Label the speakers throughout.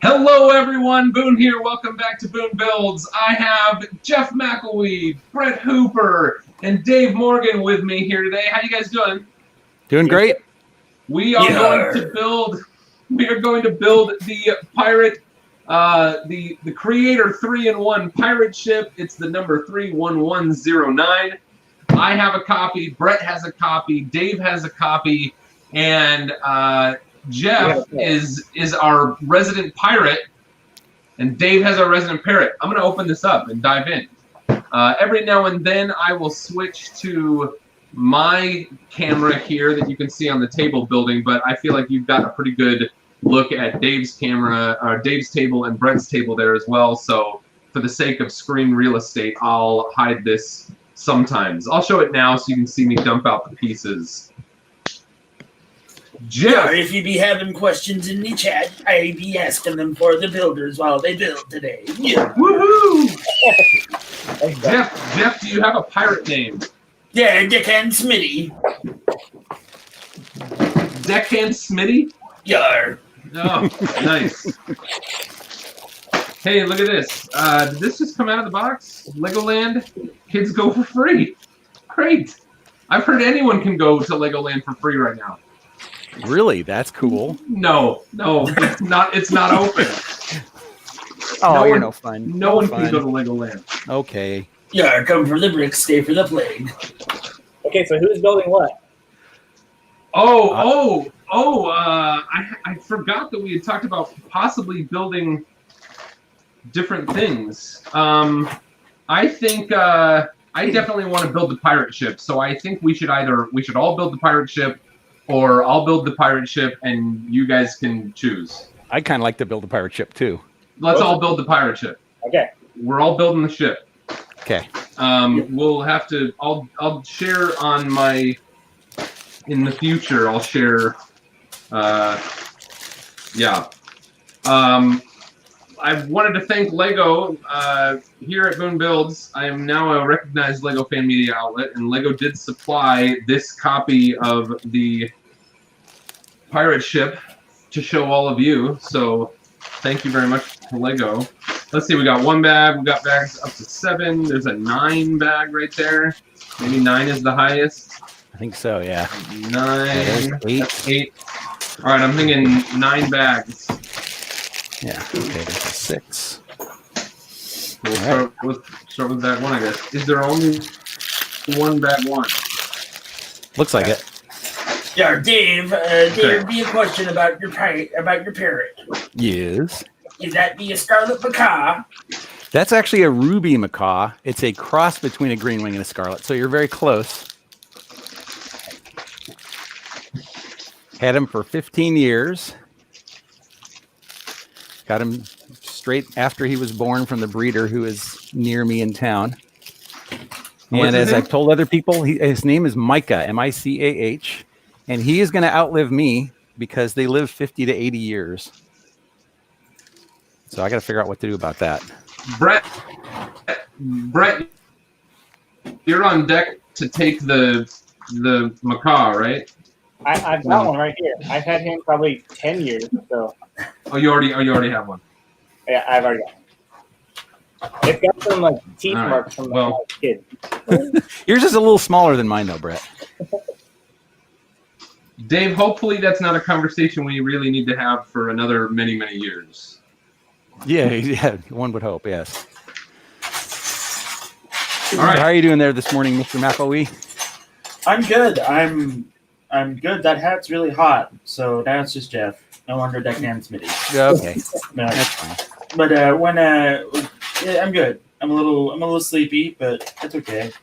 Speaker 1: Hello everyone, Boone here. Welcome back to Boone Builds. I have Jeff McElwee, Brett Hooper, and Dave Morgan with me here today. How you guys doing?
Speaker 2: Doing great.
Speaker 1: We are going to build the pirate, the Creator 3-in-1 pirate ship. It's the number 31109. I have a copy, Brett has a copy, Dave has a copy, and Jeff is our resident pirate, and Dave has our resident parrot. I'm going to open this up and dive in. Every now and then I will switch to my camera here that you can see on the table building, but I feel like you've got a pretty good look at Dave's camera, or Dave's table and Brett's table there as well. So for the sake of screen real estate, I'll hide this sometimes. I'll show it now so you can see me dump out the pieces.
Speaker 3: Jeff. Yeah, if you be having questions in the chat, I be asking them for the builders while they build today. Yeah.
Speaker 1: Woohoo! Jeff, do you have a pirate name?
Speaker 3: Yeah, Deckhand Smitty.
Speaker 1: Deckhand Smitty?
Speaker 3: Yar.
Speaker 1: Oh, nice. Hey, look at this. Did this just come out of the box? Legoland? Kids go for free. Great. I've heard anyone can go to Legoland for free right now.
Speaker 2: Really? That's cool.
Speaker 1: No, it's not. It's not open.
Speaker 2: Oh, you're no fun.
Speaker 1: No one can go to Legoland.
Speaker 2: Okay.
Speaker 3: Yeah, come for the bricks, stay for the plague.
Speaker 4: Okay, so who's building what?
Speaker 1: I forgot that we had talked about possibly building different things. I think I definitely want to build the pirate ship. So I think we should all build the pirate ship, or I'll build the pirate ship and you guys can choose.
Speaker 2: I kind of like to build a pirate ship too.
Speaker 1: Let's all build the pirate ship.
Speaker 4: Okay.
Speaker 1: We're all building the ship.
Speaker 2: Okay.
Speaker 1: We'll have to. I'll share on my. In the future, I'll share. Yeah. I wanted to thank Lego here at Boone Builds. I am now a recognized Lego fan media outlet, and Lego did supply this copy of the pirate ship to show all of you. So thank you very much to Lego. Let's see, we got 1 bag. We got bags up to 7. There's a 9 bag right there. Maybe 9 is the highest.
Speaker 2: I think so, yeah.
Speaker 1: 9.
Speaker 2: 8.
Speaker 1: That's 8. All right, I'm thinking 9 bags.
Speaker 2: Yeah, okay, there's a 6.
Speaker 1: We'll start with bag 1, I guess. Is there only 1 bag 1?
Speaker 2: Looks like it.
Speaker 3: Yeah, Dave, there be a question about your parrot.
Speaker 2: Yes.
Speaker 3: Is that be a scarlet macaw?
Speaker 2: That's actually a ruby macaw. It's a cross between a green wing and a scarlet, so you're very close. Had him for 15 years. Got him straight after he was born from the breeder who is near me in town. And as I've told other people, his name is Micah, M-I-C-A-H, and he is going to outlive me because they live 50 to 80 years. So I got to figure out what to do about that.
Speaker 1: Brett, you're on deck to take the macaw, right?
Speaker 4: I've got one right here. I've had him probably 10 years. So.
Speaker 1: Oh, you already have one.
Speaker 4: Yeah, I've already got one. It's got some like teeth marks from the kid.
Speaker 2: Yours is a little smaller than mine, though, Brett.
Speaker 1: Dave, hopefully that's not a conversation we really need to have for another many, many years.
Speaker 2: Yeah, one would hope, yes.
Speaker 1: All right.
Speaker 2: How are you doing there this morning, Mr. McElwee?
Speaker 5: I'm good. I'm good. That hat's really hot, so that's just Jeff. No wonder Deckhand Smitty.
Speaker 2: Okay,
Speaker 5: No.
Speaker 2: that's fine.
Speaker 5: But yeah, I'm good. I'm a little sleepy, but that's okay.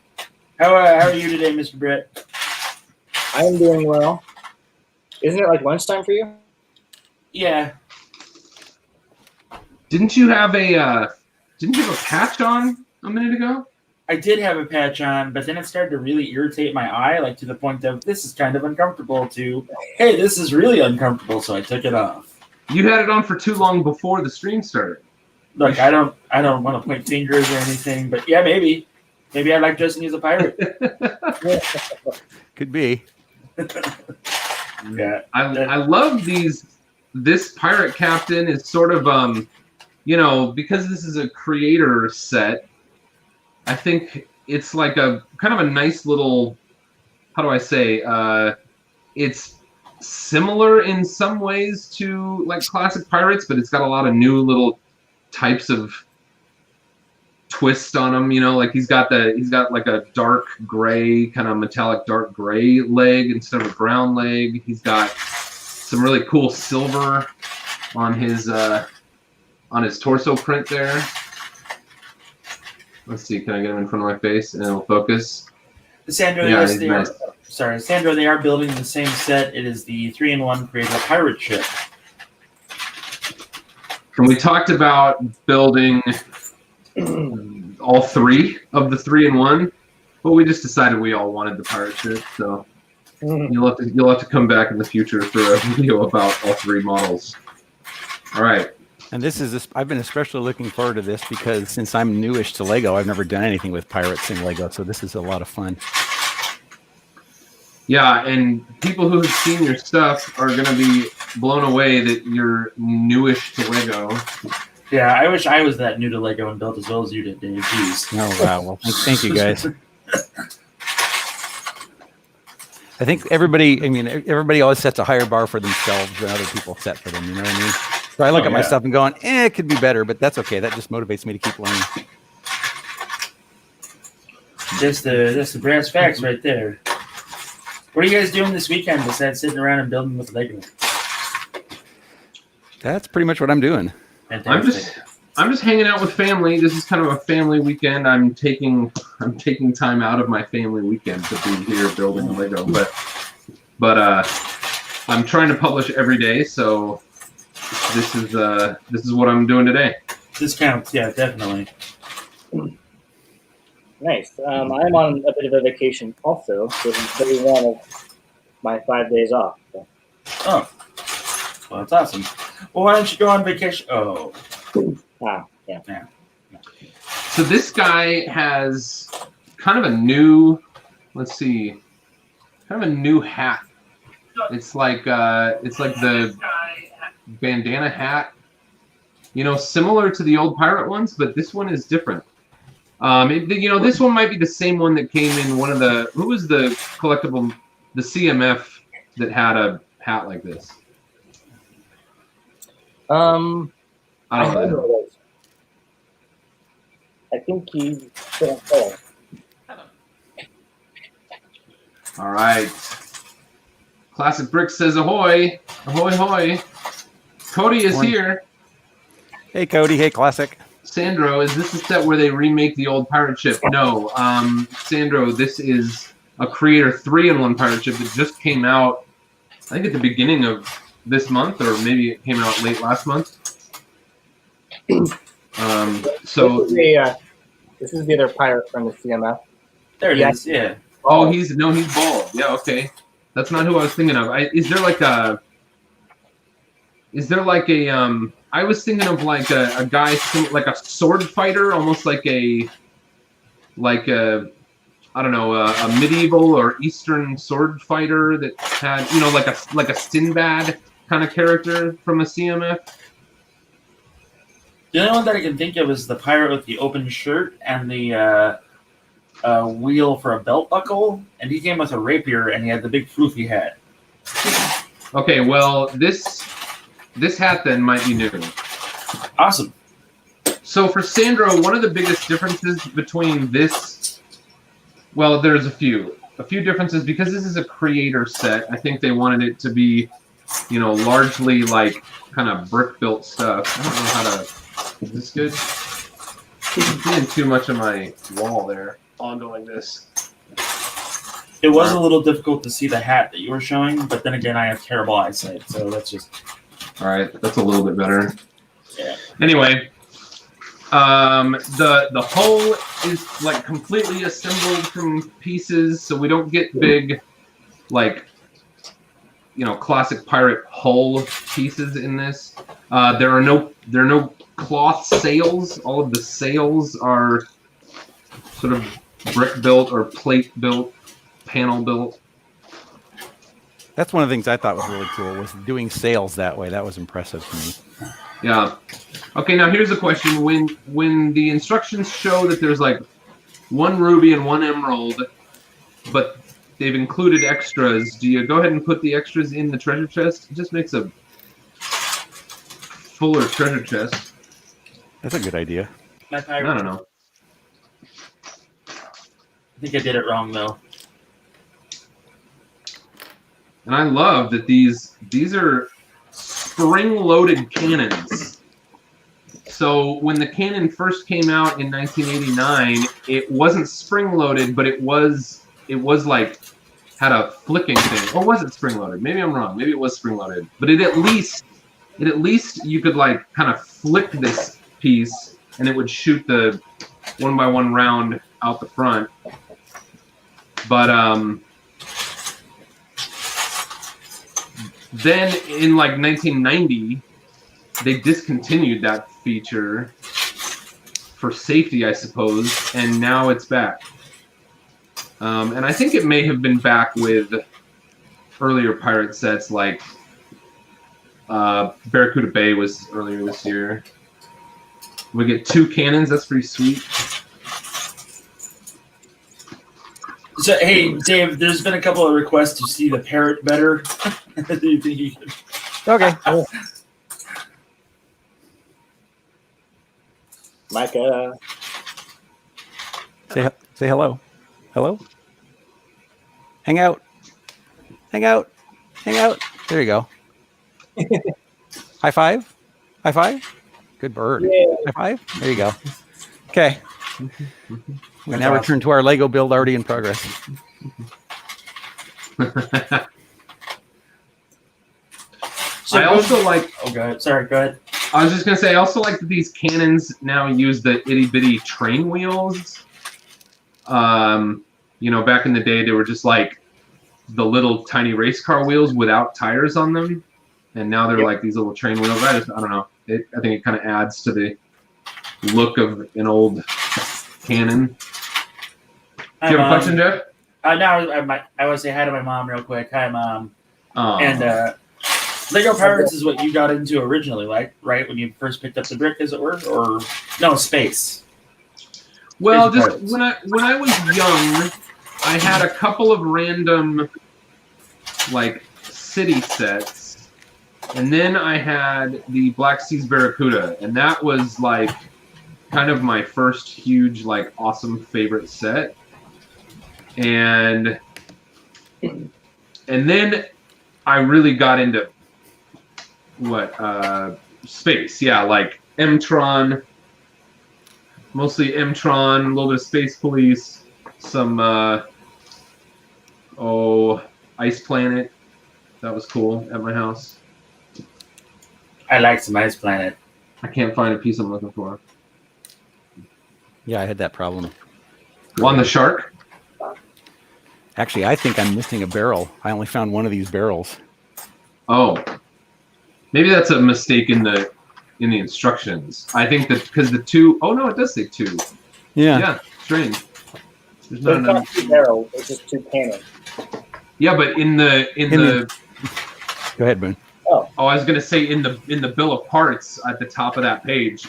Speaker 5: How are you today, Mr. Brett?
Speaker 4: I am doing well. Isn't it like lunchtime for you?
Speaker 5: Yeah.
Speaker 1: Didn't you have a patch on a minute ago?
Speaker 5: I did have a patch on, but then it started to really irritate my eye, like to the point of this is kind of uncomfortable to, hey, this is really uncomfortable, so I took it off.
Speaker 1: You had it on for too long before the stream started.
Speaker 5: Look, I don't want to point fingers or anything, but yeah, maybe I like dressing as a pirate.
Speaker 2: Could be.
Speaker 5: Yeah.
Speaker 1: I love these this pirate captain is sort of because this is a creator set, I think it's like a kind of a nice little, how do I say, it's similar in some ways to like classic pirates, but it's got a lot of new little types of twist on him. Like he's got like a dark gray, kind of metallic dark gray leg instead of a brown leg. He's got some really cool silver on his torso print there. Let's see, can I get him in front of my face and it'll focus?
Speaker 5: Sandro,
Speaker 1: Yeah,
Speaker 5: yes,
Speaker 1: he's
Speaker 5: they
Speaker 1: nice.
Speaker 5: Sandro, they are building the same set. It is the 3-in-1 Creator Pirate Ship.
Speaker 1: And we talked about building all three of the 3-in-1, but we just decided we all wanted the pirate ship. So you'll have to come back in the future for a video about all three models. All right.
Speaker 2: And I've been especially looking forward to this because since I'm newish to Lego, I've never done anything with pirates in Lego, so this is a lot of fun.
Speaker 1: Yeah, and people who have seen your stuff are going to be blown away that you're newish to Lego.
Speaker 5: Yeah, I wish I was that new to Lego and built as well as you did, Dave. Jeez.
Speaker 2: Oh, wow. Well, thank you, guys. I think everybody always sets a higher bar for themselves than other people set for them, you know what I mean? So I look at my stuff and going, it could be better, but that's okay. That just motivates me to keep learning.
Speaker 5: That's the brass facts right there. What are you guys doing this weekend besides sitting around and building with Lego?
Speaker 2: That's pretty much what I'm doing.
Speaker 5: Fantastic.
Speaker 1: I'm just hanging out with family. This is kind of a family weekend. I'm taking time out of my family weekend to be here building Lego, but I'm trying to publish every day, so this is what I'm doing today.
Speaker 5: This counts, yeah, definitely.
Speaker 4: Nice. I'm on a bit of a vacation also. This is 31 of my 5 days off. So.
Speaker 5: Oh, well, that's awesome. Well, why don't you go on vacation? Oh.
Speaker 4: Yeah.
Speaker 1: So this guy has kind of a new, kind of a new hat. It's like the bandana hat, similar to the old pirate ones, but this one is different. This one might be the same one that came in one of the, who was the collectible, the CMF that had a hat like this? I don't know.
Speaker 4: I think he couldn't tell.
Speaker 1: All right. Classic Brick says ahoy. Ahoy, hoy. Cody is here.
Speaker 2: Hey, Cody. Hey, Classic.
Speaker 1: Sandro, is this a set where they remake the old pirate ship? No. Sandro, this is a Creator 3-in-1 pirate ship that just came out, I think at the beginning of this month, or maybe it came out late last month. So
Speaker 4: this is the other pirate from the CMF.
Speaker 5: There it is, yeah.
Speaker 1: Oh, he's bald. Yeah, okay. That's not who I was thinking of. Is there like a I was thinking of like a guy, like a sword fighter, almost like a I don't know, a medieval or Eastern sword fighter that had, like a Sinbad kind of character from a CMF.
Speaker 5: The only one that I can think of is the pirate with the open shirt and the wheel for a belt buckle, and he came with a rapier and he had the big floofy hat.
Speaker 1: Okay, well, this hat then might be new.
Speaker 5: Awesome.
Speaker 1: So for Sandro, one of the biggest differences between this, well, there's a few differences because this is a creator set. I think they wanted it to be, largely like kind of brick built stuff. I don't know how to. Is this good? I'm getting too much of my wall there. Ongoing this.
Speaker 5: It was a little difficult to see the hat that you were showing, but then again, I have terrible eyesight, so that's just.
Speaker 1: All right, that's a little bit better.
Speaker 5: Yeah.
Speaker 1: Anyway, the hull is like completely assembled from pieces, so we don't get big, like, classic pirate hull pieces in this. There are no cloth sails. All of the sails are sort of brick built or plate built, panel built.
Speaker 2: That's one of the things I thought was really cool was doing sales that way. That was impressive to me.
Speaker 1: Yeah. Okay, now here's a question. When the instructions show that there's like 1 ruby and 1 emerald, but they've included extras, do you go ahead and put the extras in the treasure chest? It just makes a fuller treasure chest.
Speaker 2: That's a good idea.
Speaker 5: My
Speaker 1: I
Speaker 5: pirate.
Speaker 1: don't know.
Speaker 5: I think I did it wrong though.
Speaker 1: And I love that these are spring-loaded cannons. So when the cannon first came out in 1989, it wasn't spring-loaded, but it was like had a flicking thing. Or was it spring-loaded? Maybe I'm wrong. Maybe it was spring-loaded. But it at least you could like kind of flick this piece, and it would shoot the 1x1 round out the front. But then in like 1990, they discontinued that feature for safety, I suppose, and now it's back. And I think it may have been back with earlier pirate sets, like Barracuda Bay was earlier this year. We get 2 cannons. That's pretty sweet.
Speaker 5: So hey, Dave, there's been a couple of requests to see the parrot better. Do you think you could?
Speaker 2: Okay.
Speaker 4: Micah.
Speaker 2: Say hello. Hello. Hang out. Hang out. Hang out. There you go. High five. High five. Good bird.
Speaker 4: Yeah.
Speaker 2: High five. There you go. Okay. We now return to our Lego build already in progress.
Speaker 5: So
Speaker 1: I also like.
Speaker 5: Oh, go ahead. Sorry, go ahead.
Speaker 1: I was just gonna say, I also like that these cannons now use the itty bitty train wheels. You know, back in the day, they were just like the little tiny race car wheels without tires on them, and now they're like these little train wheels. I don't know. I think it kind of adds to the look of an old cannon. Do you have a question, Jeff?
Speaker 5: No, I want to say hi to my mom real quick. Hi, Mom.
Speaker 1: Oh.
Speaker 5: And Lego Pirates is what you got into originally, like, right? When you first picked up the brick, as it were? Or, no, Space.
Speaker 1: Well,
Speaker 5: Space
Speaker 1: just when I was young, I had a couple of random, like, city sets. And then I had the Black Seas Barracuda. And that was, like, kind of my first huge, like, awesome favorite set. And then I really got into space. Yeah, like M-Tron, mostly M-Tron, a little bit of Space Police, some Ice Planet. That was cool at my house.
Speaker 5: I like some Ice Planet.
Speaker 1: I can't find a piece I'm looking for.
Speaker 2: Yeah, I had that problem.
Speaker 1: On the shark?
Speaker 2: Actually, I think I'm missing a barrel. I only found one of these barrels.
Speaker 1: Oh, maybe that's a mistake in the instructions. I think that because the 2. Oh no, it does say 2.
Speaker 2: Yeah.
Speaker 1: Yeah, strange. There's
Speaker 4: So
Speaker 1: not
Speaker 4: it's not 2 barrels, it's just 2 cannons.
Speaker 1: Yeah, but in the
Speaker 2: Go ahead, Boone.
Speaker 1: oh, I was gonna say in the bill of parts at the top of that page,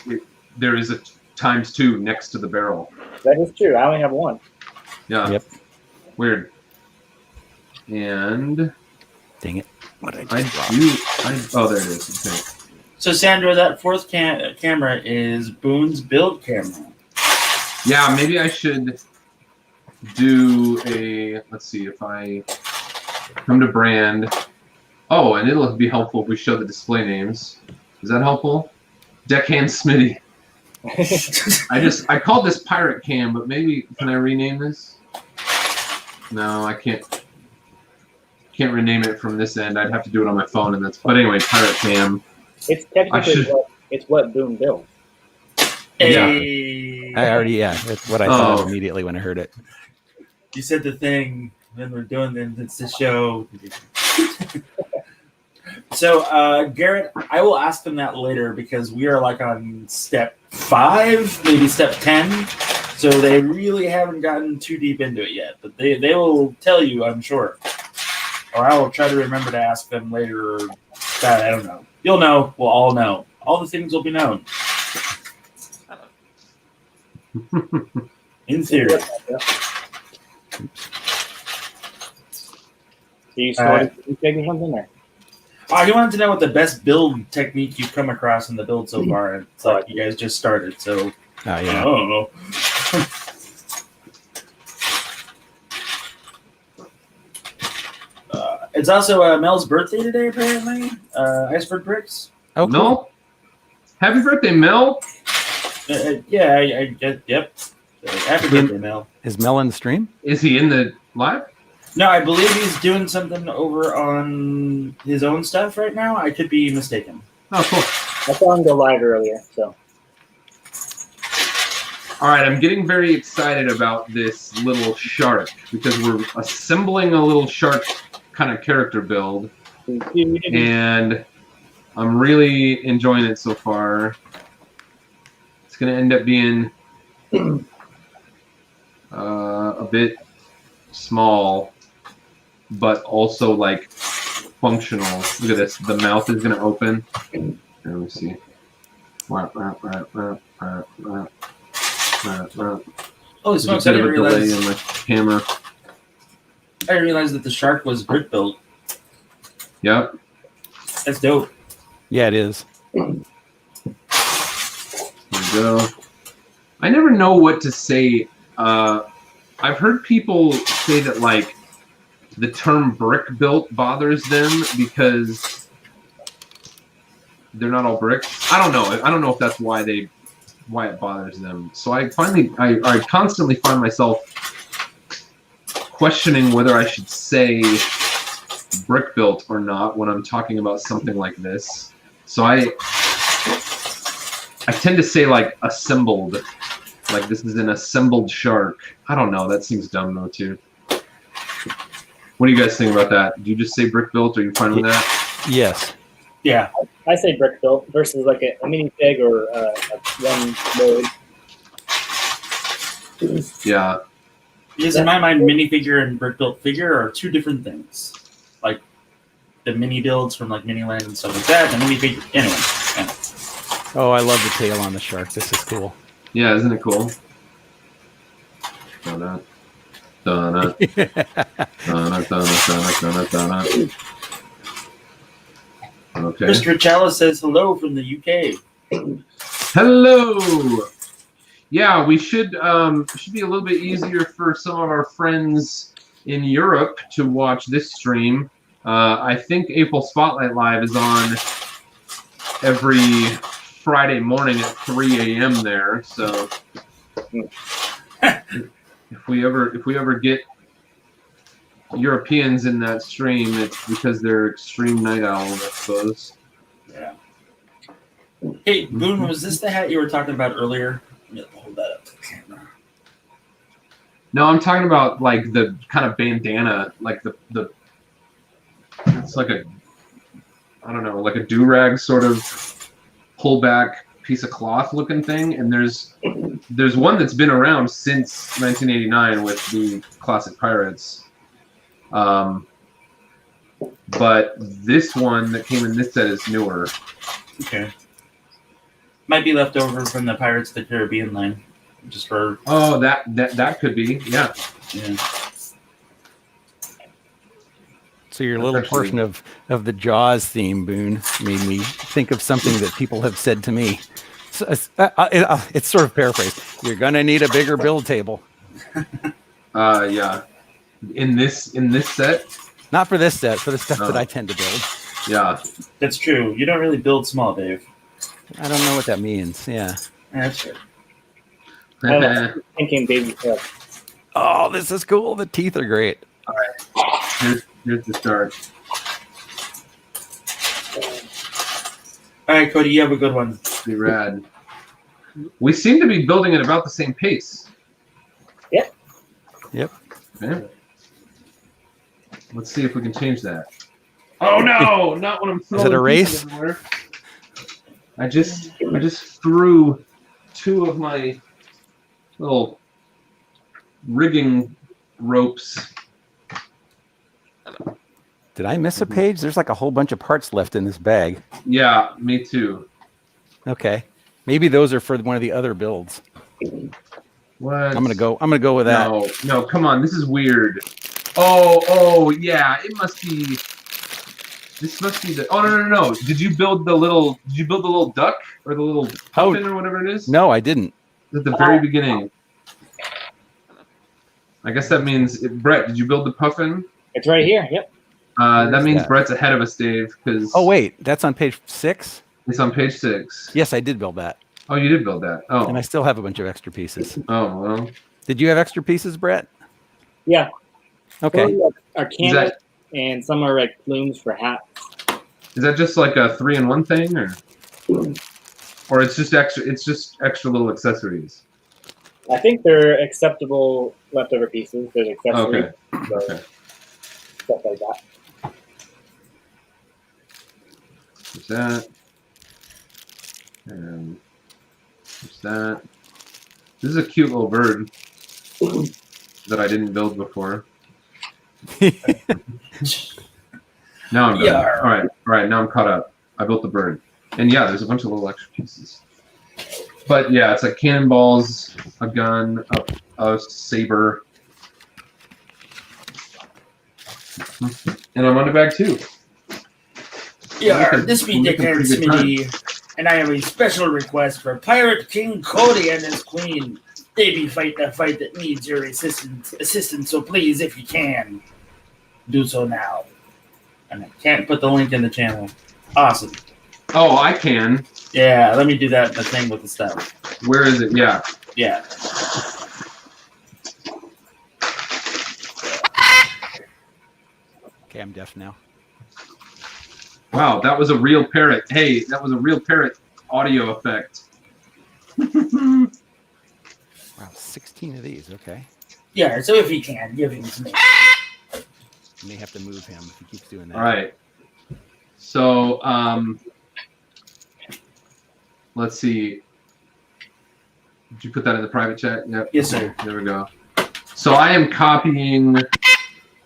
Speaker 1: there is a ×2 next to the barrel.
Speaker 4: That is true. I only have 1.
Speaker 1: Yeah.
Speaker 2: Yep.
Speaker 1: Weird. And
Speaker 2: Dang it. What did I just drop?
Speaker 1: oh, there it is. Okay.
Speaker 5: So, Sandra, that fourth camera is Boone's build camera.
Speaker 1: Yeah, maybe I should do a. Let's see if I come to brand. Oh, and it'll be helpful if we show the display names. Is that helpful? Deckhand Smitty. I called this Pirate Cam, but maybe can I rename this? No, I can't rename it from this end. I'd have to do it on my phone, and that's. But anyway, Pirate Cam.
Speaker 4: It's technically what Boone built.
Speaker 5: Hey.
Speaker 2: That's what I thought immediately when I heard it.
Speaker 5: You said the thing, then we're doing it. It's the show. So, Garrett, I will ask them that later because we are like on step 5, maybe step 10. So they really haven't gotten too deep into it yet, but they will tell you, I'm sure. Or I will try to remember to ask them later. God, I don't know. You'll know. We'll all know. All the things will be known. In theory.
Speaker 4: Do you sort of or something? Or?
Speaker 5: Oh, you wanted to know what the best build technique you've come across in the build so far. It's like you guys just started, so I don't know. It's also Mel's birthday today, apparently. Iceberg Bricks.
Speaker 2: Oh, cool.
Speaker 1: Mel? Happy birthday, Mel!
Speaker 5: Yeah, yep. Happy birthday, Mel.
Speaker 2: Is Mel in the stream?
Speaker 1: Is he in the live?
Speaker 5: No, I believe he's doing something over on his own stuff right now. I could be mistaken.
Speaker 1: Oh, cool.
Speaker 4: I saw him go live earlier, so.
Speaker 1: All right, I'm getting very excited about this little shark because we're assembling a little shark kind of character build, and I'm really enjoying it so far. It's going to end up being a bit small, but also like functional. Look at this. The mouth is going to open. Here, let me see.
Speaker 5: Holy
Speaker 1: There's
Speaker 5: smokes,
Speaker 1: a
Speaker 5: I
Speaker 1: bit of
Speaker 5: didn't
Speaker 1: a delay
Speaker 5: realize.
Speaker 1: in my camera.
Speaker 5: I didn't realize that the shark was brick built.
Speaker 1: Yep.
Speaker 5: That's dope.
Speaker 2: Yeah, it is.
Speaker 1: There we go. I never know what to say. I've heard people say that like the term brick built bothers them because they're not all bricks. I don't know. I don't know if that's why it bothers them. So I constantly find myself questioning whether I should say brick built or not when I'm talking about something like this. So I tend to say like assembled, like this is an assembled shark. I don't know. That seems dumb though too. What do you guys think about that? Do you just say brick built? Are you fine with that?
Speaker 2: Yes.
Speaker 5: Yeah.
Speaker 4: I say brick built versus like a minifig or one mode.
Speaker 1: Yeah.
Speaker 5: Because in my mind, minifigure and brick built figure are two different things. Like the mini builds from like Miniland and stuff like that. The minifigure. Anyway.
Speaker 2: Oh, I love the tail on the shark. This is cool.
Speaker 1: Yeah, isn't it cool? Dun-dun. Dun-dun. Dun-dun, dun-dun, dun-dun, dun-dun. Okay.
Speaker 5: Mr. Chalice says hello from the UK.
Speaker 1: Hello. Yeah, we should be a little bit easier for some of our friends in Europe to watch this stream. I think April Spotlight Live is on every Friday morning at 3 a.m. there. So if we ever get Europeans in that stream, it's because they're extreme night owls, I suppose.
Speaker 5: Yeah. Hey, Boone, was this the hat you were talking about earlier? Let me hold that up to the camera.
Speaker 1: No, I'm talking about like the kind of bandana, like the it's like a, I don't know, like a do-rag sort of pullback piece of cloth looking thing, and there's one that's been around since 1989 with the classic pirates. But this one that came in this set is newer.
Speaker 5: Okay. Might be left over from the Pirates of the Caribbean line. Just for
Speaker 1: that could be, yeah.
Speaker 5: Yeah.
Speaker 2: So your little portion of the Jaws theme, Boone, made me think of something that people have said to me. So, it's sort of paraphrased. You're gonna need a bigger build table.
Speaker 1: Yeah. In this set?
Speaker 2: Not for this set, for the stuff that I tend to build.
Speaker 1: Yeah.
Speaker 5: That's true. You don't really build small, Dave.
Speaker 2: I don't know what that means. Yeah.
Speaker 5: That's true.
Speaker 4: Thinking baby tail.
Speaker 2: Oh, this is cool. The teeth are great.
Speaker 1: All right. Here's the start.
Speaker 5: All right, Cody, you have a good one.
Speaker 1: Be rad. We seem to be building at about the same pace.
Speaker 4: Yep.
Speaker 2: Yep.
Speaker 1: Okay. Let's see if we can change that. Oh no! Not when I'm throwing.
Speaker 2: Is it a race?
Speaker 1: Everywhere. I just threw two of my little rigging ropes
Speaker 2: Did I miss a page? There's like a whole bunch of parts left in this bag.
Speaker 1: Yeah, me too.
Speaker 2: Okay. Maybe those are for one of the other builds.
Speaker 1: What?
Speaker 2: I'm gonna go with that.
Speaker 1: No, come on. This is weird. Oh, yeah. It must be. This must be the. Oh no. Did you build the little duck or the little puffin or whatever it is?
Speaker 2: No, I didn't.
Speaker 1: At the very beginning. I guess that means Brett. Did you build the puffin?
Speaker 4: It's right here. Yep.
Speaker 1: That means Brett's ahead of us, Dave. Because
Speaker 2: oh wait, that's on page 6.
Speaker 1: It's on page 6.
Speaker 2: Yes, I did build that.
Speaker 1: Oh, you did build that. Oh.
Speaker 2: And I still have a bunch of extra pieces.
Speaker 1: Oh well.
Speaker 2: Did you have extra pieces, Brett?
Speaker 4: Yeah.
Speaker 2: Okay.
Speaker 4: Our canvas and some are like plumes for hats.
Speaker 1: Is that just like a 3-in-1 thing, or it's just extra? It's just extra little accessories.
Speaker 4: I think they're acceptable leftover pieces. There's accessories.
Speaker 1: Okay.
Speaker 4: So
Speaker 1: Okay.
Speaker 4: stuff like that.
Speaker 1: There's that. And there's that. This is a cute little bird that I didn't build before. Now I'm done.
Speaker 3: Yeah.
Speaker 1: All right. Now I'm caught up. I built the bird, and yeah, there's a bunch of little extra pieces. But yeah, it's like cannonballs, a gun, a saber, and I'm on the bag too.
Speaker 3: Yeah, this be Dick and Smitty, and I have a special request for Pirate King Cody and his queen. They be fighting a fight that needs your assistance, so please, if you can, do so now. And I can't put the link in the channel. Awesome.
Speaker 1: Oh, I can.
Speaker 3: Yeah, let me do that in the thing with the stuff.
Speaker 1: Where is it? Yeah.
Speaker 3: Yeah.
Speaker 2: Okay, I'm deaf now.
Speaker 1: Wow, that was a real parrot. Hey, that was a real parrot audio effect.
Speaker 2: Wow, 16 of these. Okay.
Speaker 3: Yeah, so if you can, give him to me.
Speaker 2: You may have to move him if he keeps doing that.
Speaker 1: All right. So, let's see. Did you put that in the private chat? Yep.
Speaker 3: Yes, sir.
Speaker 1: There we go. So I am copying
Speaker 2: All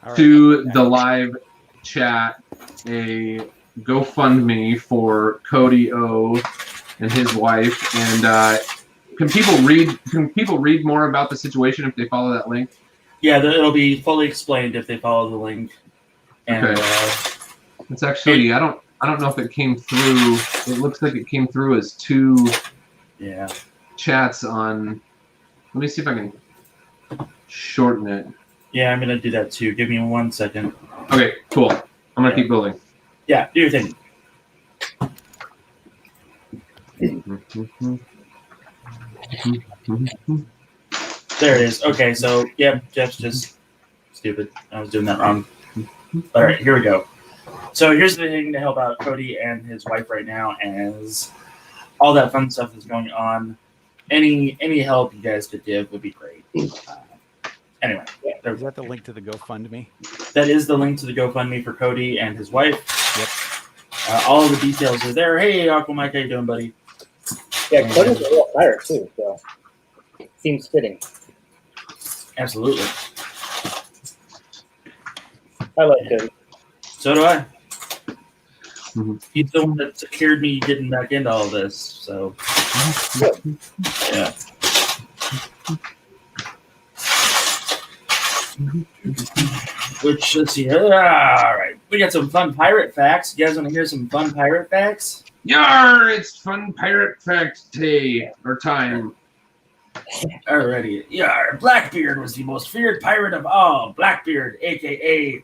Speaker 2: right.
Speaker 1: to the live chat a GoFundMe for Cody O and his wife. And can people read more about the situation if they follow that link?
Speaker 3: Yeah, it'll be fully explained if they follow the link. And
Speaker 1: Okay. It's actually I don't know if it came through. It looks like it came through as 2
Speaker 3: yeah.
Speaker 1: chats on. Let me see if I can shorten it.
Speaker 3: Yeah, I'm gonna do that too. Give me 1 second.
Speaker 1: Okay, cool. I'm gonna keep building.
Speaker 3: Yeah, do your thing. There it is. Okay, so yeah, Jeff's just stupid. I was doing that wrong. All right, here we go. So here's the thing to help out Cody and his wife right now, as all that fun stuff is going on. Any help you guys could give would be great. Anyway,
Speaker 2: Is that the link to the GoFundMe?
Speaker 3: that is the link to the GoFundMe for Cody and his wife.
Speaker 2: Yep.
Speaker 3: All of the details are there. Hey, Aqua Mike, how you doing, buddy?
Speaker 4: Yeah, Cody's a real pirate too, so seems fitting.
Speaker 3: Absolutely.
Speaker 4: I like Cody.
Speaker 3: So do I.
Speaker 1: Mhm.
Speaker 3: He's the one that secured me getting back into all this. So, yeah. Which, let's see. All right. We got some fun pirate facts. You guys want to hear some fun pirate facts?
Speaker 1: Yar! It's fun pirate fact day or time.
Speaker 3: Alrighty. Yeah, Blackbeard was the most feared pirate of all. Blackbeard, a.k.a.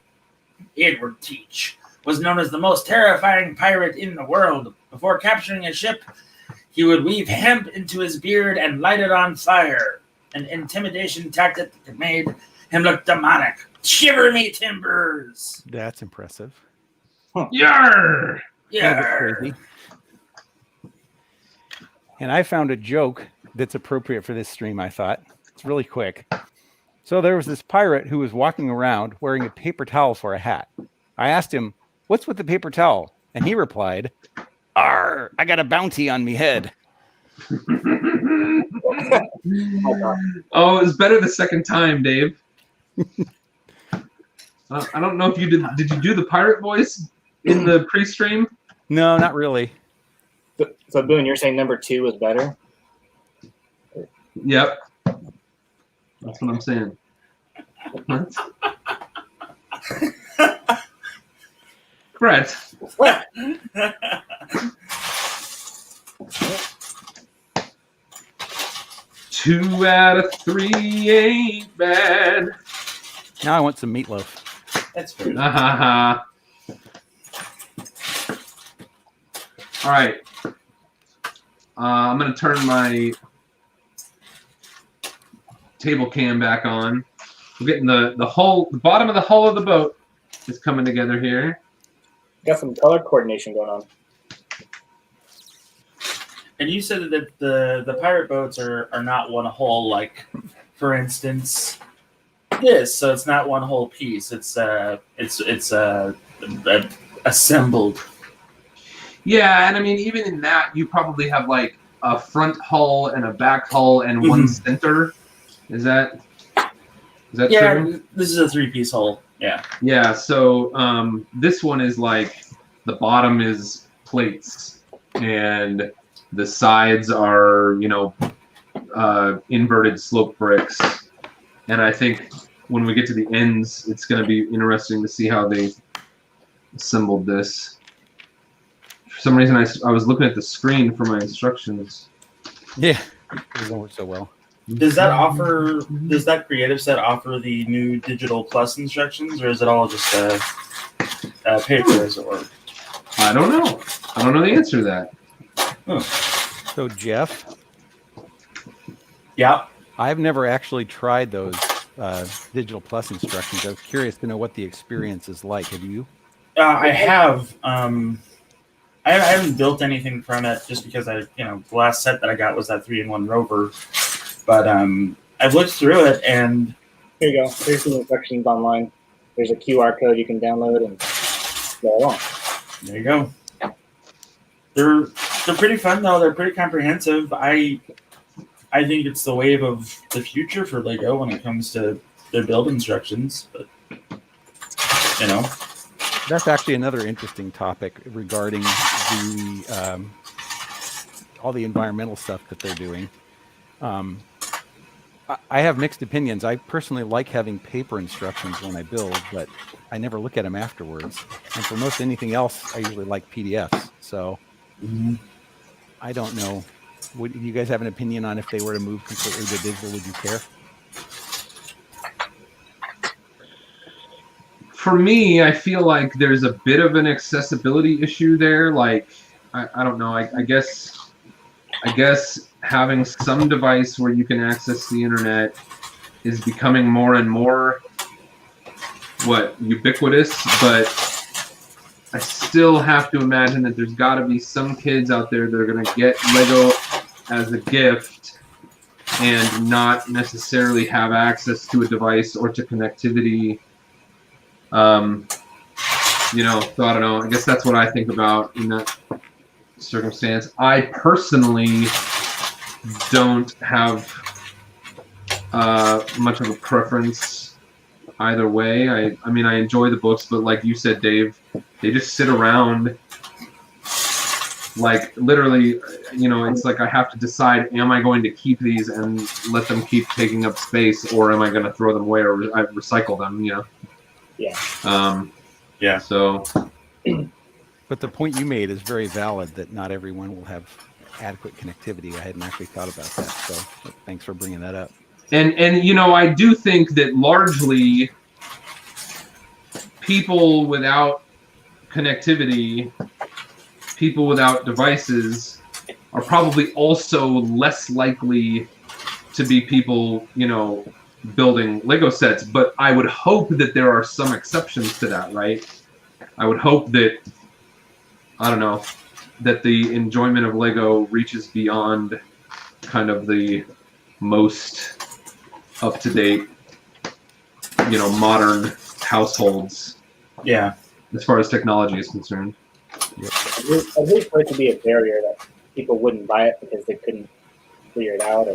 Speaker 3: Edward Teach, was known as the most terrifying pirate in the world. Before capturing a ship, he would weave hemp into his beard and light it on fire, an intimidation tactic that made him look demonic. Shiver me timbers!
Speaker 2: That's impressive.
Speaker 1: Yar!
Speaker 3: Yeah.
Speaker 2: Crazy. And I found a joke that's appropriate for this stream, I thought. It's really quick. So there was this pirate who was walking around wearing a paper towel for a hat. I asked him, "What's with the paper towel?" And he replied, "Arr, I got a bounty on me head."
Speaker 1: Oh, it was better the second time, Dave. I don't know if you did. Did you do the pirate voice in the pre-stream?
Speaker 2: No, not really.
Speaker 4: So Boone, you're saying number 2 was better?
Speaker 1: Yep. That's what I'm saying. What? Brett.
Speaker 4: What?
Speaker 1: 2 out of 3 ain't bad.
Speaker 2: Now I want some meatloaf.
Speaker 3: That's fair.
Speaker 1: All right. I'm gonna turn my table cam back on. We're getting the bottom of the hull of the boat is coming together here.
Speaker 4: Got some color coordination going on.
Speaker 5: And you said that the pirate boats are not one whole, like, for instance, this. So it's not one whole piece. It's assembled.
Speaker 1: Yeah, and I mean, even in that, you probably have like a front hull and a back hull and one center. Is that
Speaker 5: Yeah,
Speaker 1: true?
Speaker 5: this is a 3-piece hull. Yeah.
Speaker 1: Yeah. So this one is like the bottom is plates and the sides are inverted slope bricks. And I think when we get to the ends, it's going to be interesting to see how they assembled this. For some reason, I was looking at the screen for my instructions.
Speaker 2: Yeah, it doesn't work so well.
Speaker 5: Does that creative set offer the new Digital Plus instructions, or is it all just paper as it were?
Speaker 1: I don't know. I don't know the answer to that.
Speaker 5: Huh.
Speaker 2: So Jeff,
Speaker 5: Yeah.
Speaker 2: I've never actually tried those Digital Plus instructions. I was curious to know what the experience is like. Have you?
Speaker 5: I have. I haven't built anything from it just because the last set that I got was that 3-in-1 Rover. But I've looked through it, and
Speaker 4: Here you go. Here's some instructions online. There's a QR code you can download and go along.
Speaker 5: there you go. They're pretty fun though. They're pretty comprehensive. I think it's the wave of the future for Lego when it comes to their build instructions. But
Speaker 2: That's actually another interesting topic regarding the all the environmental stuff that they're doing. I have mixed opinions. I personally like having paper instructions when I build, but I never look at them afterwards. And for most anything else, I usually like PDFs. So I don't know. Would you guys have an opinion on if they were to move completely to digital? Would you care?
Speaker 1: For me, I feel like there's a bit of an accessibility issue there. Like, I don't know. I guess having some device where you can access the internet is becoming more and more ubiquitous, but I still have to imagine that there's got to be some kids out there that are going to get Lego as a gift and not necessarily have access to a device or to connectivity. So I don't know. I guess that's what I think about in that circumstance. I personally don't have much of a preference either way. I mean, I enjoy the books, but like you said, Dave, they just sit around. Like literally, it's like I have to decide: am I going to keep these and let them keep taking up space, or am I going to throw them away or recycle them?
Speaker 4: Yeah.
Speaker 5: Yeah.
Speaker 1: So.
Speaker 2: But the point you made is very valid that not everyone will have adequate connectivity. I hadn't actually thought about that. So thanks for bringing that up.
Speaker 1: And I do think that largely people without connectivity, people without devices are probably also less likely to be people, building Lego sets. But I would hope that there are some exceptions to that, right? I would hope that, I don't know, that the enjoyment of Lego reaches beyond kind of the most up-to-date, modern households.
Speaker 5: Yeah.
Speaker 1: As far as technology is concerned.
Speaker 4: I'd hate for it to be a barrier that people wouldn't buy it because they couldn't figure it out.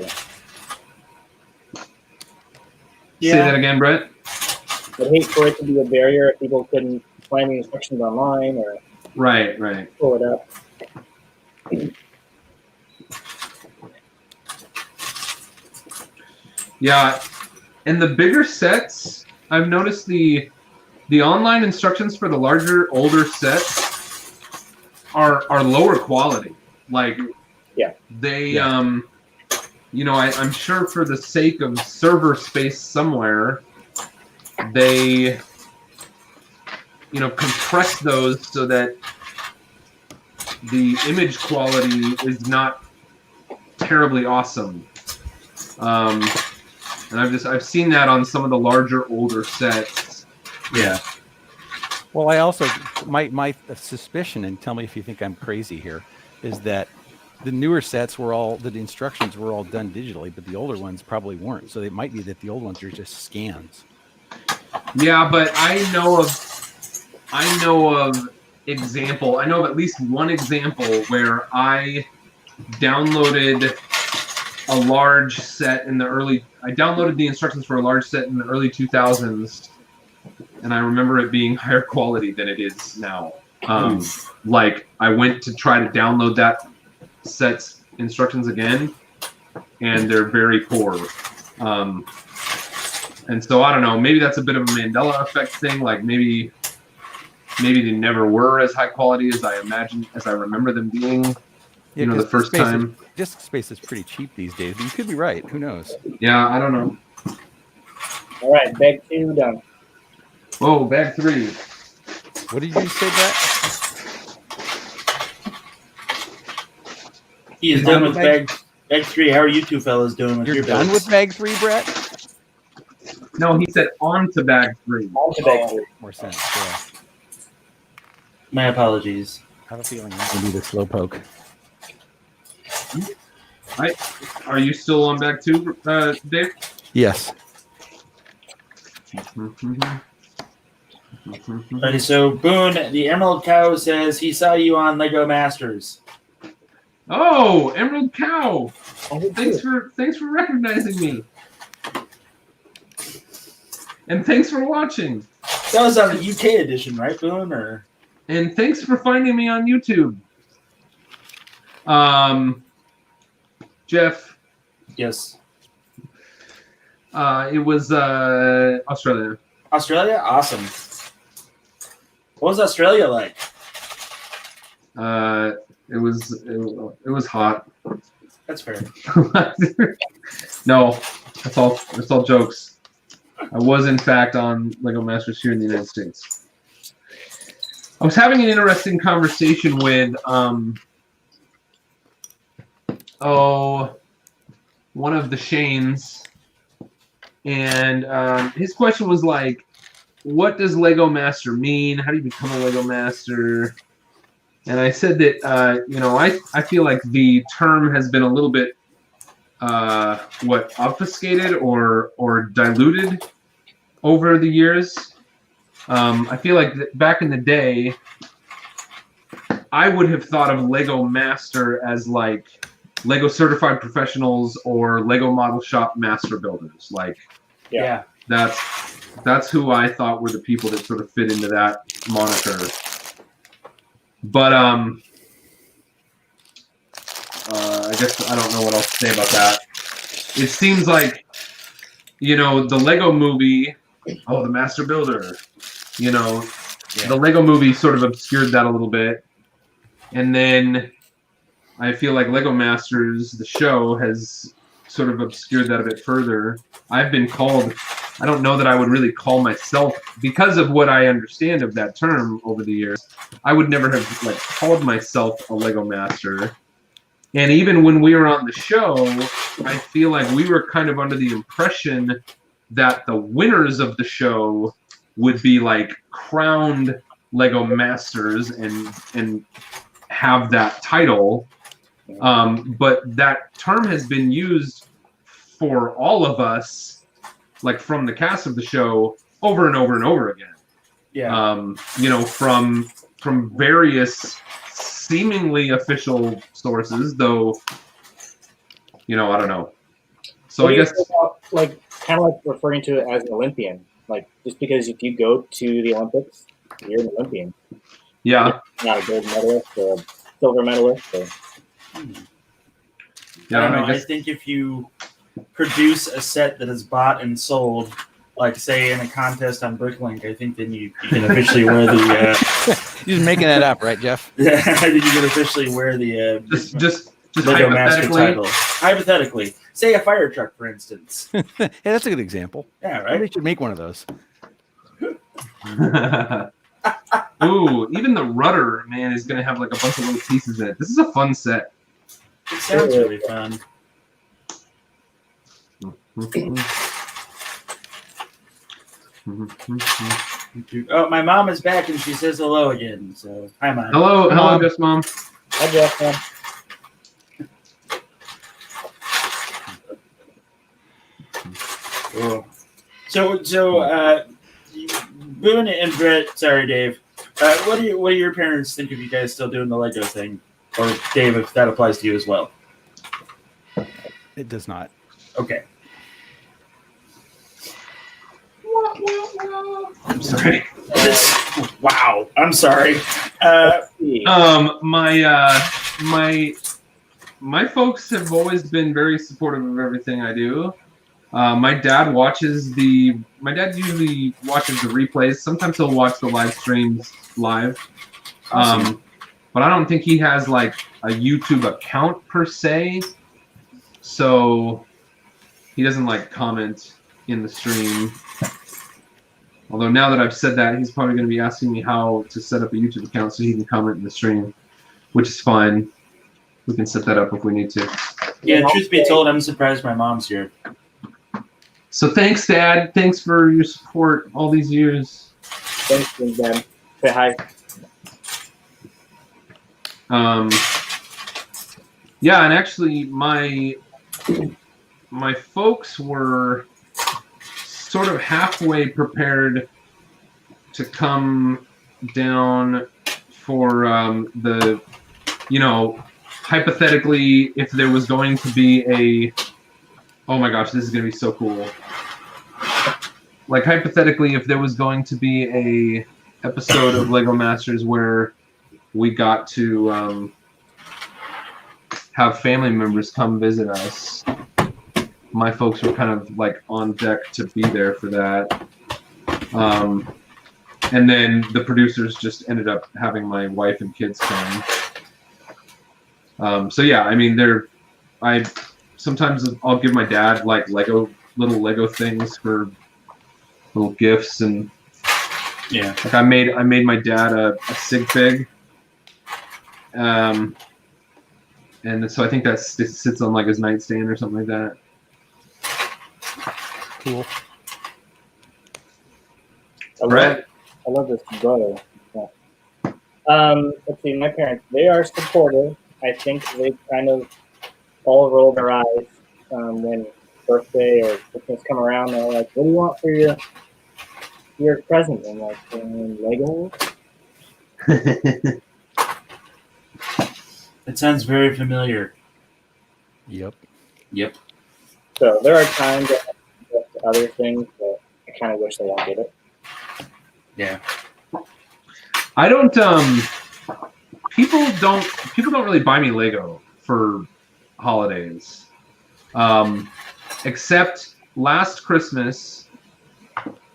Speaker 1: Say that again, Brett.
Speaker 4: I'd hate for it to be a barrier if people couldn't find the instructions online or
Speaker 1: Right.
Speaker 4: pull it up.
Speaker 1: Yeah, and the bigger sets, I've noticed the online instructions for the larger, older sets are lower quality. Like, they, I'm sure for the sake of server space somewhere, they, compress those so that the image quality is not terribly awesome. And I've seen that on some of the larger, older sets.
Speaker 5: Yeah.
Speaker 2: Well, I also my suspicion, and tell me if you think I'm crazy here, is that the newer sets the instructions were all done digitally, but the older ones probably weren't. So it might be that the old ones are just scans.
Speaker 1: Yeah, but I know of at least one example where I downloaded a large set I downloaded the instructions for a large set in the early 2000s, and I remember it being higher quality than it is now. Like, I went to try to download that set's instructions again, and they're very poor. And so I don't know, maybe that's a bit of a Mandela effect thing. Like, maybe they never were as high quality as I remember them being. The first time.
Speaker 2: Disk space is pretty cheap these days, but you could be right. Who knows?
Speaker 1: Yeah, I don't know.
Speaker 4: All right, bag 2 done.
Speaker 1: Oh, bag 3.
Speaker 2: What did you say, Brett?
Speaker 5: He is done with bag 3. How are you two fellas doing with
Speaker 2: You're
Speaker 5: your
Speaker 2: done
Speaker 5: builds?
Speaker 2: with bag 3, Brett?
Speaker 1: No, he said on to bag 3.
Speaker 4: On to bag 3.
Speaker 2: More sense. Yeah.
Speaker 5: My apologies.
Speaker 2: I have a feeling I'm going to be the slowpoke.
Speaker 1: Are you still on bag 2, Dave?
Speaker 2: Yes.
Speaker 5: Okay, so Boone, the Emerald Cow, says he saw you on Lego Masters.
Speaker 1: Oh, Emerald Cow!
Speaker 4: Oh,
Speaker 1: Thanks for recognizing me. And thanks for watching.
Speaker 5: That was on the UK edition, right, Boone?
Speaker 1: And thanks for finding me on YouTube. Jeff.
Speaker 5: Yes.
Speaker 1: It was Australia.
Speaker 5: Australia? Awesome. What was Australia like?
Speaker 1: It was hot.
Speaker 5: That's fair.
Speaker 1: No, that's all jokes. I was in fact on Lego Masters here in the United States. I was having an interesting conversation with one of the Shanes, and his question was like, what does Lego Master mean? How do you become a Lego Master? And I said that I feel like the term has been a little bit obfuscated or diluted over the years. I feel like back in the day, I would have thought of Lego Master as like Lego Certified Professionals or Lego Model Shop Master Builders. Like,
Speaker 5: Yeah.
Speaker 1: that's who I thought were the people that sort of fit into that moniker. But I guess I don't know what else to say about that. It seems like, the Lego movie, the Master Builder, the Lego movie sort of obscured that a little bit. And then I feel like Lego Masters, the show, has sort of obscured that a bit further. I've been called, I don't know that I would really call myself, because of what I understand of that term over the years, I would never have called myself a Lego Master. And even when we were on the show, I feel like we were kind of under the impression that the winners of the show would be like crowned Lego Masters and have that title. But that term has been used for all of us, like from the cast of the show, over and over and over again.
Speaker 5: Yeah.
Speaker 1: From various seemingly official sources, though, I don't know. So I guess
Speaker 4: kind of like referring to it as an Olympian. Like, just because if you go to the Olympics, you're an Olympian.
Speaker 1: Yeah.
Speaker 4: You're not a gold medalist or a silver medalist. Or...
Speaker 5: I don't know. I think if you produce a set that is bought and sold, like say in a contest on Bricklink, I think then you can officially wear the.
Speaker 2: You're just making that up, right, Jeff?
Speaker 5: Yeah, I think you can officially wear the
Speaker 1: just
Speaker 5: Lego Master
Speaker 1: hypothetically.
Speaker 5: title. Hypothetically, say a fire truck, for instance.
Speaker 2: Hey, that's a good example.
Speaker 5: Yeah,
Speaker 2: Maybe
Speaker 5: right.
Speaker 2: should make one of those.
Speaker 1: Ooh, even the rudder, man, is gonna have like a bunch of little pieces in it. This is a fun set.
Speaker 5: It sounds really fun. Oh, my mom is back and she says hello again. So hi, Mom.
Speaker 1: Hello, Jeff's mom.
Speaker 4: Hi, Jeff. Man.
Speaker 5: Cool. So, Boone and Brett. Sorry, Dave. What do your parents think of you guys still doing the Lego thing? Or Dave, if that applies to you as well.
Speaker 2: It does not.
Speaker 5: Okay.
Speaker 1: I'm sorry.
Speaker 5: Wow. I'm sorry.
Speaker 1: My folks have always been very supportive of everything I do. My dad usually watches the replays. Sometimes he'll watch the live streams live.
Speaker 5: Awesome.
Speaker 1: But I don't think he has like a YouTube account per se. So he doesn't like comment in the stream. Although now that I've said that, he's probably going to be asking me how to set up a YouTube account so he can comment in the stream, which is fine. We can set that up if we need to.
Speaker 5: Yeah, truth be told, I'm surprised my mom's here.
Speaker 1: So thanks, Dad. Thanks for your support all these years.
Speaker 4: Thanks, Dad. Say hi.
Speaker 1: Yeah, and actually, my folks were sort of halfway prepared to come down for hypothetically, if there was going to be oh my gosh, this is going to be so cool. Like, hypothetically, if there was going to be a episode of Lego Masters where we got to have family members come visit us, my folks were kind of like on deck to be there for that. And then the producers just ended up having my wife and kids come. So yeah, I mean, sometimes I'll give my dad like little Lego things for little gifts, and
Speaker 5: yeah,
Speaker 1: like I made my dad a sig fig. And so I think it sits on like his nightstand or something like that.
Speaker 2: Cool.
Speaker 1: Brett?
Speaker 4: I love this brother. Yeah. Let's see, my parents, they are supportive. I think they kind of all roll their eyes when birthday or Christmas come around. They're like, what do you want for your present? I'm like, Lego?
Speaker 5: It sounds very familiar.
Speaker 2: Yep.
Speaker 4: So there are times that I get other things, but I kind of wish they all did it.
Speaker 5: Yeah.
Speaker 1: I don't. People don't really buy me Lego for holidays, except last Christmas.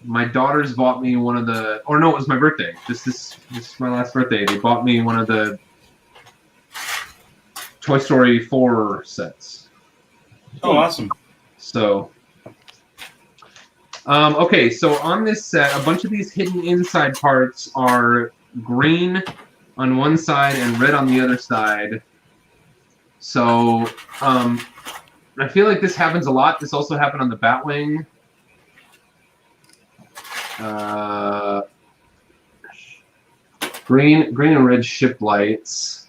Speaker 1: My daughters bought me one of the, or no, it was my birthday. This is my last birthday. They bought me one of the Toy Story 4 sets.
Speaker 5: Oh, awesome.
Speaker 1: So, okay, so on this set, a bunch of these hidden inside parts are green on one side and red on the other side. So, I feel like this happens a lot. This also happened on the Batwing. Green and red ship lights.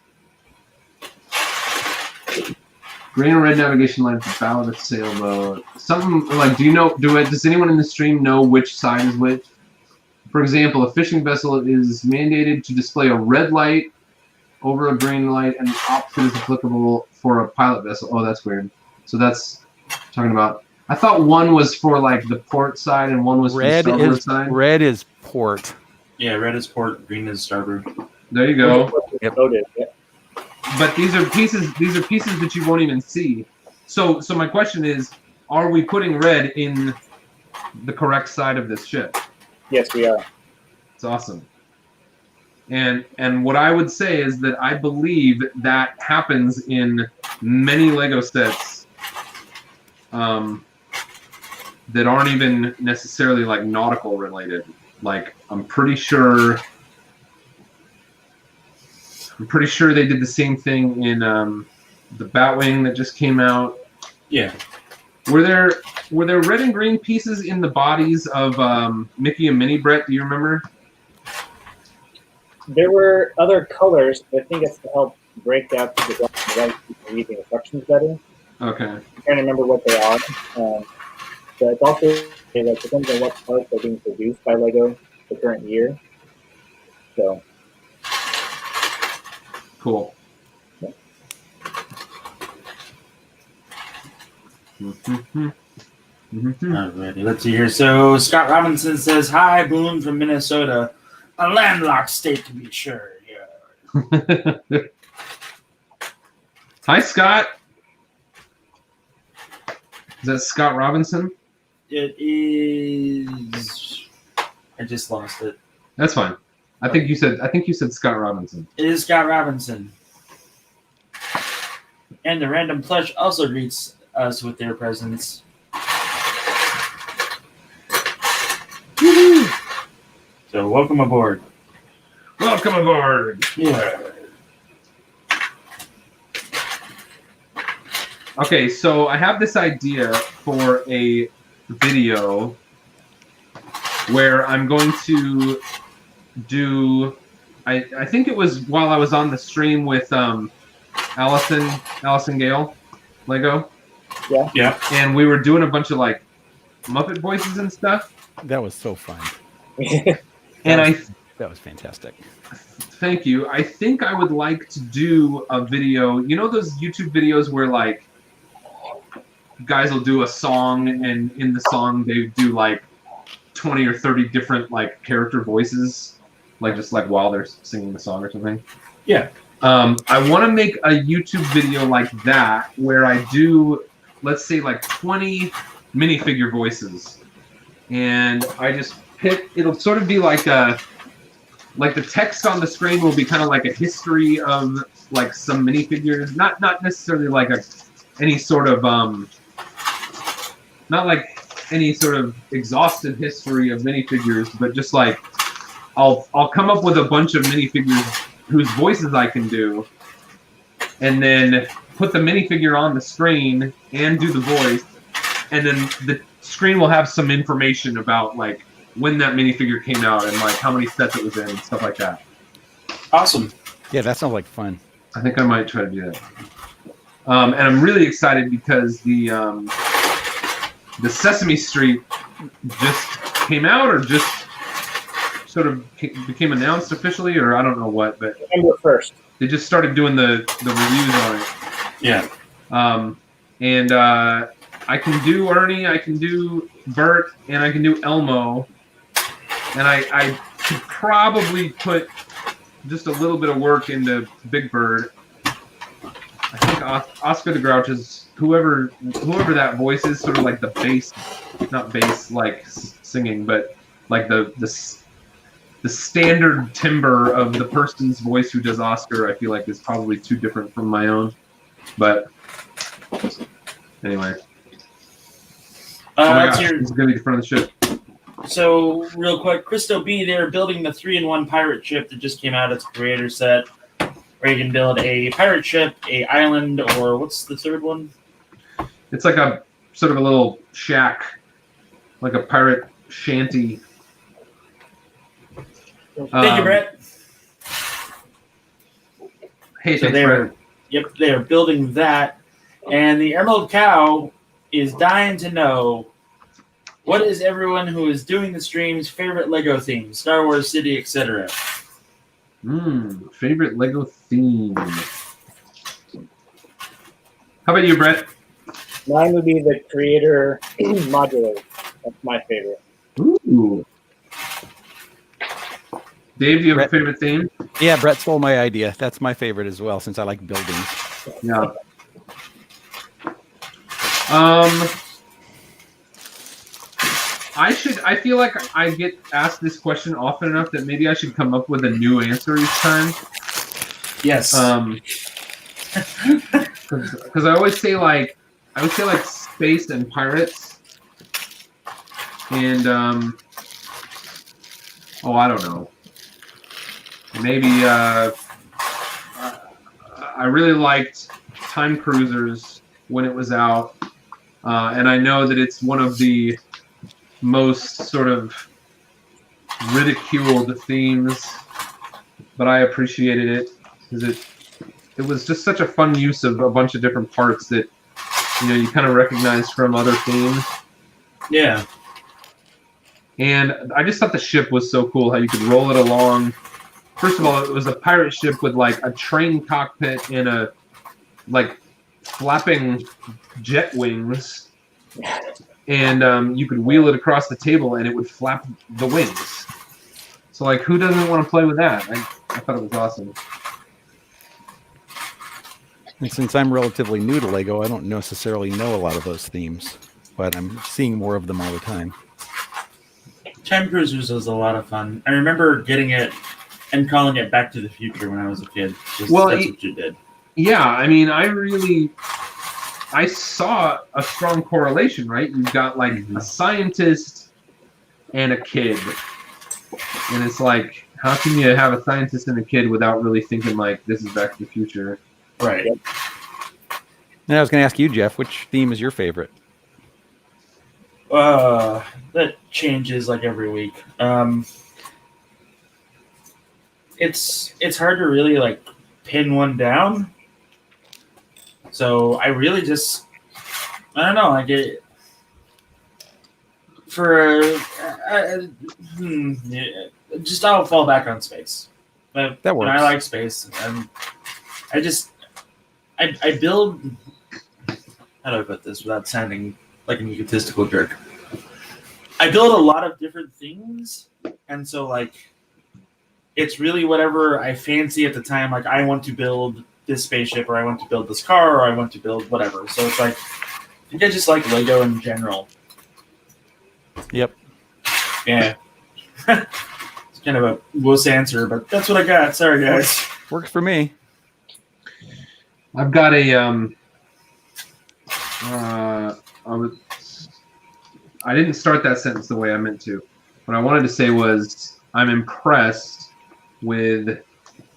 Speaker 1: Green and red navigation lights, the bow of the sailboat. Something like, does anyone in the stream know which side is which? For example, a fishing vessel is mandated to display a red light over a green light, and the opposite is applicable for a pilot vessel. Oh, that's weird. So that's talking about I thought one was for like the port side and one was for the starboard side.
Speaker 2: Red is port.
Speaker 5: Yeah, red is port, green is starboard.
Speaker 1: There you go.
Speaker 2: Yep.
Speaker 1: But these are pieces that you won't even see. So my question is, are we putting red in the correct side of this ship?
Speaker 4: Yes, we are.
Speaker 1: It's awesome. And what I would say is that I believe that happens in many Lego sets that aren't even necessarily like nautical related. Like I'm pretty sure they did the same thing in the Batwing that just came out.
Speaker 5: Yeah.
Speaker 1: Were there red and green pieces in the bodies of Mickey and Minnie, Brett? Do you remember?
Speaker 4: There were other colors, but I think it's to help break out the black and white and read the instructions better.
Speaker 1: Okay.
Speaker 4: I'm trying to remember what they are. But it's also like depends on what parts are being produced by Lego the current year. So
Speaker 1: cool.
Speaker 4: Yeah.
Speaker 5: Alrighty, let's see here. So Scott Robinson says, "Hi, Boone from Minnesota, a landlocked state to be sure." Yeah.
Speaker 1: Hi, Scott. Is that Scott Robinson?
Speaker 5: It is. I just lost it.
Speaker 1: That's fine. I think you said Scott Robinson.
Speaker 5: It is Scott Robinson. And the random plush also greets us with their presence. Woo-hoo! So welcome aboard.
Speaker 1: Welcome aboard.
Speaker 5: Yeah.
Speaker 1: Okay, so I have this idea for a video where I'm going to do. I think it was while I was on the stream with Allison Gale, Lego.
Speaker 4: yeah.
Speaker 5: Yeah.
Speaker 1: And we were doing a bunch of like Muppet voices and stuff.
Speaker 2: That was so fun.
Speaker 1: And
Speaker 2: that was fantastic.
Speaker 1: Thank you. I think I would like to do a video. You know those YouTube videos where like guys will do a song and in the song they do like 20 or 30 different like character voices, like just like while they're singing the song or something.
Speaker 5: Yeah.
Speaker 1: I want to make a YouTube video like that where I do, let's say like 20 minifigure voices, and I just pick. It'll sort of be like a. Like the text on the screen will be kind of like a history of like some minifigures, not necessarily like any sort of not like any sort of exhaustive history of minifigures, but just like I'll come up with a bunch of minifigures whose voices I can do, and then put the minifigure on the screen and do the voice, and then the screen will have some information about like when that minifigure came out and like how many sets it was in and stuff like that.
Speaker 5: Awesome.
Speaker 2: Yeah, that sounds like fun.
Speaker 1: I think I might try to do that. And I'm really excited because the Sesame Street just came out or just sort of became announced officially, or I don't know what, but
Speaker 4: November 1st.
Speaker 1: They just started doing the reviews on it.
Speaker 5: Yeah.
Speaker 1: And I can do Ernie, I can do Bert, and I can do Elmo. And I could probably put just a little bit of work into Big Bird. I think Oscar the Grouch is whoever that voice is, sort of like the bass, not bass like singing, but like the standard timbre of the person's voice who does Oscar. I feel like is probably too different from my own. But anyway, oh my gosh, this is gonna be the front of the ship.
Speaker 5: So, real quick, Christo B, they're building the 3-in-1 pirate ship that just came out. It's a creator set where you can build a pirate ship, a island, or what's the third one?
Speaker 1: It's like a sort of a little shack, like a pirate shanty.
Speaker 5: Thank you, Brett.
Speaker 1: Hey,
Speaker 5: so
Speaker 1: thanks, Brett.
Speaker 5: Yep, they are building that. And the Emerald Cow is dying to know, what is everyone who is doing the stream's favorite Lego theme? Star Wars, City, etc.
Speaker 1: Favorite Lego theme. How about you, Brett?
Speaker 4: Mine would be the creator modular. That's my favorite.
Speaker 1: Ooh. Dave, do you have a favorite theme?
Speaker 2: Yeah, Brett stole my idea. That's my favorite as well, since I like buildings.
Speaker 1: Yeah. I feel like I get asked this question often enough that maybe I should come up with a new answer each time.
Speaker 5: Yes.
Speaker 1: Because I always say like space and pirates, and I don't know. Maybe I really liked Time Cruisers when it was out, and I know that it's one of the most sort of ridiculed themes, but I appreciated it because it was just such a fun use of a bunch of different parts that you kind of recognize from other themes.
Speaker 5: Yeah.
Speaker 1: And I just thought the ship was so cool, how you could roll it along. First of all, it was a pirate ship with like a train cockpit and a like flapping jet wings. And you could wheel it across the table and it would flap the wings. So like, who doesn't want to play with that? I thought it was awesome.
Speaker 2: And since I'm relatively new to Lego, I don't necessarily know a lot of those themes, but I'm seeing more of them all the time.
Speaker 5: Time Cruisers was a lot of fun. I remember getting it and calling it Back to the Future when I was a kid. That's what you did.
Speaker 1: Yeah, I mean, I saw a strong correlation, right? You've got like a scientist and a kid. And it's like, how can you have a scientist and a kid without really thinking like this is Back to the Future?
Speaker 5: Right.
Speaker 2: And I was going to ask you, Jeff, which theme is your favorite?
Speaker 5: That changes like every week. It's hard to really like pin one down. So I really just, I don't know, like it for just I'll fall back on space. But
Speaker 2: That works.
Speaker 5: I like space, and I build. How do I put this without sounding like an egotistical jerk? I build a lot of different things, and so like it's really whatever I fancy at the time. Like I want to build this spaceship, or I want to build this car, or I want to build whatever. So it's like I think I just like Lego in general.
Speaker 2: Yep.
Speaker 5: Yeah. It's kind of a wuss answer, but that's what I got. Sorry, guys.
Speaker 2: Works for me.
Speaker 1: I've got a I didn't start that sentence the way I meant to. What I wanted to say was I'm impressed with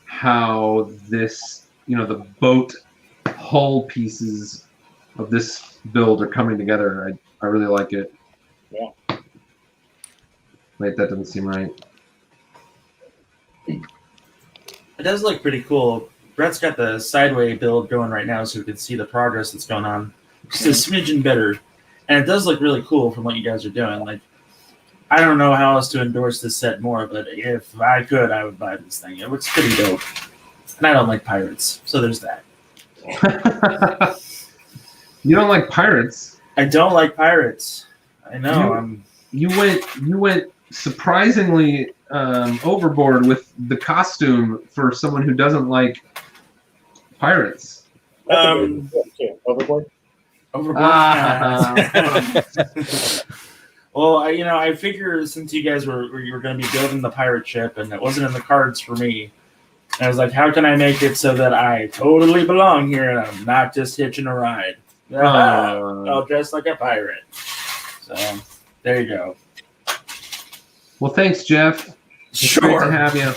Speaker 1: how this, the boat hull pieces of this build are coming together. I really like it.
Speaker 4: Yeah.
Speaker 1: Wait, that doesn't seem right.
Speaker 5: It does look pretty cool. Brett's got the sideway build going right now, so we can see the progress that's going on. Just a smidgen better. And it does look really cool from what you guys are doing. Like, I don't know how else to endorse this set more, but if I could, I would buy this thing. It looks pretty dope. And I don't like pirates, so there's that.
Speaker 1: You don't like pirates?
Speaker 5: I don't like pirates. I know.
Speaker 1: You went surprisingly overboard with the costume for someone who doesn't like pirates.
Speaker 4: That's a good one, too. Overboard?
Speaker 5: Overboard. Well, I figure since you guys were going to be building the pirate ship and it wasn't in the cards for me, I was like, how can I make it so that I totally belong here and I'm not just hitching a ride? I'll dress like a pirate. So there you go.
Speaker 1: Well, thanks, Jeff. It's
Speaker 5: Sure.
Speaker 1: great to have you.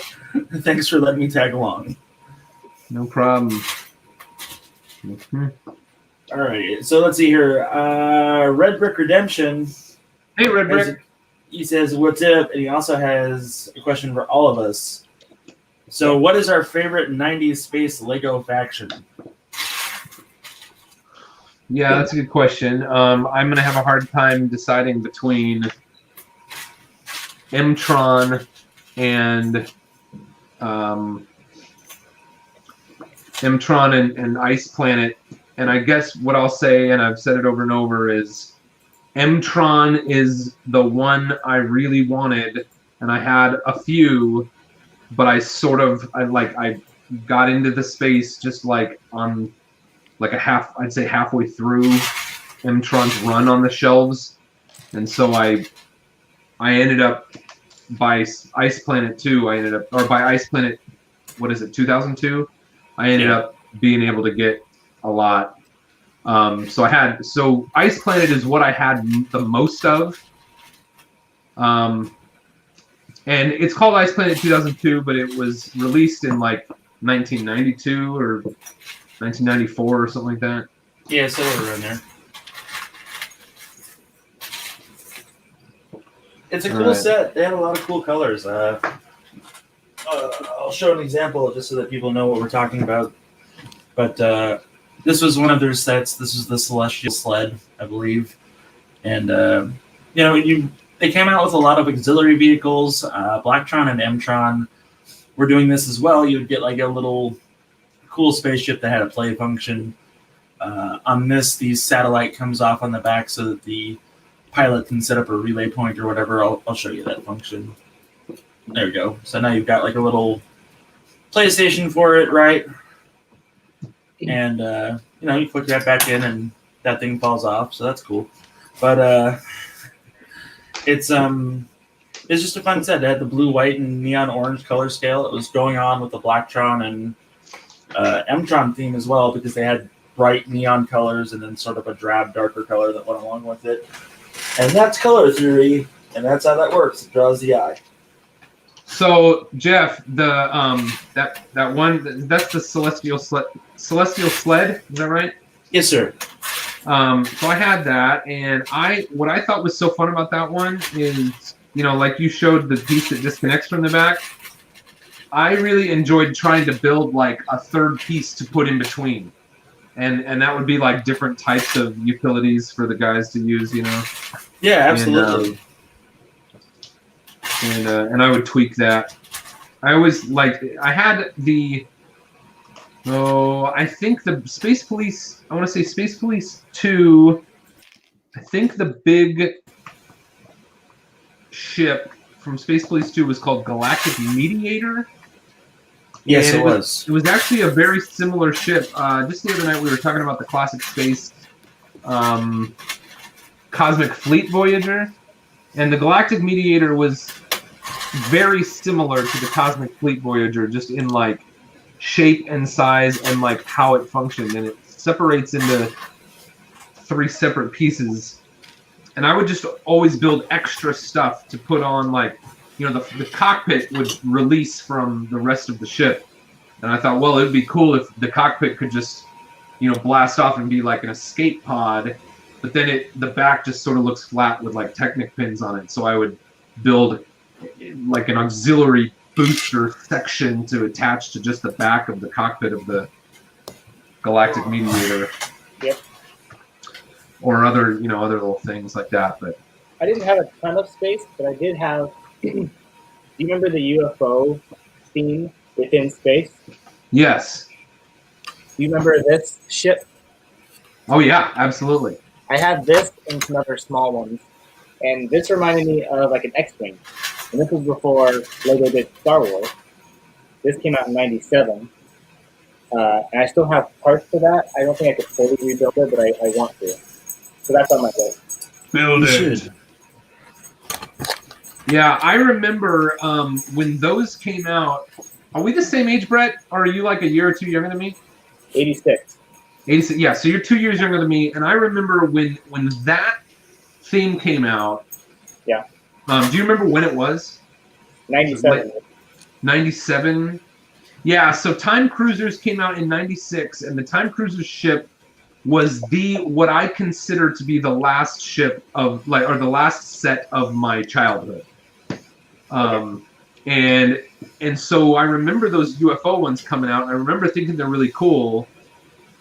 Speaker 5: Thanks for letting me tag along.
Speaker 1: No problem. Mm-hmm.
Speaker 5: All right, so let's see here. Red Brick Redemption.
Speaker 1: Hey, Red Brick.
Speaker 5: He says, what's up? And he also has a question for all of us. So what is our favorite 90s space Lego faction?
Speaker 1: Yeah, that's a good question. I'm going to have a hard time deciding between M-Tron and M-Tron and Ice Planet I guess what I'll say, and I've said it over and over, is M-Tron is the one I really wanted, and I had a few, but I got into the space just like on like I'd say halfway through M-Tron's run on the shelves, and so I ended up by Ice Planet 2. By Ice Planet, what is it, 2002? I ended up being able to get a lot. So Ice Planet is what I had the most of. And it's called Ice Planet 2002, but it was released in like 1992 or 1994 or something like that.
Speaker 5: Yeah, so around there. It's a cool set. They have a lot of cool colors. I'll show an example just so that people know what we're talking about. But this was one of their sets. This was the Celestial Sled, I believe. And, they came out with a lot of auxiliary vehicles. Blacktron and M-Tron were doing this as well. You'd get like a little cool spaceship that had a play function. On this, the satellite comes off on the back so that the pilot can set up a relay point or whatever. I'll show you that function. There we go. So now you've got like a little PlayStation for it, right? And you click that back in and that thing falls off, so that's cool. But it's just a fun set. It had the blue, white, and neon orange color scale. It was going on with the Blacktron and M-Tron theme as well, because they had bright neon colors and then sort of a drab, darker color that went along with it. And that's color theory, and that's how that works. It draws the eye.
Speaker 1: So Jeff, the that one, that's the Celestial Sled. Is that right?
Speaker 5: Yes, sir.
Speaker 1: So I had that, and what I thought was so fun about that one is, like you showed the piece that disconnects from the back. I really enjoyed trying to build like a third piece to put in between, and that would be like different types of utilities for the guys to use,
Speaker 5: Yeah, absolutely.
Speaker 1: And I would tweak that. I had the. Oh, I think the Space Police. I want to say Space Police 2. I think the big ship from Space Police 2 was called Galactic Mediator.
Speaker 5: Yes,
Speaker 1: and
Speaker 5: it was.
Speaker 1: It was actually a very similar ship. Just the other night we were talking about the classic space Cosmic Fleet Voyager, and the Galactic Mediator was very similar to the Cosmic Fleet Voyager, just in like shape and size and like how it functioned, and it separates into 3 separate pieces. And I would just always build extra stuff to put on, like, the cockpit would release from the rest of the ship, and I thought, well, it would be cool if the cockpit could just blast off and be like an escape pod, but then the back just sort of looks flat with like Technic pins on it. So I would build like an auxiliary booster section to attach to just the back of the cockpit of the Galactic Mediator.
Speaker 4: Yep.
Speaker 1: Or other little things like that. But
Speaker 4: I didn't have a ton of space, but I did have. Do you remember the UFO theme within space?
Speaker 1: Yes.
Speaker 4: Do you remember this ship?
Speaker 1: Oh yeah, absolutely.
Speaker 4: I had this and some other small ones, and this reminded me of like an X-wing. And this was before Lego did Star Wars. This came out in '97. And I still have parts for that. I don't think I could fully rebuild it, but I want to. So that's on my list.
Speaker 1: Build it. Yeah, I remember when those came out. Are we the same age, Brett? Or are you like a year or two younger than me?
Speaker 4: 86.
Speaker 1: 86. Yeah, so you're 2 years younger than me. And I remember when that theme came out.
Speaker 4: Yeah.
Speaker 1: Do you remember when it was?
Speaker 4: 97.
Speaker 1: 97. Yeah, so Time Cruisers came out in 96, and the Time Cruisers ship was what I consider to be the last ship of or the last set of my childhood. And so I remember those UFO ones coming out. I remember thinking they're really cool,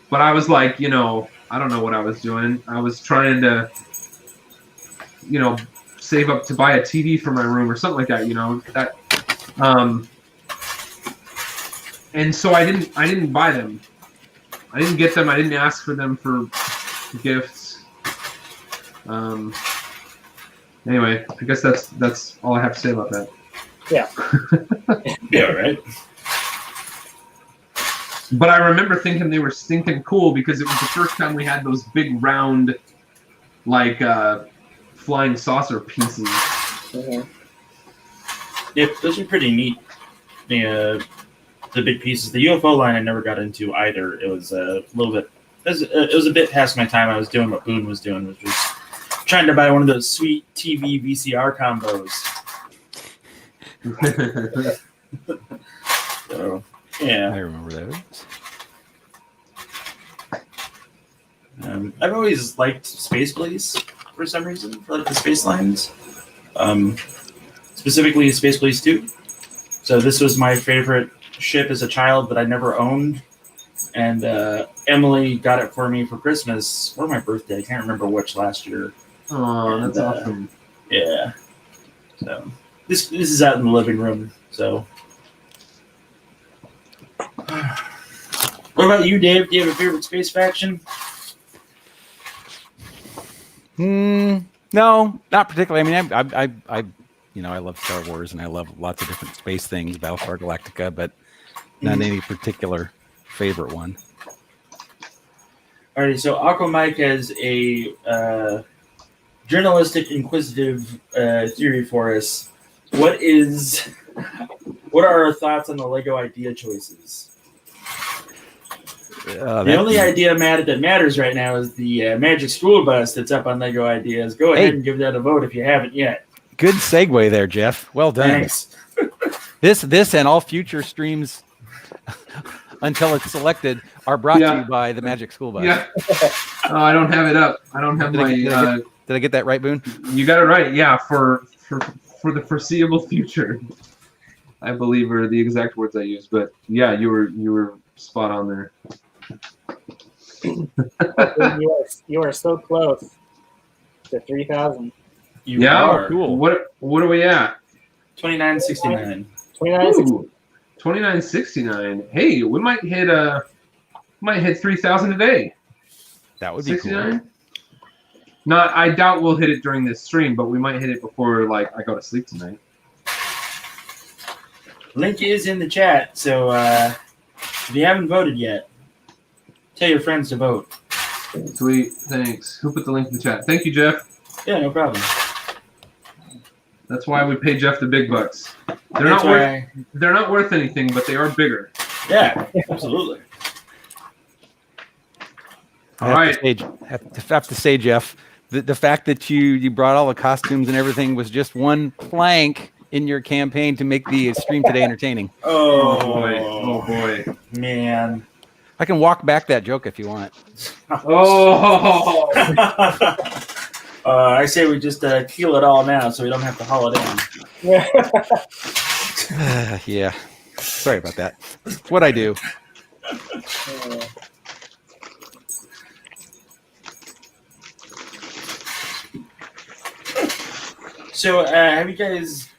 Speaker 1: but I was like, I don't know what I was doing. I was trying to, save up to buy a TV for my room or something like that, and so I didn't buy them. I didn't get them. I didn't ask for them for gifts. Anyway, I guess that's all I have to say about that.
Speaker 4: Yeah.
Speaker 5: Yeah, right.
Speaker 1: But I remember thinking they were stinking cool because it was the first time we had those big round, like flying saucer pieces.
Speaker 4: Mm-hmm.
Speaker 5: Yep, those are pretty neat. The big pieces. The UFO line I never got into either. It was a little bit. It was a bit past my time. I was doing what Boone was doing, which was trying to buy one of those sweet TV VCR combos. So yeah,
Speaker 2: I remember those.
Speaker 5: I've always liked Space Police for some reason, for like the space lines. Specifically Space Police 2. So this was my favorite ship as a child that I never owned. And Emily got it for me for Christmas or my birthday. I can't remember which last year.
Speaker 1: Oh, that's awesome.
Speaker 5: Yeah. So this is out in the living room. So what about you, Dave? Do you have a favorite space faction?
Speaker 2: No, not particularly. I mean, I love Star Wars and I love lots of different space things, Battlestar Galactica, but not any particular favorite one.
Speaker 5: Alrighty, so Aqua Mike has a journalistic, inquisitive theory for us. What are our thoughts on the Lego idea choices? The only idea that matters right now is the Magic School Bus that's up on Lego Ideas. Go ahead and give that a vote if you haven't yet.
Speaker 2: Good segue there, Jeff. Well done.
Speaker 5: Thanks.
Speaker 2: This and all future streams until it's selected are brought to you by the Magic School Bus.
Speaker 1: Yeah. Oh, I don't have it up. I don't have
Speaker 2: Did I get that right, Boone?
Speaker 1: You got it right. Yeah, for the foreseeable future, I believe are the exact words I used. But yeah, you were spot on there.
Speaker 4: You are so close to 3,000.
Speaker 5: You are.
Speaker 2: Cool.
Speaker 1: What are we at?
Speaker 5: 2969.
Speaker 1: 2969. Hey, we might hit 3,000 today.
Speaker 2: That would be 69. Cool.
Speaker 1: Not, I doubt we'll hit it during this stream, but we might hit it before I go to sleep tonight.
Speaker 5: Link is in the chat, so if you haven't voted yet, tell your friends to vote.
Speaker 1: Sweet, thanks. Who put the link in the chat? Thank you, Jeff.
Speaker 5: Yeah, no problem.
Speaker 1: That's why we pay Jeff the big bucks. They're not worth anything, but they are bigger.
Speaker 5: Yeah, absolutely.
Speaker 2: I have to say, Jeff, the fact that you brought all the costumes and everything was just one plank in your campaign to make the stream today entertaining.
Speaker 1: Oh boy,
Speaker 5: man!
Speaker 2: I can walk back that joke if you want.
Speaker 1: Oh.
Speaker 5: I say we just keel it all now, so we don't have to haul it in.
Speaker 2: Yeah. Sorry about that. It's what I do.
Speaker 5: So, have you guys?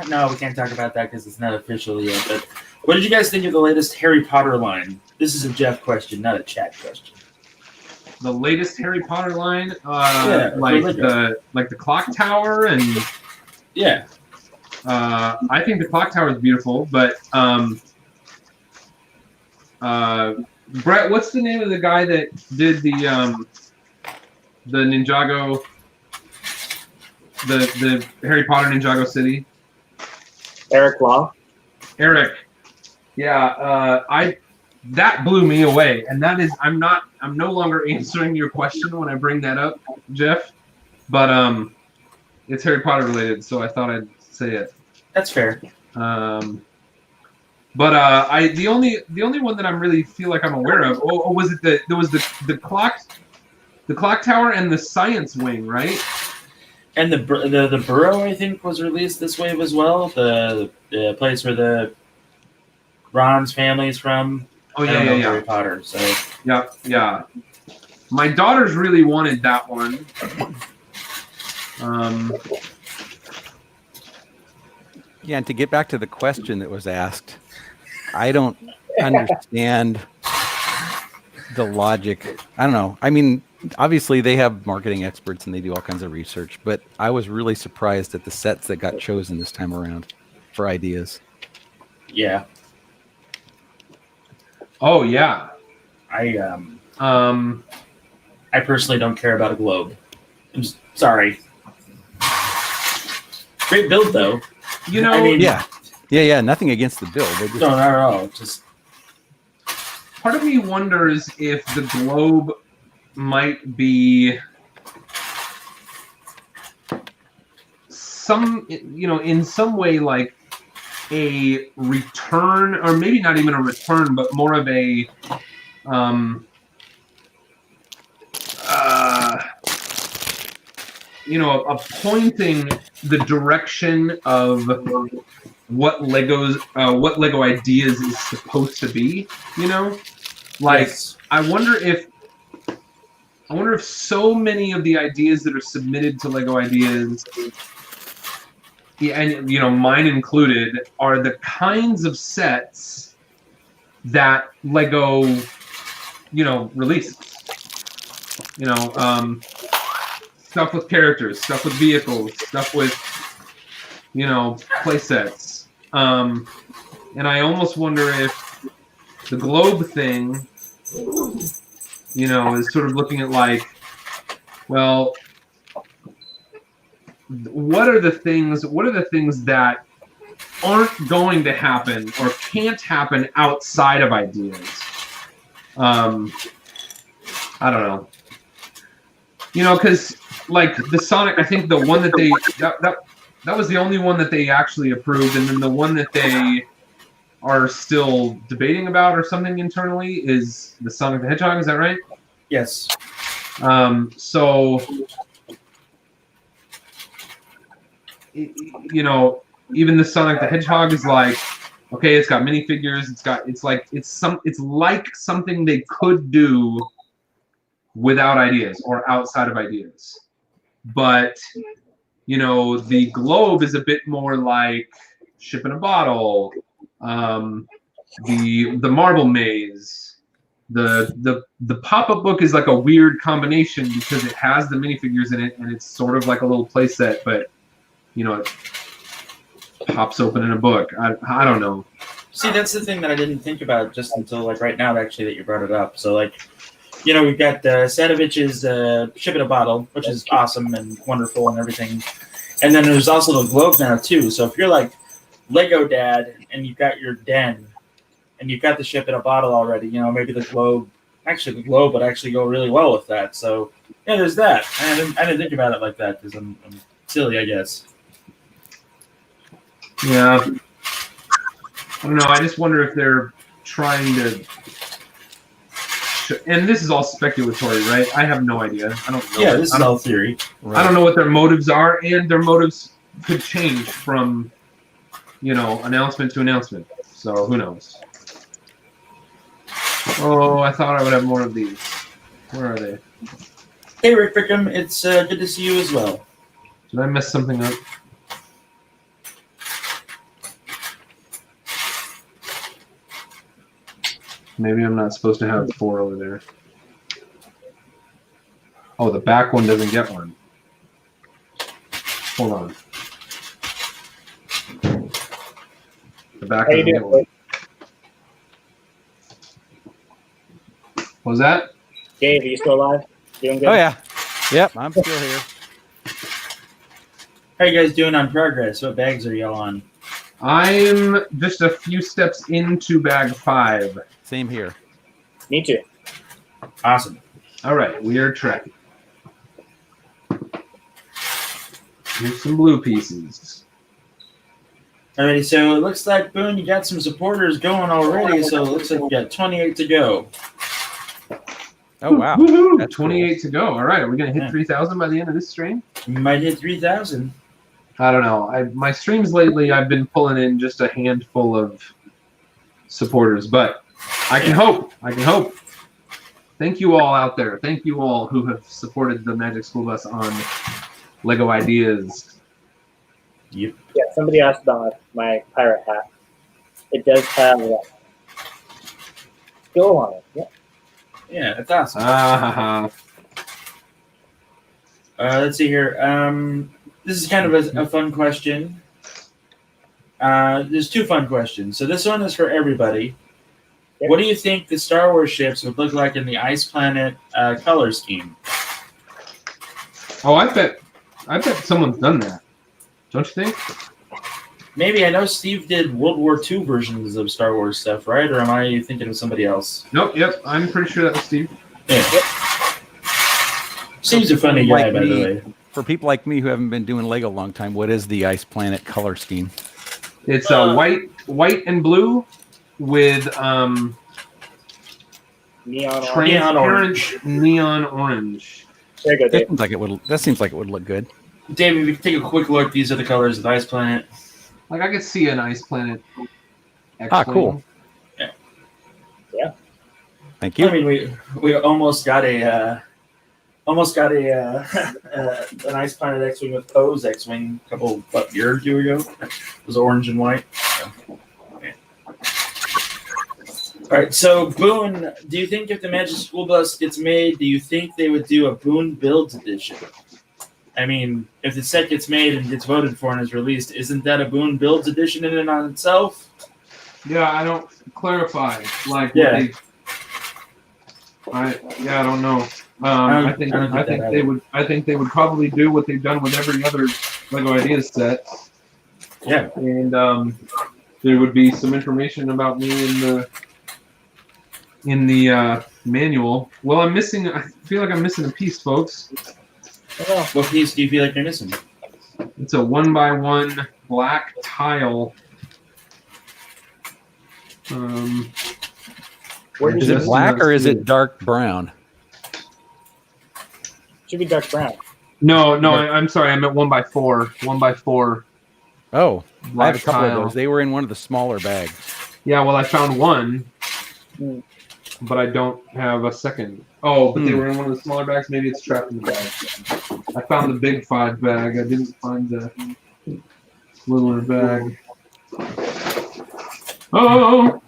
Speaker 5: No, we can't talk about that because it's not official yet. But what did you guys think of the latest Harry Potter line? This is a Jeff question, not a chat question.
Speaker 1: The latest Harry Potter line, like the clock tower and
Speaker 5: yeah.
Speaker 1: I think the clock tower is beautiful, but Brett, what's the name of the guy that did the Ninjago, the Harry Potter Ninjago City?
Speaker 4: Eric Law.
Speaker 1: Eric. Yeah, that blew me away, and that is I'm no longer answering your question when I bring that up, Jeff, but it's Harry Potter related, so I thought I'd say it.
Speaker 5: That's fair.
Speaker 1: But the only one that I really feel like I'm aware of. Oh, was it there was the clock tower and the science wing, right?
Speaker 5: And the Burrow, I think, was released this wave as well. The place where the Ron's family is from.
Speaker 1: Oh yeah.
Speaker 5: Harry Potter. So
Speaker 1: yeah. My daughters really wanted that one.
Speaker 2: Yeah, and to get back to the question that was asked, I don't understand the logic. I don't know. I mean, obviously they have marketing experts and they do all kinds of research, but I was really surprised at the sets that got chosen this time around for ideas.
Speaker 5: Yeah.
Speaker 1: Oh yeah.
Speaker 5: I personally don't care about a globe. I'm just, sorry. Great build though.
Speaker 1: You know,
Speaker 5: I mean,
Speaker 2: Yeah. Nothing against the build. They just,
Speaker 5: no, not at all. Just
Speaker 1: part of me wonders if the globe might be in some way like a return, or maybe not even a return, but more of a a pointing the direction of what Lego Ideas is supposed to be, like
Speaker 5: yes.
Speaker 1: I wonder if so many of the ideas that are submitted to Lego Ideas, and mine included, are the kinds of sets that Lego releases. Stuff with characters, stuff with vehicles, stuff with play sets. And I almost wonder if the globe thing is sort of looking at like, well, what are the things that aren't going to happen or can't happen outside of ideas? I don't know. Because like the Sonic, I think the one that they that was the only one that they actually approved, and then the one that they are still debating about or something internally is the Sonic the Hedgehog. Is that right?
Speaker 5: Yes.
Speaker 1: So even the Sonic the Hedgehog is like, okay, it's got minifigures. It's like something they could do without ideas or outside of ideas. But the globe is a bit more like Ship in a Bottle, the marble maze. The pop-up book is like a weird combination because it has the minifigures in it and it's sort of like a little play set, but it pops open in a book. I don't know.
Speaker 5: See, that's the thing that I didn't think about just until like right now, actually, that you brought it up. So like, we've got Sadovich's Ship in a Bottle, which is awesome and wonderful and everything. And then there's also the globe now too. So if you're like Lego Dad and you've got your den and you've got the Ship in a Bottle already, maybe the globe would actually go really well with that. So yeah, there's that. I didn't think about it like that because I'm silly, I guess.
Speaker 1: Yeah. I don't know. I just wonder if they're trying to. And this is all speculatory, right? I have no idea. I don't know.
Speaker 5: Yeah, this is all theory.
Speaker 1: Right. I don't know what their motives are, and their motives could change from, announcement to announcement. So who knows? Oh, I thought I would have more of these. Where are they?
Speaker 5: Hey, Rick Rickham, it's good to see you as well.
Speaker 1: Did I mess something up? Maybe I'm not supposed to have 4 over there. Oh, the back one doesn't get one. Hold on. The back doesn't get one. What was that?
Speaker 4: Dave, are you still alive? Doing good?
Speaker 2: oh yeah. Yep, I'm still here.
Speaker 5: How are you guys doing on progress? What bags are y'all on?
Speaker 1: I'm just a few steps into bag 5.
Speaker 2: Same here.
Speaker 4: Me too.
Speaker 5: Awesome.
Speaker 1: All right, we are tracking. Here's some blue pieces.
Speaker 5: Alrighty, so it looks like, Boone, you got some supporters going already, so it looks like you got 28 to go.
Speaker 2: Oh wow.
Speaker 1: Woo-hoo,
Speaker 2: That's
Speaker 1: 28 to go. All right, are we going to hit
Speaker 5: Yeah.
Speaker 1: 3,000 by the end of this stream?
Speaker 5: You might hit 3,000.
Speaker 1: I don't know. My streams lately, I've been pulling in just a handful of supporters, but I can hope. Thank you all out there. Thank you all who have supported the Magic School Bus on Lego Ideas.
Speaker 5: Yep.
Speaker 4: Yeah, somebody asked about my pirate hat. It does have a skill on it. Yeah.
Speaker 3: Yeah, that's awesome. Let's see here. This is kind of a fun question. There's two fun questions. So this one is for everybody.
Speaker 4: Yep.
Speaker 3: What do you think the Star Wars ships would look like in the Ice Planet color scheme?
Speaker 1: Oh, I bet someone's done that. Don't you think?
Speaker 3: Maybe. I know Steve did World War II versions of Star Wars stuff, right? Or am I thinking of somebody else?
Speaker 1: Nope. Yep. I'm pretty sure that was Steve.
Speaker 3: Yeah. Seems a funny guy, by the way.
Speaker 2: For people like me who haven't been doing Lego a long time, what is the Ice Planet color scheme?
Speaker 1: It's white and blue with transparent neon orange.
Speaker 4: Very good,
Speaker 2: That
Speaker 4: Dave.
Speaker 2: seems like it would look good.
Speaker 3: David, if you take a quick look, these are the colors of the Ice Planet.
Speaker 1: Like I could see an Ice Planet.
Speaker 2: Cool.
Speaker 4: Yeah.
Speaker 2: Thank you.
Speaker 3: I mean, we almost got an Ice Planet X-wing with Poe's X-wing a year or two ago. It was orange and white. So, okay. All right, so Boone, do you think if the Magic School Bus gets made, do you think they would do a Boone Builds edition? I mean, if the set gets made and gets voted for and is released, isn't that a Boone Builds edition in and on itself?
Speaker 1: Yeah, I don't clarify. Like,
Speaker 3: Yeah.
Speaker 1: I don't know. I think they would probably do what they've done with every other Lego Ideas set.
Speaker 3: Yeah.
Speaker 1: And there would be some information about me in the manual. Well, I feel like I'm missing a piece, folks.
Speaker 4: Oh,
Speaker 3: What piece do you feel like you're missing?
Speaker 1: It's a 1x1 black tile.
Speaker 4: where
Speaker 2: Is
Speaker 4: did
Speaker 2: it black or is it dark brown?
Speaker 4: should be dark brown.
Speaker 1: No, I'm sorry. I meant 1x4. 1x4.
Speaker 2: Oh, I
Speaker 1: Black
Speaker 2: have a couple
Speaker 1: tile.
Speaker 2: of those. They were in one of the smaller bags.
Speaker 1: Yeah, well, I found one,
Speaker 4: Hmm.
Speaker 1: but I don't have a second. Oh, but they were in one of the smaller bags. Maybe it's trapped in the bag. I found the big 5 bag. I didn't find the littler bag. Oh!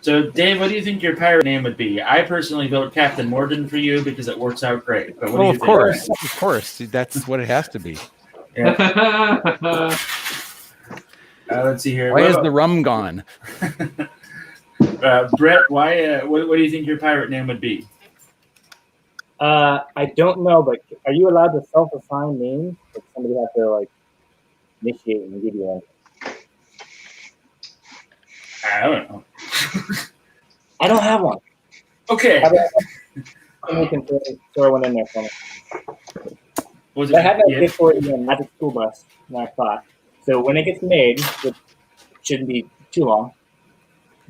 Speaker 3: So, Dave, what do you think your pirate name would be? I personally vote Captain Morden for you because it works out great. But what do you
Speaker 2: Well,
Speaker 3: think?
Speaker 2: of course. That's what it has to be.
Speaker 3: Yeah. Let's see here.
Speaker 2: Why
Speaker 3: What
Speaker 2: is
Speaker 3: about-
Speaker 2: the rum gone?
Speaker 3: Brett, why? What do you think your pirate name would be?
Speaker 4: I don't know, but are you allowed to self-assign names? Or somebody have to initiate and give you one?
Speaker 3: I don't know.
Speaker 4: I don't have one.
Speaker 3: Okay.
Speaker 4: Somebody can throw one in there for me.
Speaker 3: Was it?
Speaker 4: I have that
Speaker 3: Yeah.
Speaker 4: gift for the Magic School Bus in my class. So when it gets made, which shouldn't be too long,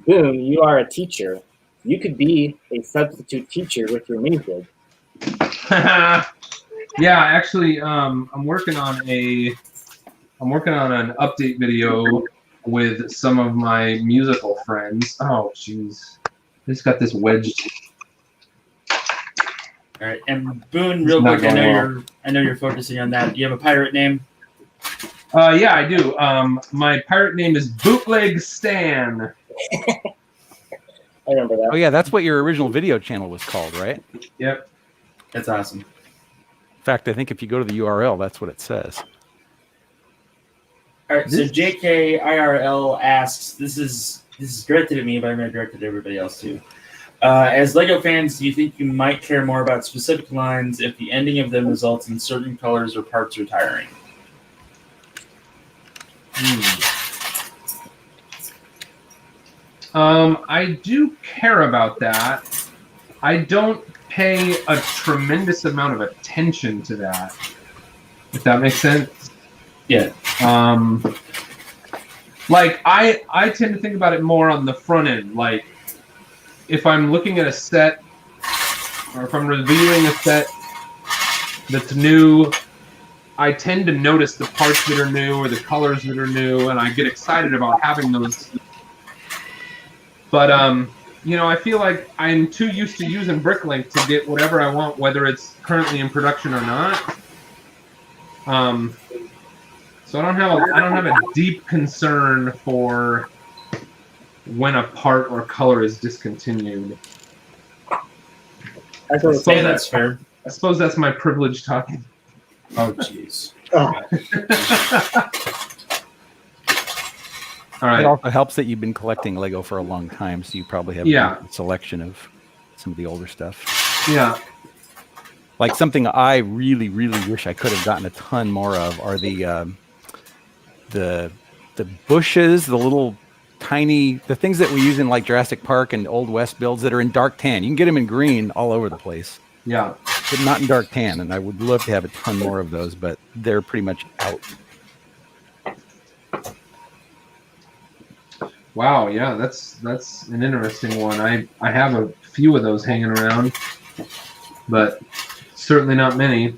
Speaker 4: Boone, you are a teacher. You could be a substitute teacher with your minifig.
Speaker 1: Yeah, actually, I'm working on an update video with some of my musical friends. Oh, jeez, I just got this wedged.
Speaker 3: All right, and Boone, real
Speaker 1: It's
Speaker 3: quick,
Speaker 1: not
Speaker 3: I know you're focusing on that. Do you have a pirate name?
Speaker 1: Yeah, I do. My pirate name is Bootleg Stan.
Speaker 4: I remember that.
Speaker 2: Oh yeah, that's what your original video channel was called, right?
Speaker 1: Yep.
Speaker 3: That's awesome.
Speaker 2: In fact, I think if you go to the URL, that's what it says.
Speaker 3: All right, so JKIRL asks, this is directed at me, but I'm going to direct it to everybody else too. As LEGO fans, do you think you might care more about specific lines if the ending of them results in certain colors or parts retiring?
Speaker 1: I do care about that. I don't pay a tremendous amount of attention to that, if that makes sense.
Speaker 3: Yeah.
Speaker 1: Like I tend to think about it more on the front end. Like if I'm looking at a set, or if I'm reviewing a set that's new, I tend to notice the parts that are new or the colors that are new, and I get excited about having those. But I feel like I'm too used to using Bricklink to get whatever I want, whether it's currently in production or not. So I don't have a deep concern for when a part or color is discontinued.
Speaker 5: That's fair.
Speaker 1: I suppose that's my privilege talking.
Speaker 5: Oh, jeez.
Speaker 4: Oh,
Speaker 1: All right.
Speaker 2: It also helps that you've been collecting Lego for a long time, so you probably have a good selection of some of the older stuff.
Speaker 1: Yeah.
Speaker 2: Like something I really, really wish I could have gotten a ton more of are the bushes, the little tiny, the things that we use in like Jurassic Park and Old West builds that are in dark tan. You can get them in green all over the place.
Speaker 1: Yeah.
Speaker 2: But not in dark tan, and I would love to have a ton more of those, but they're pretty much out.
Speaker 1: Wow, yeah, that's an interesting one. I have a few of those hanging around, but certainly not many.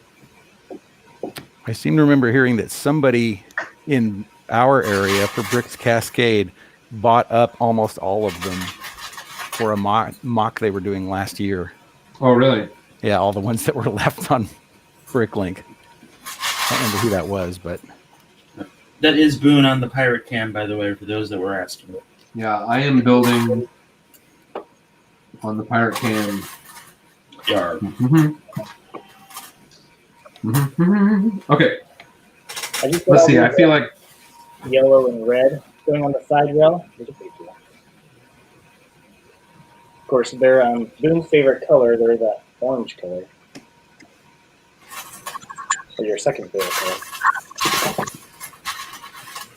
Speaker 2: I seem to remember hearing that somebody in our area for Bricks Cascade bought up almost all of them for a mock they were doing last year.
Speaker 1: Oh, really?
Speaker 2: Yeah, all the ones that were left on Bricklink. I don't remember who that was, but...
Speaker 5: That is Boone on the Pirate Cam, by the way, for those that were asking.
Speaker 1: Yeah, I am building on the Pirate Cam.
Speaker 5: Yar.
Speaker 1: Okay,
Speaker 4: I just
Speaker 1: let's see. I feel like
Speaker 4: yellow and red going on the side rail. Of course, they're Boone's favorite color. They're the orange color. Or your second favorite color.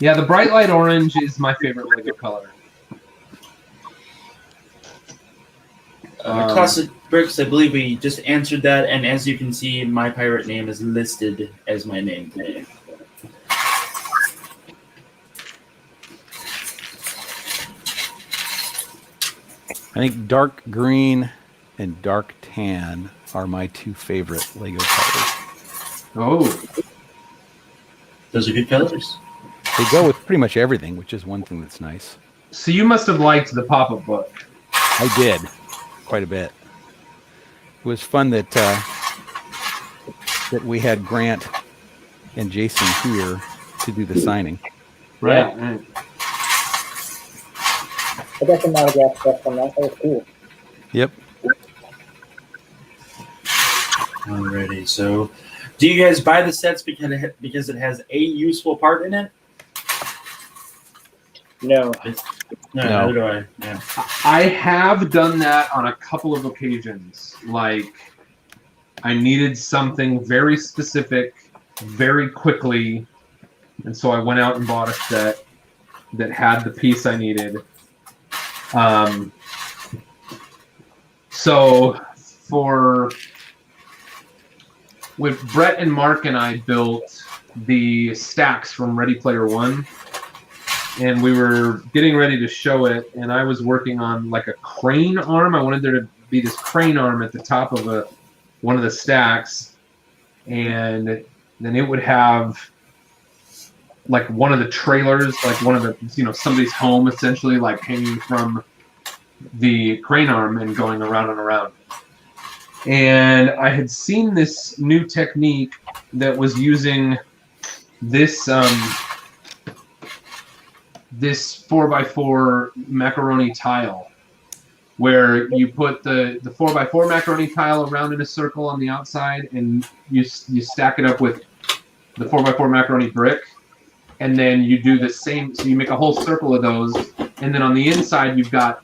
Speaker 1: yeah, the bright light orange is my favorite Lego color.
Speaker 5: Classic Bricks, I believe we just answered that, and as you can see, my pirate name is listed as my name today.
Speaker 2: I think dark green and dark tan are my two favorite Lego colors.
Speaker 1: Oh,
Speaker 5: Those are good colors.
Speaker 2: They go with pretty much everything, which is one thing that's nice.
Speaker 1: so you must have liked the pop-up book.
Speaker 2: I did quite a bit. It was fun that that we had Grant and Jason here to do the signing.
Speaker 1: Right.
Speaker 4: I got some autograph stuff from that. That was cool.
Speaker 2: Yep.
Speaker 5: Alrighty, so do you guys buy the sets because it has a useful part in it?
Speaker 4: No.
Speaker 5: No,
Speaker 2: No.
Speaker 5: neither do I. Yeah.
Speaker 1: I have done that on a couple of occasions. Like, I needed something very specific, very quickly, and so I went out and bought a set that had the piece I needed. So with Brett and Mark and I built the stacks from Ready Player One, and we were getting ready to show it, and I was working on like a crane arm. I wanted there to be this crane arm at the top of one of the stacks, and then it would have like one of the trailers, like one of the, somebody's home essentially, like hanging from the crane arm and going around and around. And I had seen this new technique that was using this this 4x4 macaroni tile, where you put the 4x4 macaroni tile around in a circle on the outside, and you stack it up with the 4x4 macaroni brick, and then you do the same. So you make a whole circle of those, and then on the inside you've got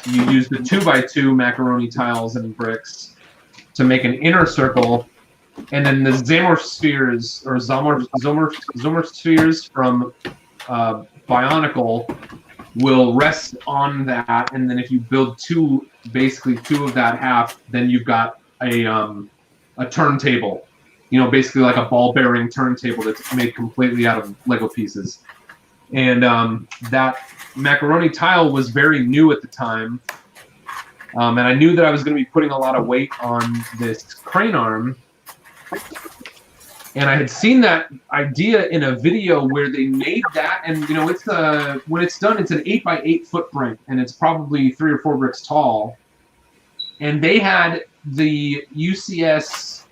Speaker 1: you use the 2x2 macaroni tiles and bricks to make an inner circle, and then the Zamorph spheres or Zamorph spheres from Bionicle will rest on that, and then if you build two of that half, then you've got a turntable, basically like a ball bearing turntable that's made completely out of Lego pieces. And that macaroni tile was very new at the time, and I knew that I was going to be putting a lot of weight on this crane arm. And I had seen that idea in a video where they made that, and it's when it's done, it's an 8x8 footprint, and it's probably 3 or 4 bricks tall. And they had the UCS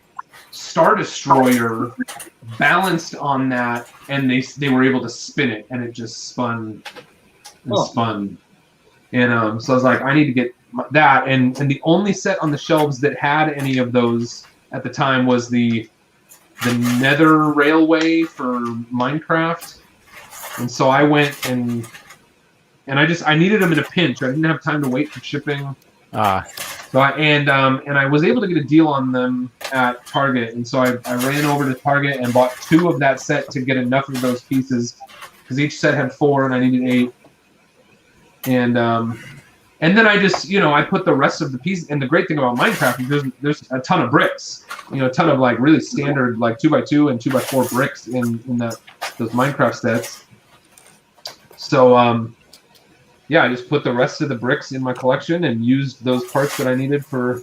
Speaker 1: Star Destroyer balanced on that, and they were able to spin it, and it just spun and spun. And so I was like, I need to get that, and the only set on the shelves that had any of those at the time was the Nether Railway for Minecraft, and so I went and I needed them in a pinch. I didn't have time to wait for shipping. So I was able to get a deal on them at Target, and so I ran over to Target and bought 2 of that set to get enough of those pieces, because each set had 4 and I needed 8. And then I just, I put the rest of the pieces. And the great thing about Minecraft is there's a ton of bricks, a ton of like really standard like 2x2 and 2x4 bricks in those Minecraft sets. So yeah, I just put the rest of the bricks in my collection and used those parts that I needed for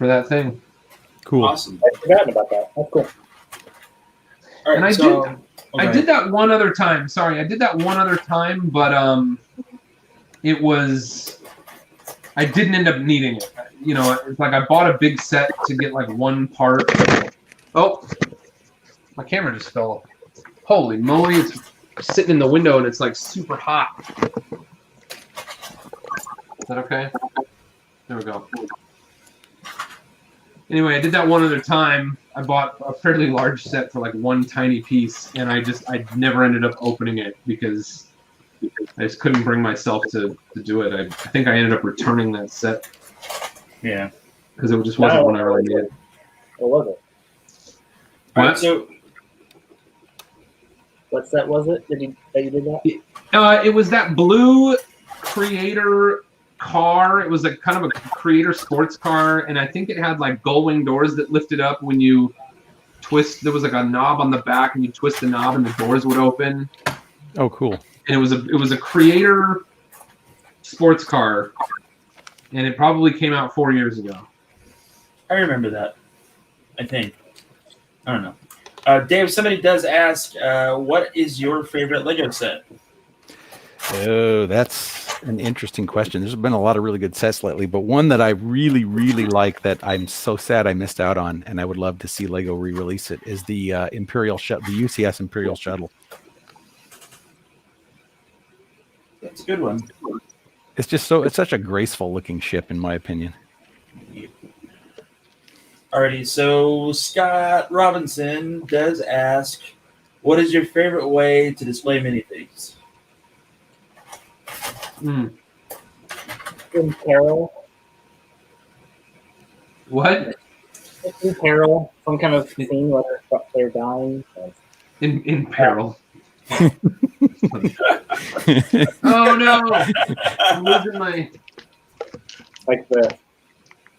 Speaker 1: that thing.
Speaker 2: Cool.
Speaker 5: Awesome.
Speaker 4: I forgot about that. That's cool.
Speaker 5: All right,
Speaker 1: And I did that one other time. Sorry, I did that one other time, but I didn't end up needing it. It's like I bought a big set to get like one part. Oh, my camera just fell. Holy moly, it's sitting in the window and it's like super hot. Is that okay? There we go. Anyway, I did that one other time. I bought a fairly large set for like one tiny piece, and I never ended up opening it because I just couldn't bring myself to do it. I think I ended up returning that set.
Speaker 5: Yeah.
Speaker 1: Because it just wasn't one I really needed.
Speaker 4: What was it?
Speaker 1: What?
Speaker 5: All right, so
Speaker 4: What set was it that you did that?
Speaker 1: It was that blue creator car. It was a kind of a creator sports car, and I think it had like gull-wing doors that lifted up when you twist. There was like a knob on the back, and you twist the knob, and the doors would open.
Speaker 2: Oh, cool.
Speaker 1: And it was a creator sports car, and it probably came out 4 years ago.
Speaker 5: I remember that. I think. I don't know. Dave, somebody does ask, what is your favorite Lego set?
Speaker 2: Oh, that's an interesting question. There's been a lot of really good sets lately, but one that I really, really like that I'm so sad I missed out on, and I would love to see Lego re-release it, is the the UCS Imperial Shuttle.
Speaker 5: That's a good one.
Speaker 2: It's such a graceful looking ship, in my opinion.
Speaker 5: Alrighty, so Scott Robinson does ask, what is your favorite way to display minifigs?
Speaker 4: In peril.
Speaker 1: What?
Speaker 4: In peril. Some kind of scene where they're dying.
Speaker 1: In peril. Oh no! I'm losing my.
Speaker 4: Like the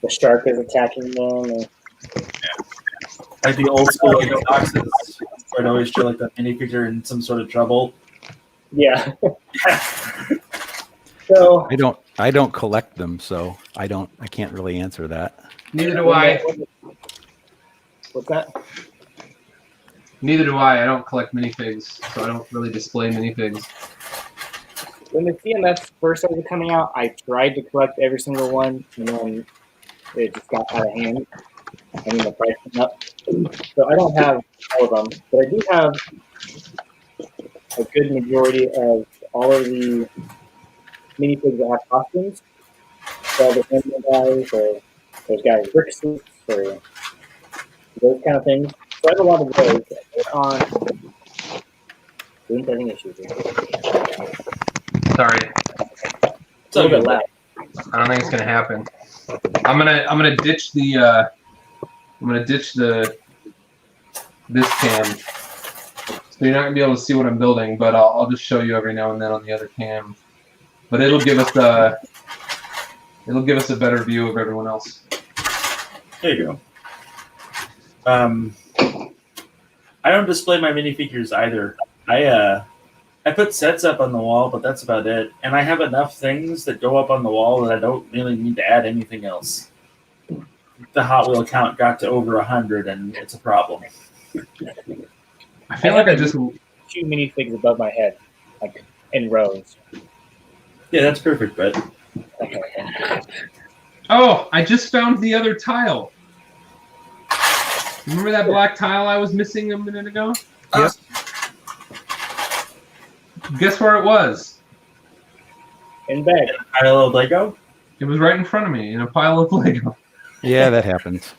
Speaker 4: shark is attacking them. Or...
Speaker 5: Like the old school Lego boxes where it always show like the minifigure in some sort of trouble.
Speaker 4: Yeah. So
Speaker 2: I don't collect them, so I can't really answer that.
Speaker 1: Neither do I.
Speaker 4: What's that?
Speaker 1: Neither do I. I don't collect minifigs, so I don't really display minifigs.
Speaker 4: When the CMS first started coming out, I tried to collect every single one, and then it just got out of hand. I mean, the price went up. So I don't have all of them, but I do have a good majority of all of the minifigs that have costumes. So the Indian guys, or those guys with brick suits, or those kind of things. So I have a lot of those. They're on Boone's having issues here.
Speaker 1: Sorry.
Speaker 4: It's a little bit loud.
Speaker 1: I don't think it's gonna happen. I'm gonna ditch the this cam. So you're not gonna be able to see what I'm building, but I'll just show you every now and then on the other cam. But it'll give us a better view of everyone else.
Speaker 5: There you go. I don't display my minifigures either. I put sets up on the wall, but that's about it. And I have enough things that go up on the wall that I don't really need to add anything else. The Hot Wheel count got to over 100, and it's a problem.
Speaker 1: I feel like I just
Speaker 4: 2 minifigs above my head, like in rows.
Speaker 5: Yeah, that's perfect, Brett.
Speaker 1: Oh, I just found the other tile. Remember that black tile I was missing a minute ago?
Speaker 2: Yep.
Speaker 1: Guess where it was?
Speaker 4: In bed.
Speaker 5: Pile of Lego?
Speaker 1: It was right in front of me in a pile of Lego.
Speaker 2: Yeah, that happens.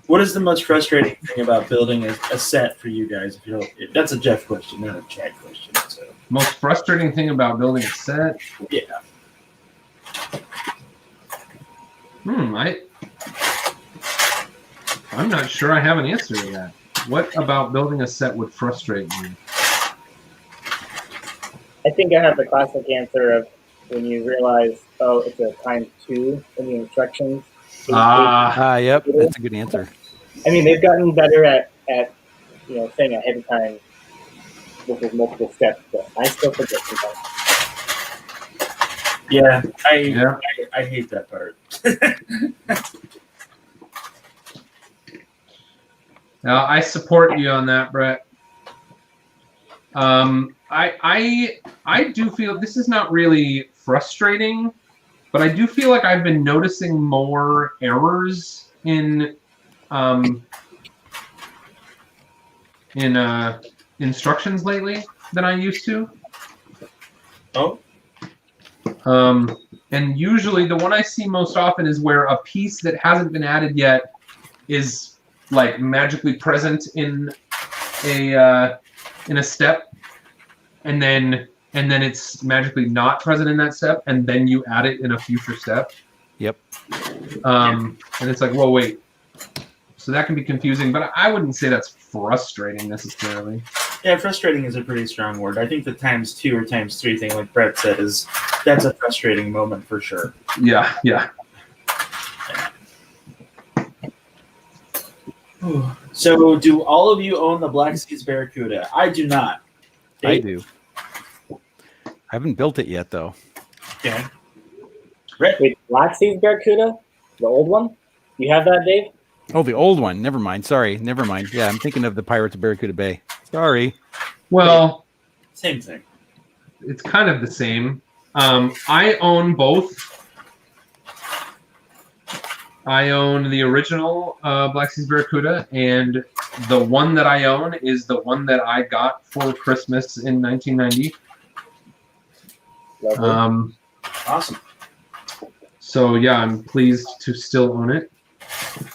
Speaker 5: What is the most frustrating thing about building a set for you guys? If you don't, that's a Jeff question, not a Chad question. So
Speaker 1: Most frustrating thing about building a set?
Speaker 5: yeah,
Speaker 1: I'm not sure I have an answer to that. What about building a set would frustrate me?
Speaker 4: I think I have the classic answer of when you realize, oh, it's a ×2 in the instructions.
Speaker 2: Yep, that's a good answer.
Speaker 4: I mean, they've gotten better at saying ahead of time this is multiple steps, but I still forget sometimes.
Speaker 5: yeah, I hate that part.
Speaker 1: Now, I support you on that, Brett. I do feel this is not really frustrating, but I do feel like I've been noticing more errors in instructions lately than I used to.
Speaker 5: Oh,
Speaker 1: and usually the one I see most often is where a piece that hasn't been added yet is like magically present in a step, and then it's magically not present in that step, and then you add it in a future step.
Speaker 2: Yep.
Speaker 1: And it's like, whoa, wait. So that can be confusing, but I wouldn't say that's frustrating necessarily.
Speaker 5: yeah, frustrating is a pretty strong word. I think the ×2 or ×3 thing, like Brett said, that's a frustrating moment for sure.
Speaker 1: Yeah.
Speaker 5: So, do all of you own the Black Seas Barracuda? I do not.
Speaker 2: I do. I haven't built it yet, though.
Speaker 5: Okay. Brett?
Speaker 4: Wait, Black Seas Barracuda? The old one? You have that, Dave?
Speaker 2: Oh, the old one. Never mind. Sorry. Never mind. Yeah, I'm thinking of the Pirates of Barracuda Bay. Sorry.
Speaker 1: Well,
Speaker 5: Same thing.
Speaker 1: it's kind of the same. I own both. I own the original Black Seas Barracuda, and the one that I own is the one that I got for Christmas in 1990.
Speaker 5: Awesome.
Speaker 1: So yeah, I'm pleased to still own it,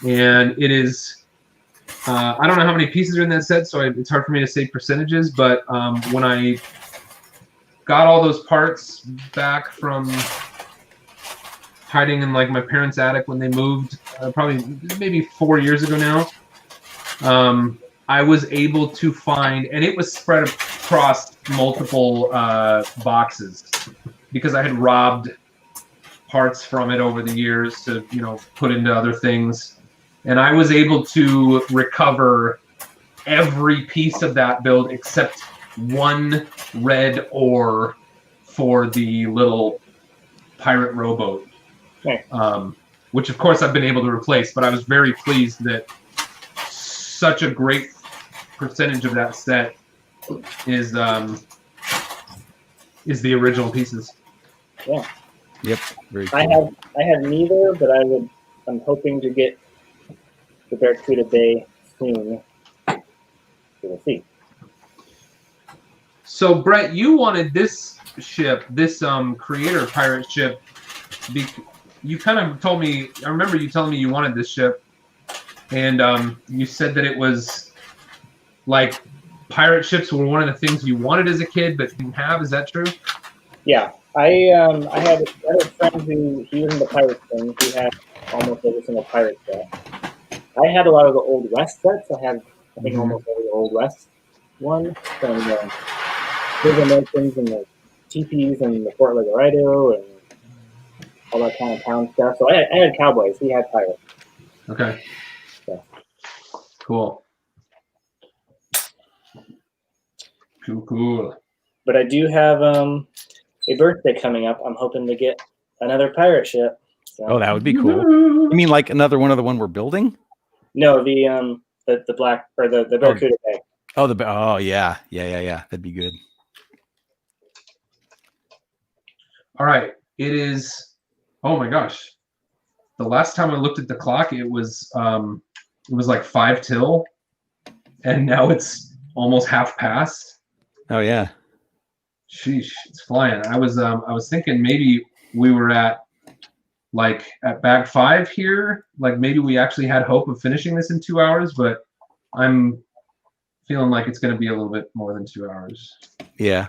Speaker 1: and it is. I don't know how many pieces are in that set, so it's hard for me to say percentages. But when I got all those parts back from hiding in like my parents' attic when they moved, probably maybe 4 years ago now, I was able to find, and it was spread across multiple boxes because I had robbed parts from it over the years to, put into other things. And I was able to recover every piece of that build except one red ore for the little pirate rowboat.
Speaker 4: Okay.
Speaker 1: Which of course I've been able to replace, but I was very pleased that such a great percentage of that set is the original pieces.
Speaker 4: Yeah.
Speaker 2: Yep. Very cool.
Speaker 4: I have neither, but I'm hoping to get the Barracuda Bay soon. We'll see.
Speaker 1: So Brett, you wanted this ship, this creator pirate ship. You kind of told me. I remember you telling me you wanted this ship, and you said that it was like pirate ships were one of the things you wanted as a kid but didn't have. Is that true?
Speaker 4: Yeah, I had a friend who he was in the pirate thing. He had almost every single pirate set. I had a lot of the Old West sets. I think almost every Old West one from the River Merchants and the teepees and the Fort Lagarito and all that kind of town stuff. So I had cowboys. He had pirates.
Speaker 1: Okay.
Speaker 4: Yeah.
Speaker 1: Cool. Cool.
Speaker 4: But I do have a birthday coming up. I'm hoping to get another pirate ship. So.
Speaker 2: Oh, that would be cool. You mean like another one of the one we're building?
Speaker 4: No, the black or the Barracuda Bay.
Speaker 2: Oh yeah. That'd be good.
Speaker 1: All right. It is. Oh my gosh. The last time I looked at the clock, it was like 5 till, and now it's almost half past.
Speaker 2: Oh yeah.
Speaker 1: Sheesh, it's flying. I was thinking maybe we were at bag 5 here. Like maybe we actually had hope of finishing this in 2 hours, but I'm feeling like it's going to be a little bit more than 2 hours.
Speaker 2: Yeah.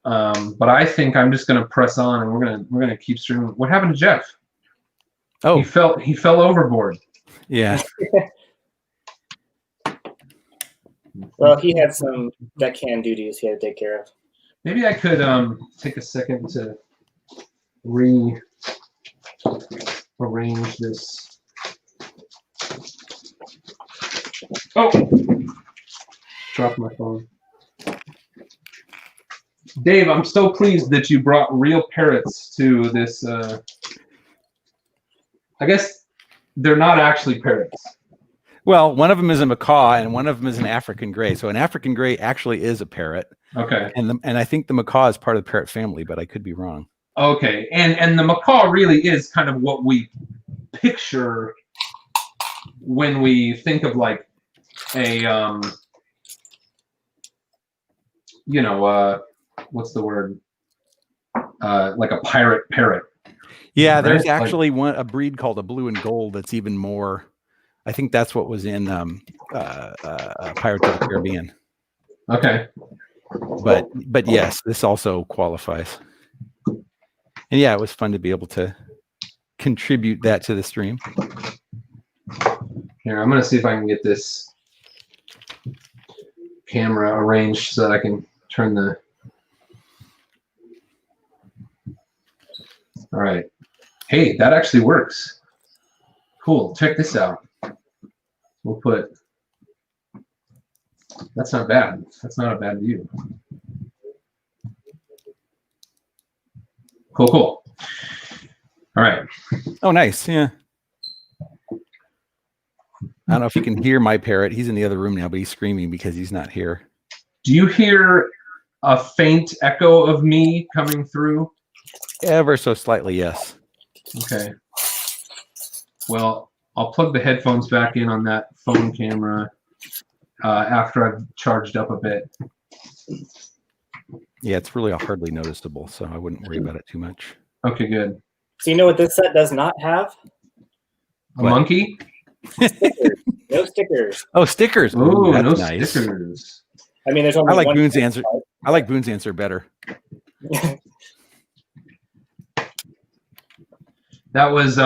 Speaker 1: But I think I'm just going to press on, and we're gonna keep streaming. What happened to Jeff?
Speaker 2: Oh,
Speaker 1: he fell overboard.
Speaker 2: yeah.
Speaker 4: Well, he had some deckhand duties he had to take care of.
Speaker 1: Maybe I could take a second to rearrange this. Oh, dropped my phone. Dave, I'm so pleased that you brought real parrots to this. I guess they're not actually parrots.
Speaker 2: Well, one of them is a macaw and one of them is an African gray. So an African gray actually is a parrot.
Speaker 1: Okay.
Speaker 2: And I think the macaw is part of the parrot family, but I could be wrong.
Speaker 1: Okay, and the macaw really is kind of what we picture when we think of like a what's the word? Like a pirate parrot.
Speaker 2: Yeah,
Speaker 1: right?
Speaker 2: there's actually a breed called a blue and gold that's even more. I think that's what was in Pirates of the Caribbean.
Speaker 1: Okay.
Speaker 2: But yes, this also qualifies. And yeah, it was fun to be able to contribute that to the stream.
Speaker 1: Here, I'm gonna see if I can get this camera arranged so that I can turn the. All right. Hey, that actually works. Cool. Check this out. We'll put. That's not bad. That's not a bad view. Cool, cool. All right.
Speaker 2: Oh, nice. Yeah. I don't know if you can hear my parrot. He's in the other room now, but he's screaming because he's not here.
Speaker 1: Do you hear a faint echo of me coming through?
Speaker 2: Ever so slightly, yes.
Speaker 1: Okay. Well, I'll plug the headphones back in on that phone camera after I've charged up a bit.
Speaker 2: Yeah, it's really hardly noticeable, so I wouldn't worry about it too much.
Speaker 1: Okay, good.
Speaker 4: So you know what this set does not have?
Speaker 1: A monkey?
Speaker 4: Stickers. No stickers.
Speaker 2: Oh, stickers.
Speaker 1: Ooh,
Speaker 2: that's
Speaker 1: no
Speaker 2: nice.
Speaker 1: stickers.
Speaker 4: I mean, there's only
Speaker 2: I like
Speaker 4: one
Speaker 2: Boone's answer. I like Boone's answer better.
Speaker 1: That was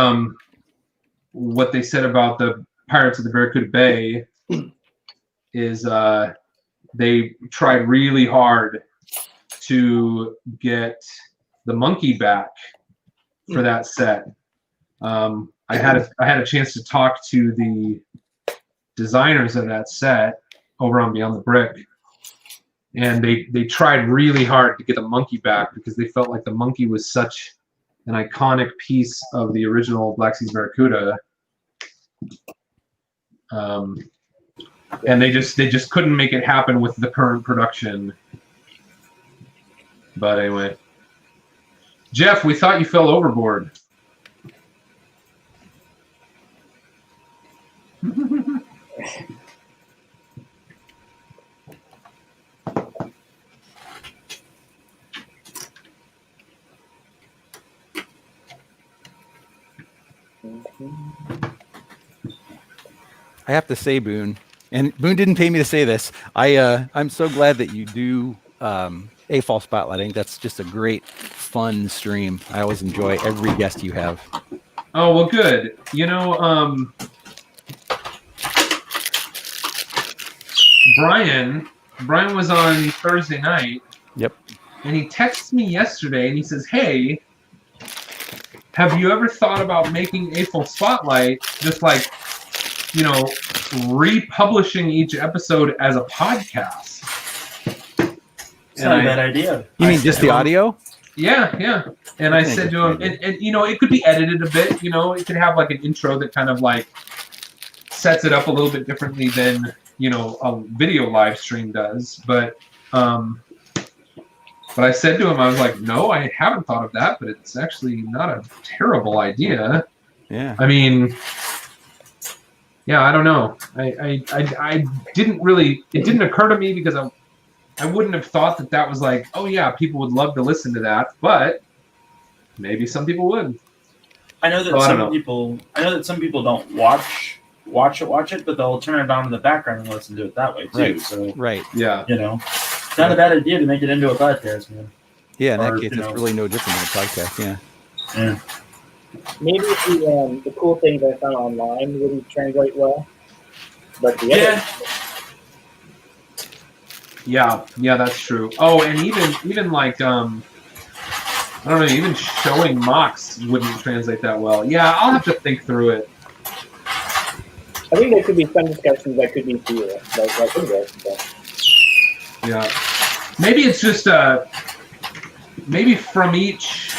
Speaker 1: what they said about the Pirates of the Barracuda Bay is they tried really hard to get the monkey back for that set. I had a chance to talk to the designers of that set over on Beyond the Brick, and they tried really hard to get the monkey back because they felt like the monkey was such an iconic piece of the original Black Seas Barracuda. And they just couldn't make it happen with the current production. But anyway, Jeff, we thought you fell overboard.
Speaker 2: I have to say, Boone, and Boone didn't pay me to say this. I'm so glad that you do AFOL spotlighting. That's just a great, fun stream. I always enjoy every guest you have.
Speaker 1: Oh, well, good. You know, Brian was on Thursday night.
Speaker 2: Yep.
Speaker 1: And he texted me yesterday and he says, hey, have you ever thought about making AFOL Spotlight just like, you know, republishing each episode as a podcast?
Speaker 5: It's not a bad idea.
Speaker 2: You mean just the audio?
Speaker 1: Yeah, yeah. And I said to him, and you know, it could be edited a bit, you know, it could have like an intro that kind of like sets it up a little bit differently than, you know, a video live stream does. But I said to him, I was like, no, I haven't thought of that, but it's actually not a terrible idea.
Speaker 2: Yeah.
Speaker 1: I mean, Yeah, I don't know. I didn't really. It didn't occur to me because I wouldn't have thought that was like, oh yeah, people would love to listen to that, but maybe some people would.
Speaker 5: I know that some people don't watch it, but they'll turn it on in the background and listen to it that way too.
Speaker 2: Right.
Speaker 5: So
Speaker 2: Right.
Speaker 1: Yeah.
Speaker 5: It's not a bad idea to make it into a podcast, man.
Speaker 2: Yeah, in that case, it's really no different than a podcast. Yeah.
Speaker 5: Yeah.
Speaker 4: Maybe the cool things I found online wouldn't translate well, but the other.
Speaker 1: Yeah, that's true. Oh, and even like I don't know, even showing MOCs wouldn't translate that well. Yeah, I'll have to think through it.
Speaker 4: I think there could be some discussions that could be fewer, like this. But.
Speaker 1: Yeah, maybe it's just maybe from each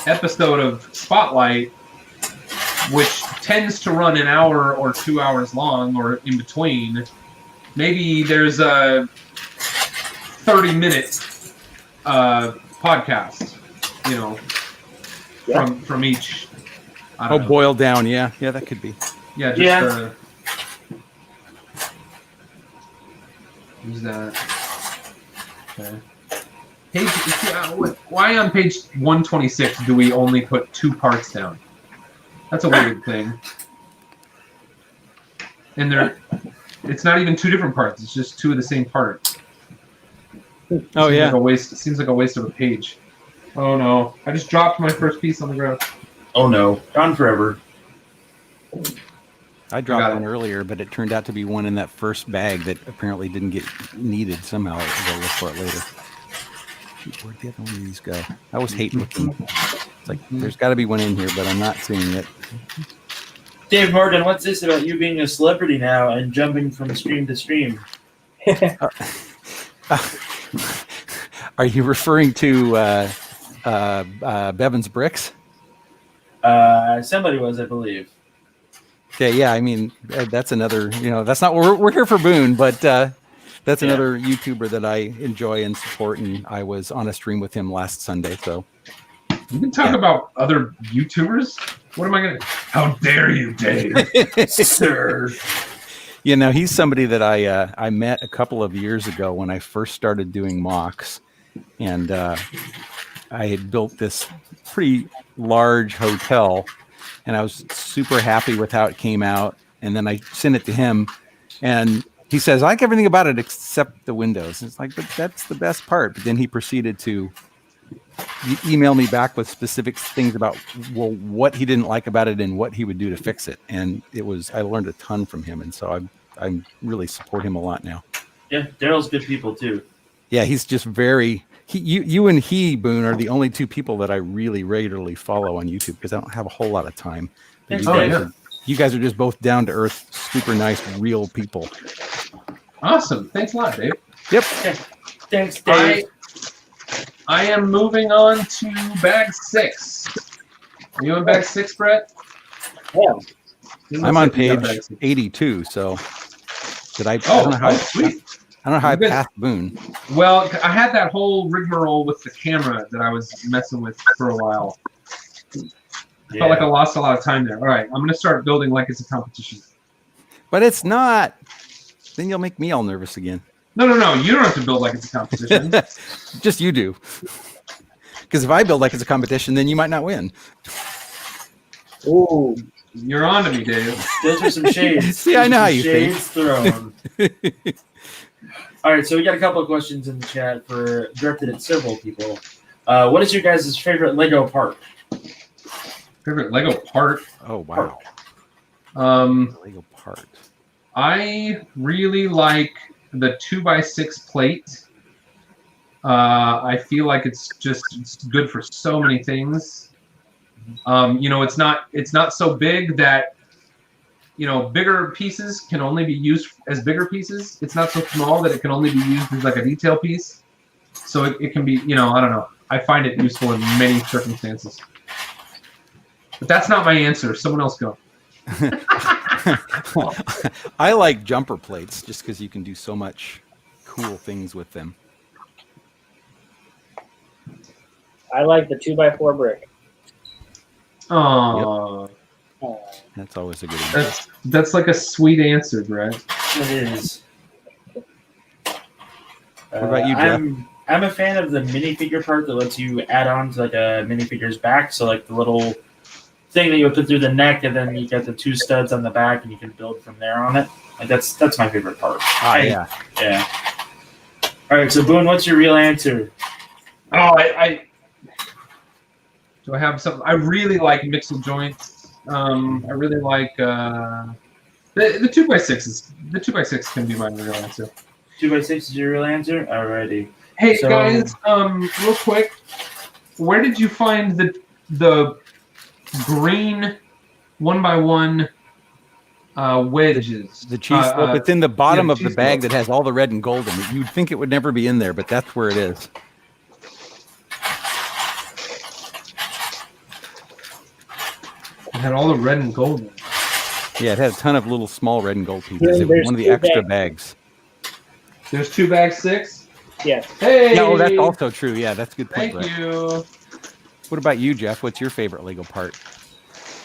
Speaker 1: episode of Spotlight, which tends to run an hour or 2 hours long, or in between. Maybe there's a 30-minute podcast, from each. I don't know.
Speaker 2: Boiled down. Yeah, that could be.
Speaker 1: Yeah, just use that. Okay. Why on page 126 do we only put 2 parts down? That's a weird thing. And it's not even 2 different parts. It's just 2 of the same part.
Speaker 2: Oh yeah.
Speaker 1: It seems like a waste of a page. Oh no! I just dropped my first piece on the ground.
Speaker 5: Oh no! Gone forever.
Speaker 2: I dropped one earlier, but it turned out to be one in that first bag that apparently didn't get needed somehow. I'll look for it later. Where'd the other one of these go? I always hate looking. It's like there's got to be one in here, but I'm not seeing it.
Speaker 5: Dave Morgan, what's this about you being a celebrity now and jumping from stream to stream?
Speaker 2: Are you referring to Bevan's Bricks?
Speaker 5: Somebody was, I believe.
Speaker 2: Okay, yeah. I mean, that's another. That's not. We're here for Boone, but that's another YouTuber that I enjoy and support. And I was on a stream with him last Sunday. So
Speaker 1: you can talk about other YouTubers. What am I gonna? How dare you, Dave, sir?
Speaker 2: He's somebody that I met a couple of years ago when I first started doing MOCs, and I had built this pretty large hotel, and I was super happy with how it came out. And then I sent it to him, and he says, "I like everything about it except the windows." It's like, but that's the best part. But then he proceeded to email me back with specific things about what he didn't like about it and what he would do to fix it. And I learned a ton from him, and so I really support him a lot now.
Speaker 5: Yeah, Daryl's good people too.
Speaker 2: Yeah, he's just very. You and he, Boone, are the only 2 people that I really regularly follow on YouTube because I don't have a whole lot of time. You guys are just both down to earth, super nice, real people.
Speaker 1: Awesome. Thanks a lot, Dave.
Speaker 2: Yep.
Speaker 5: Okay. Thanks, Dave.
Speaker 1: I am moving on to bag 6. Are you in bag 6, Brett?
Speaker 4: Yeah.
Speaker 2: I'm on page 82, so did I?
Speaker 1: Sweet.
Speaker 2: I don't know how I passed Boone.
Speaker 1: Well, I had that whole rigmarole with the camera that I was messing with for a while. I felt like I lost a lot of time there. All right, I'm going to start building like it's a competition.
Speaker 2: But it's not. Then you'll make me all nervous again.
Speaker 1: No. You don't have to build like it's a competition.
Speaker 2: Just you do. Because if I build like it's a competition, then you might not win.
Speaker 4: Ooh.
Speaker 1: You're on to me, Dave.
Speaker 5: Those are some shades.
Speaker 2: See, I know how you
Speaker 5: think. Shades
Speaker 2: think.
Speaker 5: thrown. All right, so we got a couple of questions in the chat directed at several people. What is your guys' favorite Lego part?
Speaker 1: Favorite Lego part?
Speaker 2: Oh, wow.
Speaker 1: Lego
Speaker 2: part.
Speaker 1: I really like the 2x6 plate. I feel like it's good for so many things. It's not so big that bigger pieces can only be used as bigger pieces. It's not so small that it can only be used as like a detail piece. So it can be, I don't know. I find it useful in many circumstances. But that's not my answer. Someone else go.
Speaker 2: I like jumper plates just because you can do so much cool things with them.
Speaker 4: I like the 2x4 brick.
Speaker 1: Oh.
Speaker 2: Yep. That's always a good answer.
Speaker 1: That's like a sweet answer, Brett.
Speaker 3: It is.
Speaker 2: What about you, Jeff?
Speaker 5: I'm a fan of the minifigure part that lets you add on to like a minifigure's back. So like the little thing that you would put through the neck, and then you got the 2 studs on the back, and you can build from there on it. Like that's my favorite part.
Speaker 2: Yeah.
Speaker 5: All right, so Boone, what's your real answer?
Speaker 1: Oh, do I have something? I really like mixel joints. I really like the 2x6s. The 2x6 can be my real answer.
Speaker 5: 2x6 is your real answer? Alrighty.
Speaker 1: Hey
Speaker 5: So-
Speaker 1: guys, real quick, where did you find the green 1x1 wedges?
Speaker 2: The cheese slope. It's in the bottom of the
Speaker 1: cheese
Speaker 2: bag
Speaker 1: slope.
Speaker 2: that has all the red and gold in it. You'd think it would never be in there, but that's where it is.
Speaker 1: It had all the red and gold in it.
Speaker 2: Yeah, it had a ton of little small red and gold pieces. It was
Speaker 4: There's
Speaker 2: one of the
Speaker 4: 2
Speaker 2: extra
Speaker 4: bags.
Speaker 2: bags.
Speaker 1: There's 2 bags 6.
Speaker 4: Yes.
Speaker 1: Hey.
Speaker 2: No, that's also true. Yeah, that's a good point.
Speaker 1: Thank
Speaker 2: Brett.
Speaker 1: you.
Speaker 2: What about you, Jeff? What's your favorite Lego part?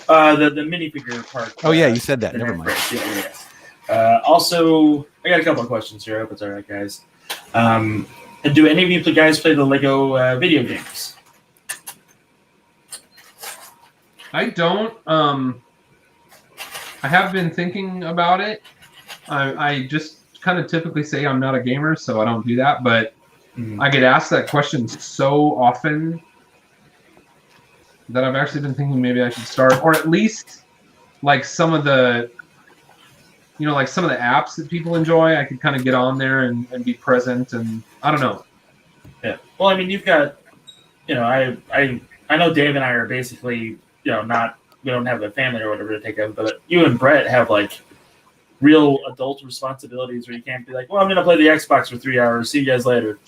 Speaker 5: The minifigure part.
Speaker 2: Oh yeah, you said that.
Speaker 5: the
Speaker 2: Never
Speaker 5: neck
Speaker 2: mind.
Speaker 5: brace, Yeah. Also, I got a couple of questions here. I hope it's all right, guys. Do any of you guys play the Lego video games?
Speaker 1: I don't. I have been thinking about it. I just kind of typically say I'm not a gamer, so I don't do that. But I get asked that question so often that I've actually been thinking maybe I should start, or at least like some of the, like some of the apps that people enjoy. I could kind of get on there and be present, and I don't know.
Speaker 5: Yeah. Well, I mean, you've got, I know Dave and I are basically, not, we don't have a family or whatever to take care of, but you and Brett have like real adult responsibilities where you can't be like, well, I'm going to play the Xbox for 3 hours. See you guys later.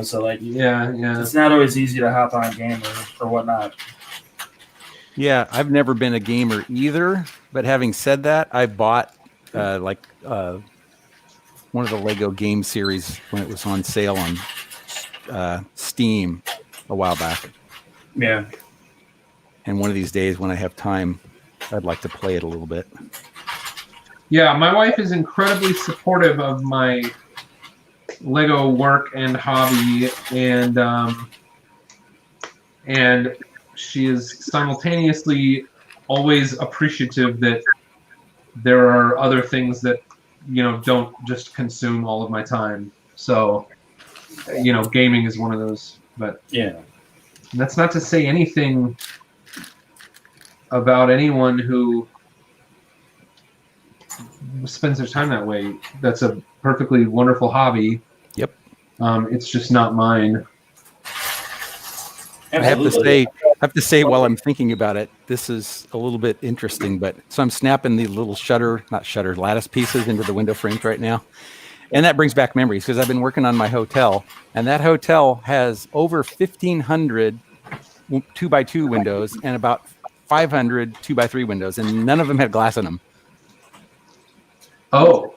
Speaker 5: So like,
Speaker 1: Yeah.
Speaker 5: it's not always easy to hop on a game or whatnot.
Speaker 2: Yeah, I've never been a gamer either. But having said that, I bought one of the Lego game series when it was on sale on Steam a while back.
Speaker 5: Yeah.
Speaker 2: And one of these days when I have time, I'd like to play it a little bit.
Speaker 1: Yeah, my wife is incredibly supportive of my Lego work and hobby, and she is simultaneously always appreciative that there are other things that don't just consume all of my time. So, gaming is one of those. But
Speaker 5: Yeah.
Speaker 1: that's not to say anything about anyone who spends their time that way. That's a perfectly wonderful hobby.
Speaker 2: Yep.
Speaker 1: It's just not mine.
Speaker 2: I have to say while I'm thinking about it, this is a little bit interesting, but so I'm snapping the little lattice pieces into the window frames right now. And that brings back memories because I've been working on my hotel, and that hotel has over 1,500 2x2 windows and about 500 2x3 windows, and none of them had glass in them.
Speaker 1: Oh,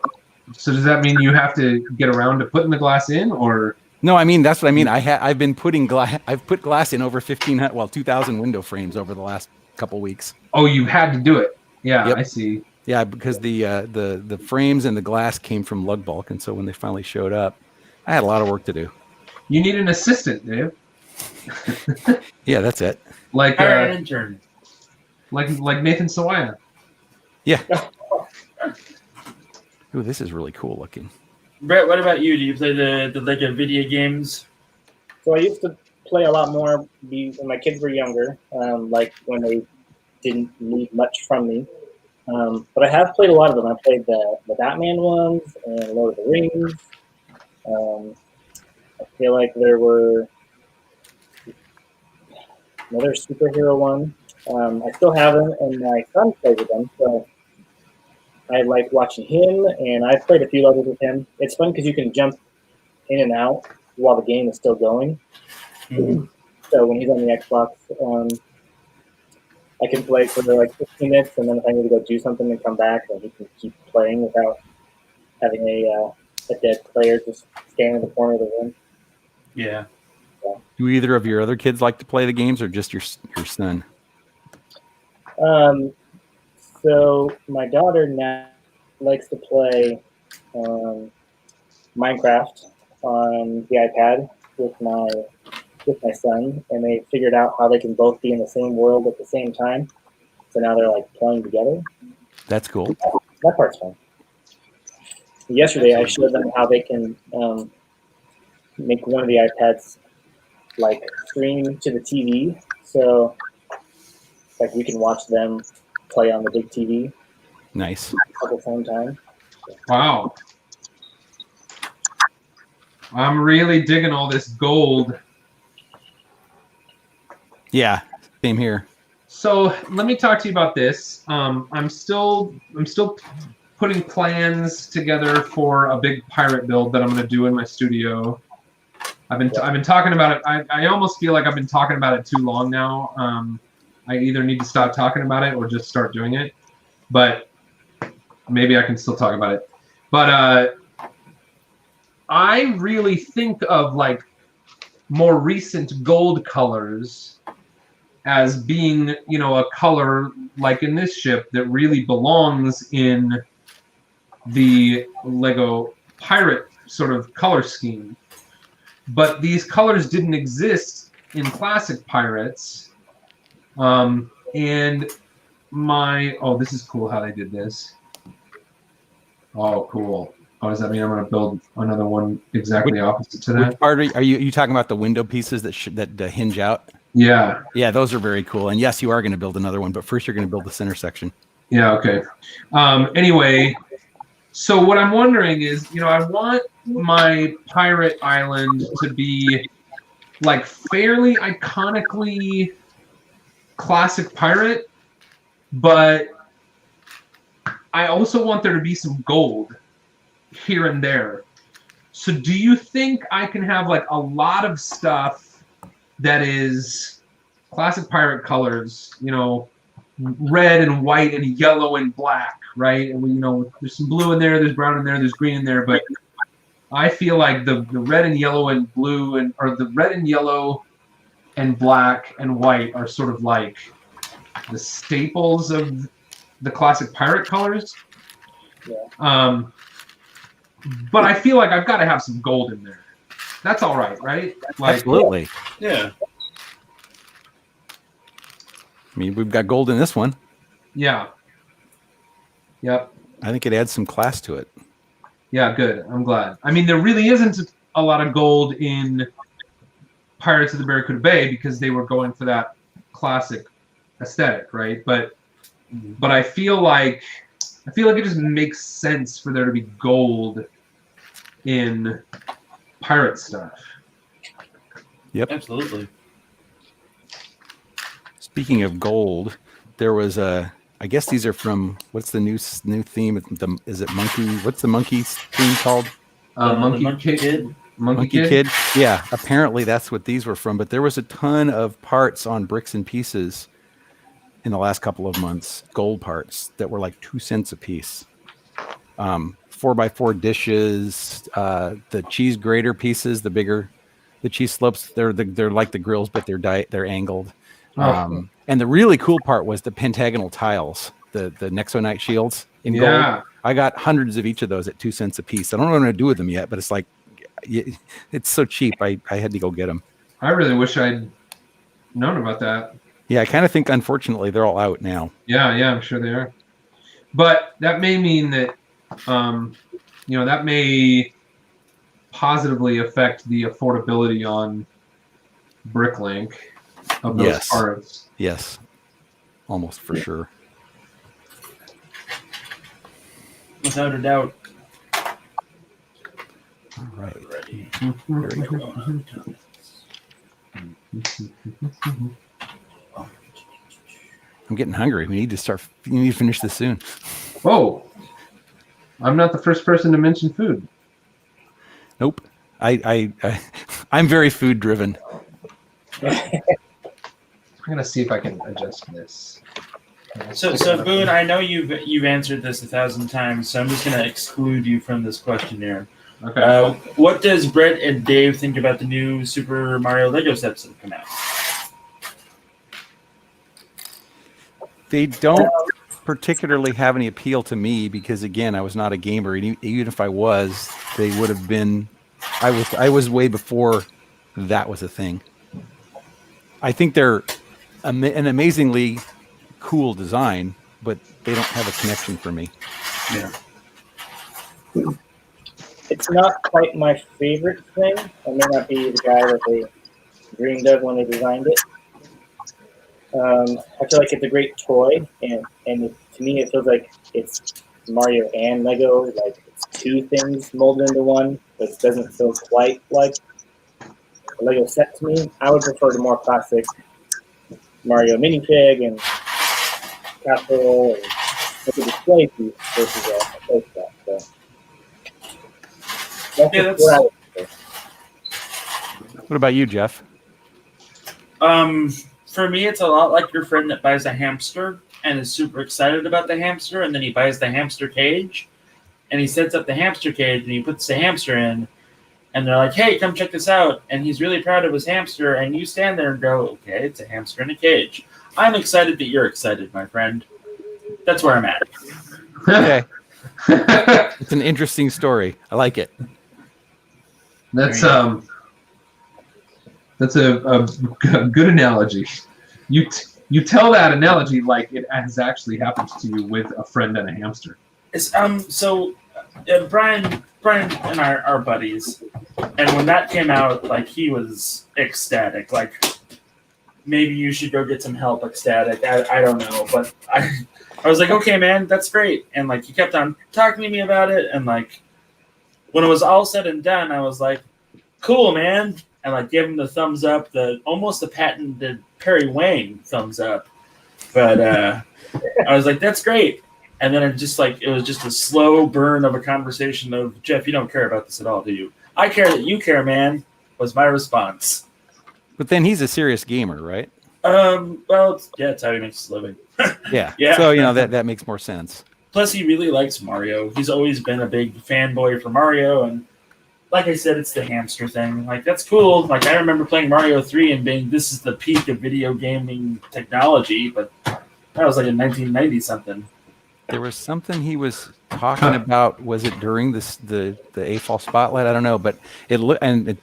Speaker 1: so does that mean you have to get around to putting the glass in, or?
Speaker 2: No, I mean that's what I mean. I've been putting glass. I've put glass in over 2,000 window frames over the last couple weeks.
Speaker 1: Oh, you had to do it. Yeah,
Speaker 2: Yep.
Speaker 1: I see.
Speaker 2: Yeah, because the frames and the glass came from lug bulk, and so when they finally showed up, I had a lot of work to do.
Speaker 1: You need an assistant, Dave.
Speaker 2: Yeah, that's it.
Speaker 1: Like
Speaker 5: Hire an intern.
Speaker 1: like Nathan Sawaya.
Speaker 2: Yeah. Ooh, this is really cool looking.
Speaker 5: Brett, what about you? Do you play the Lego video games?
Speaker 4: So I used to play a lot more when my kids were younger, like when they didn't need much from me. But I have played a lot of them. I played the Batman ones and Lord of the Rings. I feel like there were another superhero one. I still have them, and my son plays with them. So I like watching him, and I've played a few levels with him. It's fun because you can jump in and out while the game is still going. Mm-hmm. So when he's on the Xbox, I can play for like 15 minutes, and then if I need to go do something and come back, then he can keep playing without having a dead player just standing in the corner of the room.
Speaker 5: Yeah.
Speaker 2: Do either of your other kids like to play the games, or just your son?
Speaker 4: So my daughter now likes to play Minecraft on the iPad with my son, and they figured out how they can both be in the same world at the same time. So now they're like playing together.
Speaker 2: That's cool.
Speaker 4: That part's fun. Yesterday, I showed them how they can make one of the iPads like stream to the TV, so like we can watch them play on the big TV
Speaker 2: Nice.
Speaker 4: at the same time.
Speaker 1: Wow. I'm really digging all this gold.
Speaker 2: Yeah, same here.
Speaker 1: So let me talk to you about this. I'm still putting plans together for a big pirate build that I'm going to do in my studio. I've been talking about it. I almost feel like I've been talking about it too long now. I either need to stop talking about it or just start doing it. But maybe I can still talk about it. But I really think of like more recent gold colors as being, you know, a color like in this ship that really belongs in the Lego pirate sort of color scheme. But these colors didn't exist in classic pirates. And this is cool how they did this. Oh, cool. Oh, does that mean I'm going to build another one exactly opposite to that?
Speaker 2: Which part are you talking about the window pieces that hinge out?
Speaker 1: Yeah.
Speaker 2: Yeah, those are very cool. And yes, you are going to build another one, but first you're going to build the center section.
Speaker 1: Yeah, okay. Anyway, so what I'm wondering is, you know, I want my pirate island to be like fairly iconically classic pirate, but I also want there to be some gold here and there. So do you think I can have like a lot of stuff that is classic pirate colors, you know, red and white and yellow and black, right? And we, you know, there's some blue in there, there's brown in there, there's green in there, but I feel like the red and yellow and blue or the red and yellow and black and white are sort of like the staples of the classic pirate colors.
Speaker 4: Yeah.
Speaker 1: But I feel like I've got to have some gold in there. That's all right, right? Like,
Speaker 2: absolutely.
Speaker 5: Yeah.
Speaker 2: I mean, we've got gold in this one.
Speaker 1: Yeah. Yep.
Speaker 2: I think it adds some class to it.
Speaker 1: Yeah, good. I'm glad. I mean, there really isn't a lot of gold in Pirates of the Barracuda Bay because they were going for that classic aesthetic, right? But I feel like it just makes sense for there to be gold in pirate stuff.
Speaker 2: Yep.
Speaker 5: Absolutely.
Speaker 2: Speaking of gold, there was I guess these are from, what's the new theme? Is it monkey? What's the monkey theme called?
Speaker 1: Monkey Kid. Monkey Kid.
Speaker 2: Yeah, apparently that's what these were from. But there was a ton of parts on Bricks and Pieces in the last couple of months, gold parts that were like 2 cents a piece. 4x4 dishes, the cheese grater pieces, the cheese slopes. They're like the grills, but they're angled. And the really cool part was the pentagonal tiles, the Nexonite shields in gold. I got hundreds of each of those at 2 cents a piece. I don't know what I'm going to do with them yet, but it's like, it's so cheap. I had to go get them.
Speaker 1: I really wish I'd known about that.
Speaker 2: Yeah, I kind of think, unfortunately, they're all out now.
Speaker 1: Yeah, I'm sure they are. But that may mean that, you know, that may positively affect the affordability on Bricklink of those parts.
Speaker 2: Yes, almost for sure.
Speaker 5: Without a doubt.
Speaker 2: All right.
Speaker 5: Very cool.
Speaker 2: I'm getting hungry. We need to finish this soon.
Speaker 1: Whoa. I'm not the first person to mention food.
Speaker 2: Nope. I'm very food driven.
Speaker 1: I'm going to see if I can adjust this.
Speaker 5: So Boone, I know you've answered this 1,000 times, so I'm just going to exclude you from this questionnaire.
Speaker 1: Okay.
Speaker 5: What does Brett and Dave think about the new Super Mario Lego sets that have come out?
Speaker 2: They don't particularly have any appeal to me because, again, I was not a gamer. Even if I was, they would have been. I was way before that was a thing. I think they're an amazingly cool design, but they don't have a connection for me.
Speaker 5: Yeah.
Speaker 4: It's not quite my favorite thing. I may not be the guy that they dreamed of when they designed it. I feel like it's a great toy, and to me it feels like it's Mario and Lego. Like it's two things molded into one, but it doesn't feel quite like a Lego set to me. I would prefer the more classic Mario minifig and castle and with the display piece versus a play set. So that's what I would prefer.
Speaker 2: What about you, Jeff?
Speaker 5: For me, it's a lot like your friend that buys a hamster and is super excited about the hamster, and then he buys the hamster cage, and he sets up the hamster cage, and he puts the hamster in, and they're like, hey, come check this out, and he's really proud of his hamster, and you stand there and go, okay, it's a hamster in a cage. I'm excited that you're excited, my friend. That's where I'm at.
Speaker 2: Okay. It's an interesting story. I like it.
Speaker 1: That's a good analogy. You tell that analogy like it has actually happened to you with a friend and a hamster.
Speaker 5: Brian and I are buddies, and when that came out, like he was ecstatic. Like maybe you should go get some help. Ecstatic. I don't know, but I was like, okay, man, that's great. And like he kept on talking to me about it, and like when it was all said and done, I was like, cool, man. And like gave him the thumbs up, almost the patented Perry Wang thumbs up. But I was like, that's great. And then it was just a slow burn of a conversation of, Jeff, you don't care about this at all, do you? I care that you care, man, was my response.
Speaker 2: But then he's a serious gamer, right?
Speaker 5: Well, it's how he makes his living.
Speaker 2: Yeah.
Speaker 5: Yeah.
Speaker 2: So, that makes more sense.
Speaker 5: Plus, he really likes Mario. He's always been a big fanboy for Mario, and like I said, it's the hamster thing. Like, that's cool. Like, I remember playing Mario 3 and being, this is the peak of video gaming technology, but that was like in 1990-something.
Speaker 2: There was something he was talking about. Was it during the AFOL Spotlight? I don't know, but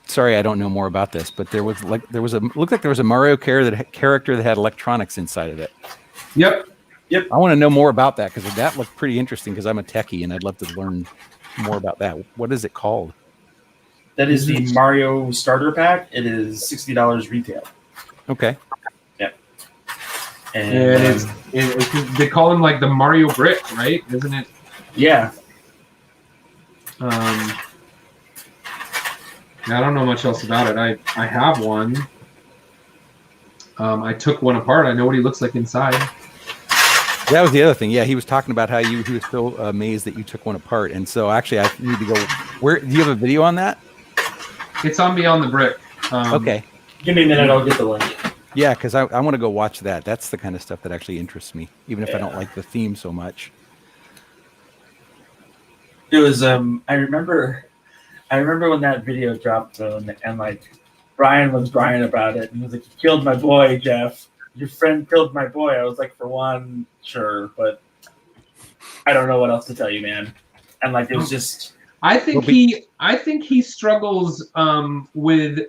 Speaker 2: sorry, I don't know more about this, but looked like there was a Mario character that had electronics inside of it.
Speaker 1: Yep.
Speaker 2: I want to know more about that because that looked pretty interesting because I'm a techie and I'd love to learn more about that. What is it called?
Speaker 5: That is the Mario Starter Pack. It is $60 retail.
Speaker 2: Okay.
Speaker 5: Yep.
Speaker 1: And they call him like the Mario Brick, right? Isn't it?
Speaker 5: Yeah.
Speaker 1: I don't know much else about it. I have one. I took one apart. I know what he looks like inside.
Speaker 2: That was the other thing. Yeah, he was talking about how he was so amazed that you took one apart. And so actually I need to go. Where do you have a video on that?
Speaker 1: It's on Beyond the Brick.
Speaker 2: Okay.
Speaker 5: Give me a minute. I'll get the link.
Speaker 2: Yeah, because I want to go watch that. That's the kind of stuff that actually interests me, even if I don't like the theme so much.
Speaker 5: It was I remember when that video dropped and like Brian was Brian about it and he was like, you killed my boy, Jeff. Your friend killed my boy. I was like, for one, sure, but I don't know what else to tell you, man. And like it was just
Speaker 1: I think he struggles with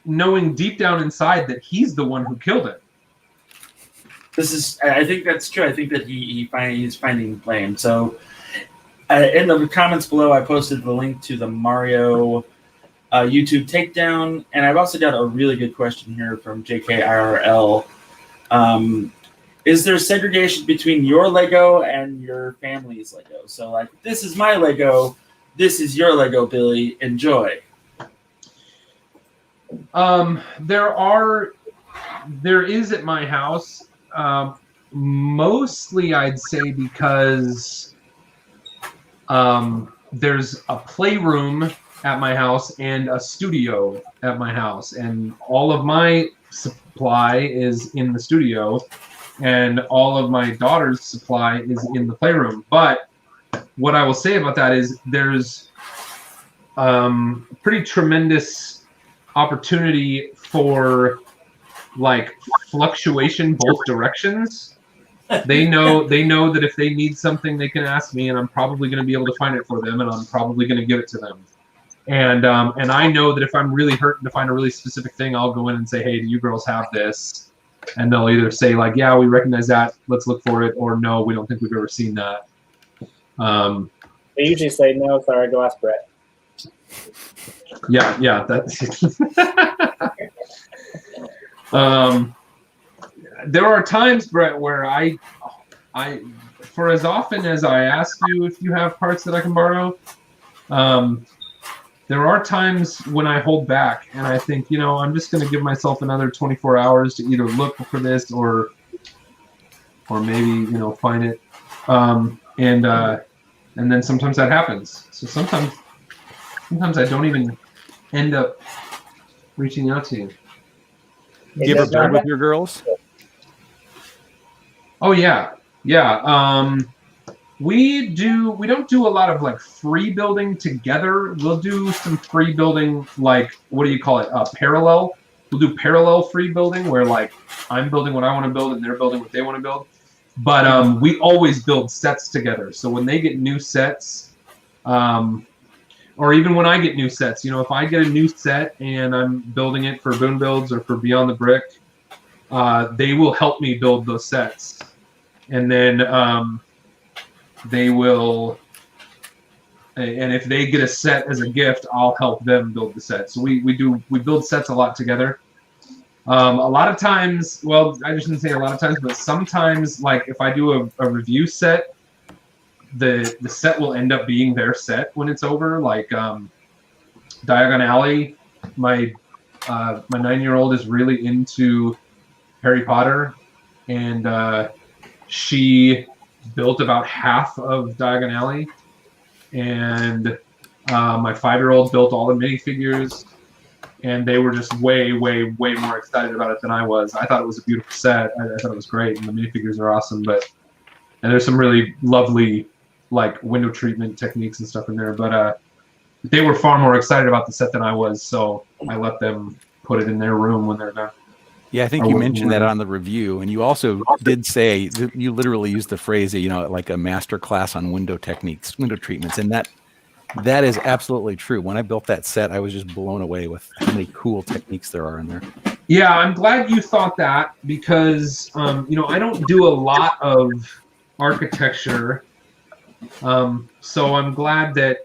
Speaker 1: knowing deep down inside that he's the one who killed him.
Speaker 5: I think that's true. I think that he's finding blame. So in the comments below, I posted the link to the Mario YouTube takedown, and I've also got a really good question here from JKIRL. Is there segregation between your Lego and your family's Lego? So like, this is my Lego, this is your Lego, Billy. Enjoy.
Speaker 1: There is at my house, mostly I'd say because there's a playroom at my house and a studio at my house, and all of my supply is in the studio and all of my daughter's supply is in the playroom. But what I will say about that is there's pretty tremendous opportunity for like fluctuation both directions. They know that if they need something, they can ask me, and I'm probably going to be able to find it for them, and I'm probably going to give it to them. And I know that if I'm really hurting to find a really specific thing, I'll go in and say, hey, do you girls have this? And they'll either say like, yeah, we recognize that, let's look for it, or no, we don't think we've ever seen that.
Speaker 4: They usually say, no, sorry, go ask Brett.
Speaker 1: Yeah, that's there are times, Brett, where I for as often as I ask you if you have parts that I can borrow, there are times when I hold back and I think, I'm just going to give myself another 24 hours to either look for this or maybe, find it. And then sometimes that happens. So sometimes I don't even end up reaching out to you.
Speaker 2: Do you ever build with your girls?
Speaker 1: Oh yeah. We don't do a lot of like free building together. We'll do some free building, like, what do you call it? Parallel. We'll do parallel free building where like I'm building what I want to build and they're building what they want to build. But we always build sets together. So when they get new sets, or even when I get new sets, if I get a new set and I'm building it for Boone Builds or for Beyond the Brick, they will help me build those sets. And then they will, and if they get a set as a gift, I'll help them build the set. So we build sets a lot together. A lot of times, well, I shouldn't say a lot of times, but sometimes, like if I do a review set, the set will end up being their set when it's over. Like Diagon Alley, my 9-year-old is really into Harry Potter, and she built about half of Diagon Alley, and my 5-year-old built all the minifigures, and they were just way more excited about it than I was. I thought it was a beautiful set. I thought it was great, and the minifigures are awesome, and there's some really lovely like window treatment techniques and stuff in there, but they were far more excited about the set than I was, so I let them put it in their room when they're done.
Speaker 2: Yeah, I think you mentioned that on the review, and you also did say you literally used the phrase, like a master class on window techniques, window treatments, and that is absolutely true. When I built that set, I was just blown away with how many cool techniques there are in there.
Speaker 1: Yeah, I'm glad you thought that because I don't do a lot of architecture, so I'm glad that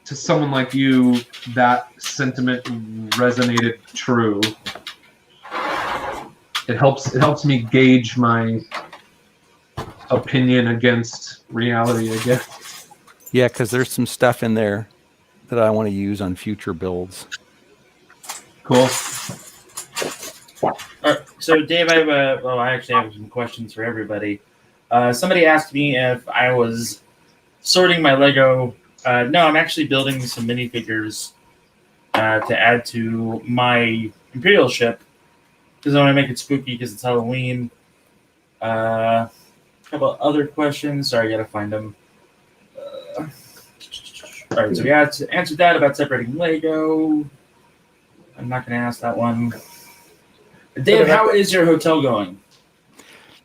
Speaker 1: to someone like you that sentiment resonated true. It helps me gauge my opinion against reality, I guess.
Speaker 2: Yeah, because there's some stuff in there that I want to use on future builds.
Speaker 1: Cool.
Speaker 5: So Dave, I actually have some questions for everybody. Somebody asked me if I was sorting my Lego. No, I'm actually building some minifigures to add to my Imperial ship because I want to make it spooky because it's Halloween. A couple other questions. Sorry, I gotta find them. All right, so we answered that about separating Lego. I'm not going to ask that one. Dave, how is your hotel going?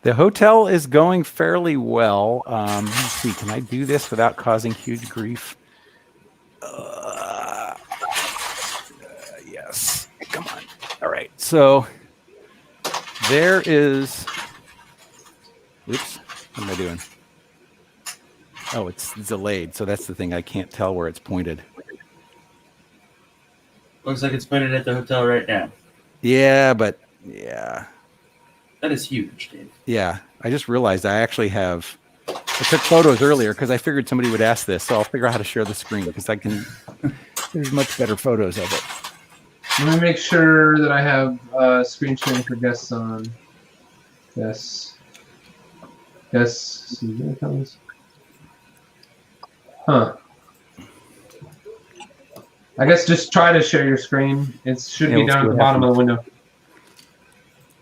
Speaker 2: The hotel is going fairly well. Let's see, can I do this without causing huge grief? Yes. Come on. All right. So there is. Oops. What am I doing? Oh, it's delayed. So that's the thing. I can't tell where it's pointed.
Speaker 5: Looks like it's pointed at the hotel right now.
Speaker 2: Yeah, but yeah.
Speaker 5: That is huge, Dave.
Speaker 2: Yeah. I just realized I actually have. I took photos earlier because I figured somebody would ask this. So I'll figure out how to share the screen because I can. There's much better photos of it.
Speaker 1: Let me make sure that I have screen sharing for guests on. Yes. See, here it comes. Huh. I guess just try to share your screen. It should be down at the bottom of the window.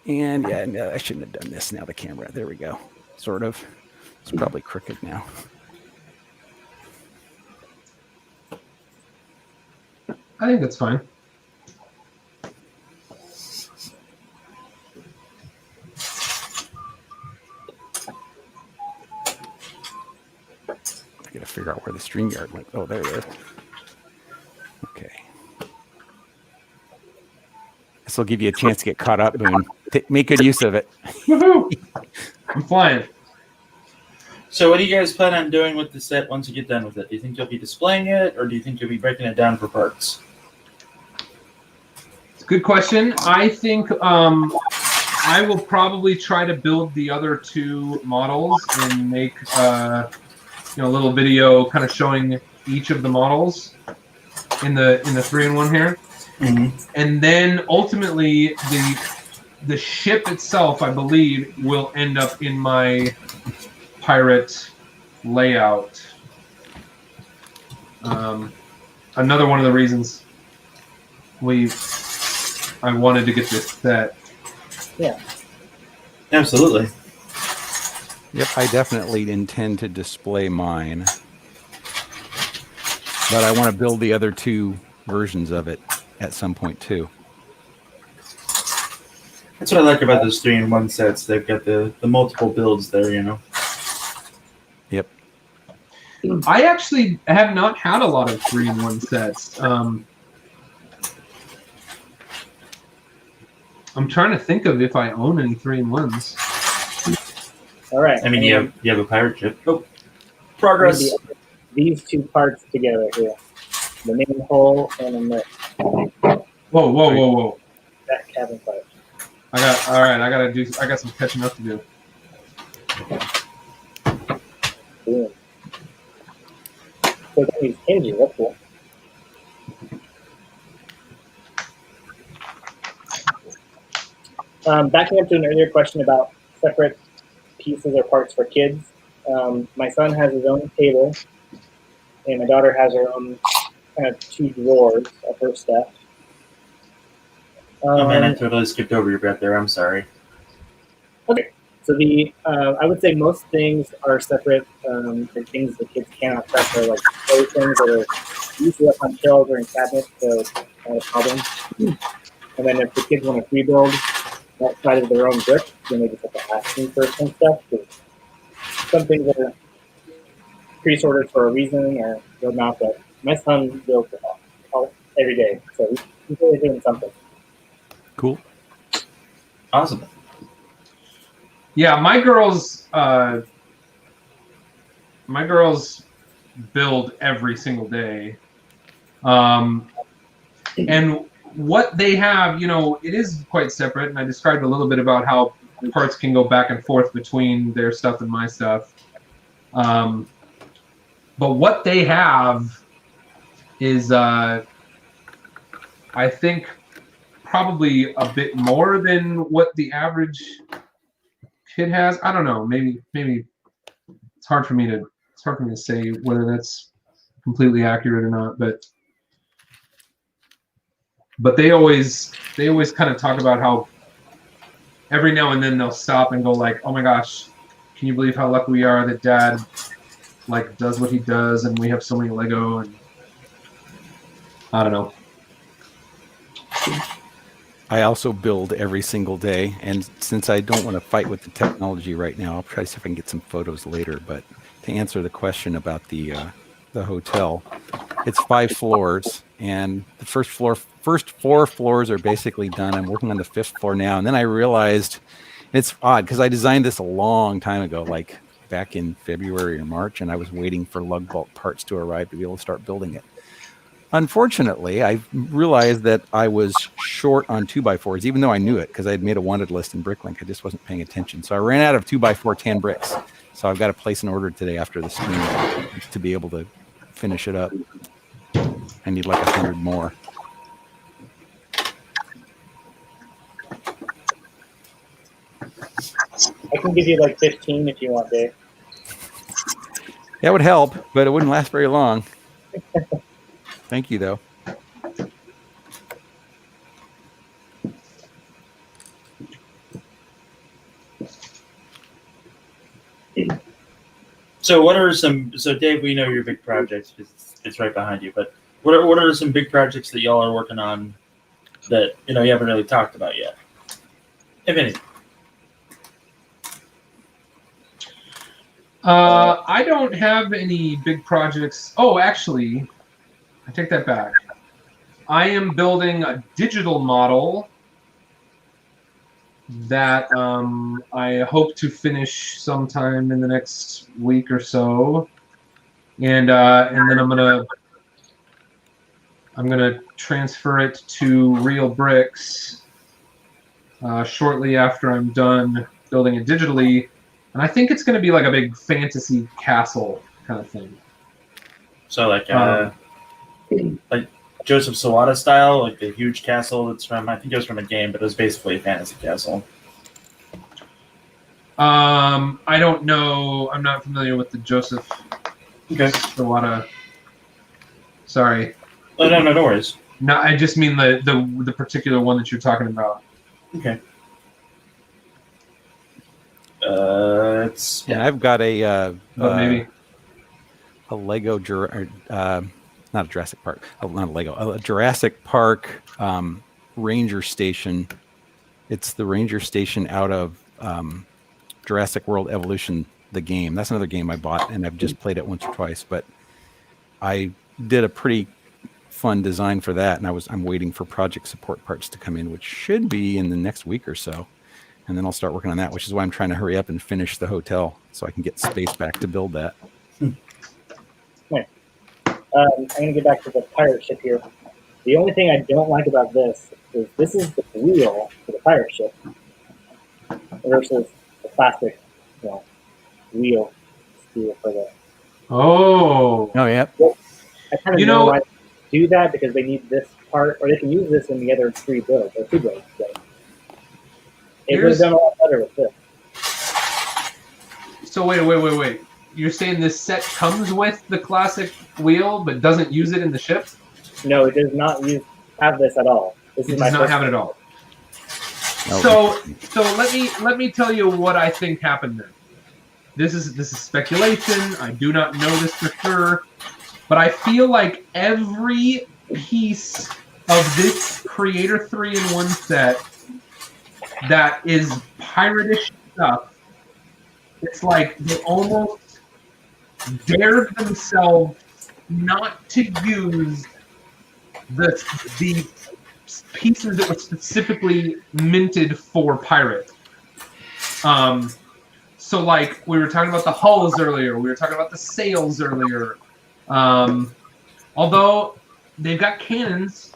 Speaker 2: And yeah, no, I shouldn't have done this. Now the camera. There we go. Sort of. It's probably crooked now.
Speaker 1: I think that's fine.
Speaker 2: figure out where the StreamYard went. Oh, there it is. Okay. This will give you a chance to get caught up, Boone. Make good use of it.
Speaker 1: Woohoo! I'm flying.
Speaker 5: So what do you guys plan on doing with the set once you get done with it? Do you think you'll be displaying it, or do you think you'll be breaking it down for parts?
Speaker 1: It's a good question. I think I will probably try to build the other two models and make a little video kind of showing each of the models in the 3-in-1 here.
Speaker 5: Mm-hmm.
Speaker 1: And then ultimately the ship itself, I believe, will end up in my pirate layout. Another one of the reasons I wanted to get this set.
Speaker 4: Yeah.
Speaker 5: Absolutely.
Speaker 2: Yep, I definitely intend to display mine. But I want to build the other two versions of it at some point too.
Speaker 5: That's what I like about those 3-in-1 sets. They've got the multiple builds there,
Speaker 2: Yep.
Speaker 1: I actually have not had a lot of 3-in-1 sets. I'm trying to think of if I own any 3-in-1s.
Speaker 4: All right.
Speaker 5: I mean, you have a pirate ship. Oh, progress.
Speaker 4: These two parts together here. The main hull and then the
Speaker 1: Whoa.
Speaker 4: that cabin part.
Speaker 1: I got some catching up to do.
Speaker 4: Boom. So these hinges, that's cool. Backing up to an earlier question about separate pieces or parts for kids. My son has his own table, and my daughter has her own kind of 2 drawers of her stuff.
Speaker 5: Oh man, I totally skipped over your breath there. I'm sorry.
Speaker 4: Okay, so I would say most things are separate. The things the kids cannot touch are like those things that are usually up on shelves or in cabinets, so it's not a problem. And then if the kids want to rebuild that side of their own brick, then they just have to ask me for some stuff. Some things are pre-sorted for a reason or whatnot, but my son builds every day, so he's really doing something.
Speaker 2: Cool.
Speaker 5: Awesome.
Speaker 1: Yeah, my girls build every single day. And what they have, it is quite separate, and I described a little bit about how parts can go back and forth between their stuff and my stuff. But what they have is, I think, probably a bit more than what the average kid has. I don't know. Maybe it's hard for me to say whether that's completely accurate or not. But they always kind of talk about how every now and then they'll stop and go like, "Oh my gosh, can you believe how lucky we are that Dad does what he does, and we have so many Lego?" And I don't know.
Speaker 2: I also build every single day, and since I don't want to fight with the technology right now, I'll try to see if I can get some photos later. But to answer the question about the hotel, it's 5 floors, and the first 4 floors are basically done. I'm working on the 5th floor now, and then I realized it's odd because I designed this a long time ago, like back in February or March, and I was waiting for lug bolt parts to arrive to be able to start building it. Unfortunately, I realized that I was short on 2x4s, even though I knew it because I had made a wanted list in Bricklink. I just wasn't paying attention. So I ran out of 2x4 tan bricks. So I've got to place an order today after the stream to be able to finish it up. I need like 100 more.
Speaker 4: I can give you like 15 if you want, Dave.
Speaker 2: That would help, but it wouldn't last very long. Thank you, though.
Speaker 5: So what are some? So Dave, we know your big projects because it's right behind you. But what are some big projects that y'all are working on that you haven't really talked about yet, if any?
Speaker 1: I don't have any big projects. Oh, actually, I take that back. I am building a digital model that I hope to finish sometime in the next week or so, and then I'm gonna transfer it to real bricks shortly after I'm done building it digitally, and I think it's gonna be like a big fantasy castle kind of thing.
Speaker 5: So like Joseph Sawada style, like the huge castle that's from, I think it was from a game, but it was basically a fantasy castle.
Speaker 1: I don't know. I'm not familiar with the Joseph Sawada. Sorry.
Speaker 5: Oh, no worries.
Speaker 1: No, I just mean the particular one that you're talking about.
Speaker 5: Okay.
Speaker 2: I've got
Speaker 1: maybe
Speaker 2: a Lego not a Jurassic Park, not a Lego, a Jurassic Park ranger station. It's the ranger station out of Jurassic World Evolution, the game. That's another game I bought, and I've just played it once or twice. But I did a pretty fun design for that, and I'm waiting for project support parts to come in, which should be in the next week or so. And then I'll start working on that, which is why I'm trying to hurry up and finish the hotel so I can get space back to build that.
Speaker 4: I'm going to get back to the pirate ship here. The only thing I don't like about this is the wheel for the pirate ship versus the plastic, wheel steel for the.
Speaker 1: Oh,
Speaker 2: yeah.
Speaker 4: I kind of know why they do that, because they need this part, or they can use this in the other three builds or two builds. So it would have done a lot better with this.
Speaker 1: So wait. You're saying this set comes with the classic wheel, but doesn't use it in the ship?
Speaker 4: No, it does not have this at all. It
Speaker 1: does not have it at all. So let me tell you what I think happened there. This is speculation. I do not know this for sure, but I feel like every piece of this Creator 3-in-1 set that is piratish stuff, it's like they almost dared themselves not to use the pieces that were specifically minted for pirate. So like we were talking about the hulls earlier, we were talking about the sails earlier. Although they've got cannons,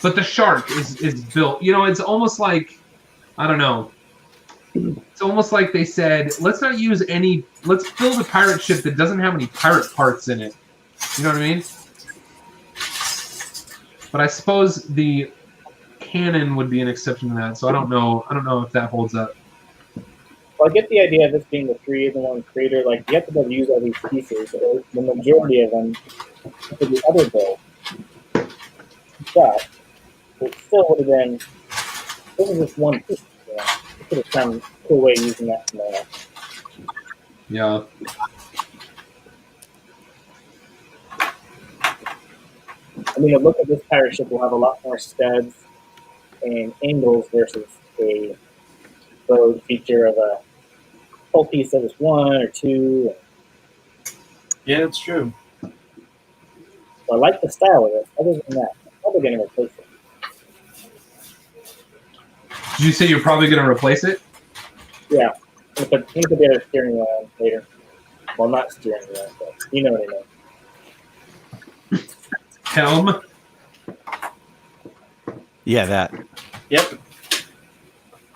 Speaker 1: but the shark is built. It's almost like, I don't know. It's almost like they said, let's build a pirate ship that doesn't have any pirate parts in it. You know what I mean? But I suppose the cannon would be an exception to that, so I don't know if that holds up.
Speaker 4: Well, I get the idea of this being the 3-in-1 creator. Like, you have to be able to use all these pieces, or the majority of them, for the other build. But it still would have been, this is just one piece. It could have found a cool way of using that from there.
Speaker 1: Yeah.
Speaker 4: I mean, a look at this pirate ship will have a lot more studs and angles versus a road feature of a whole piece that is one or two.
Speaker 5: Yeah, that's true.
Speaker 4: So I like the style of it. Other than that, I'm probably going to replace it.
Speaker 1: Did you say you're probably going to replace it?
Speaker 4: Yeah. I'm going to put the other steering wheel on later. Well, not steering wheel, but you know what I mean.
Speaker 1: Helm?
Speaker 2: Yeah, that.
Speaker 5: Yep.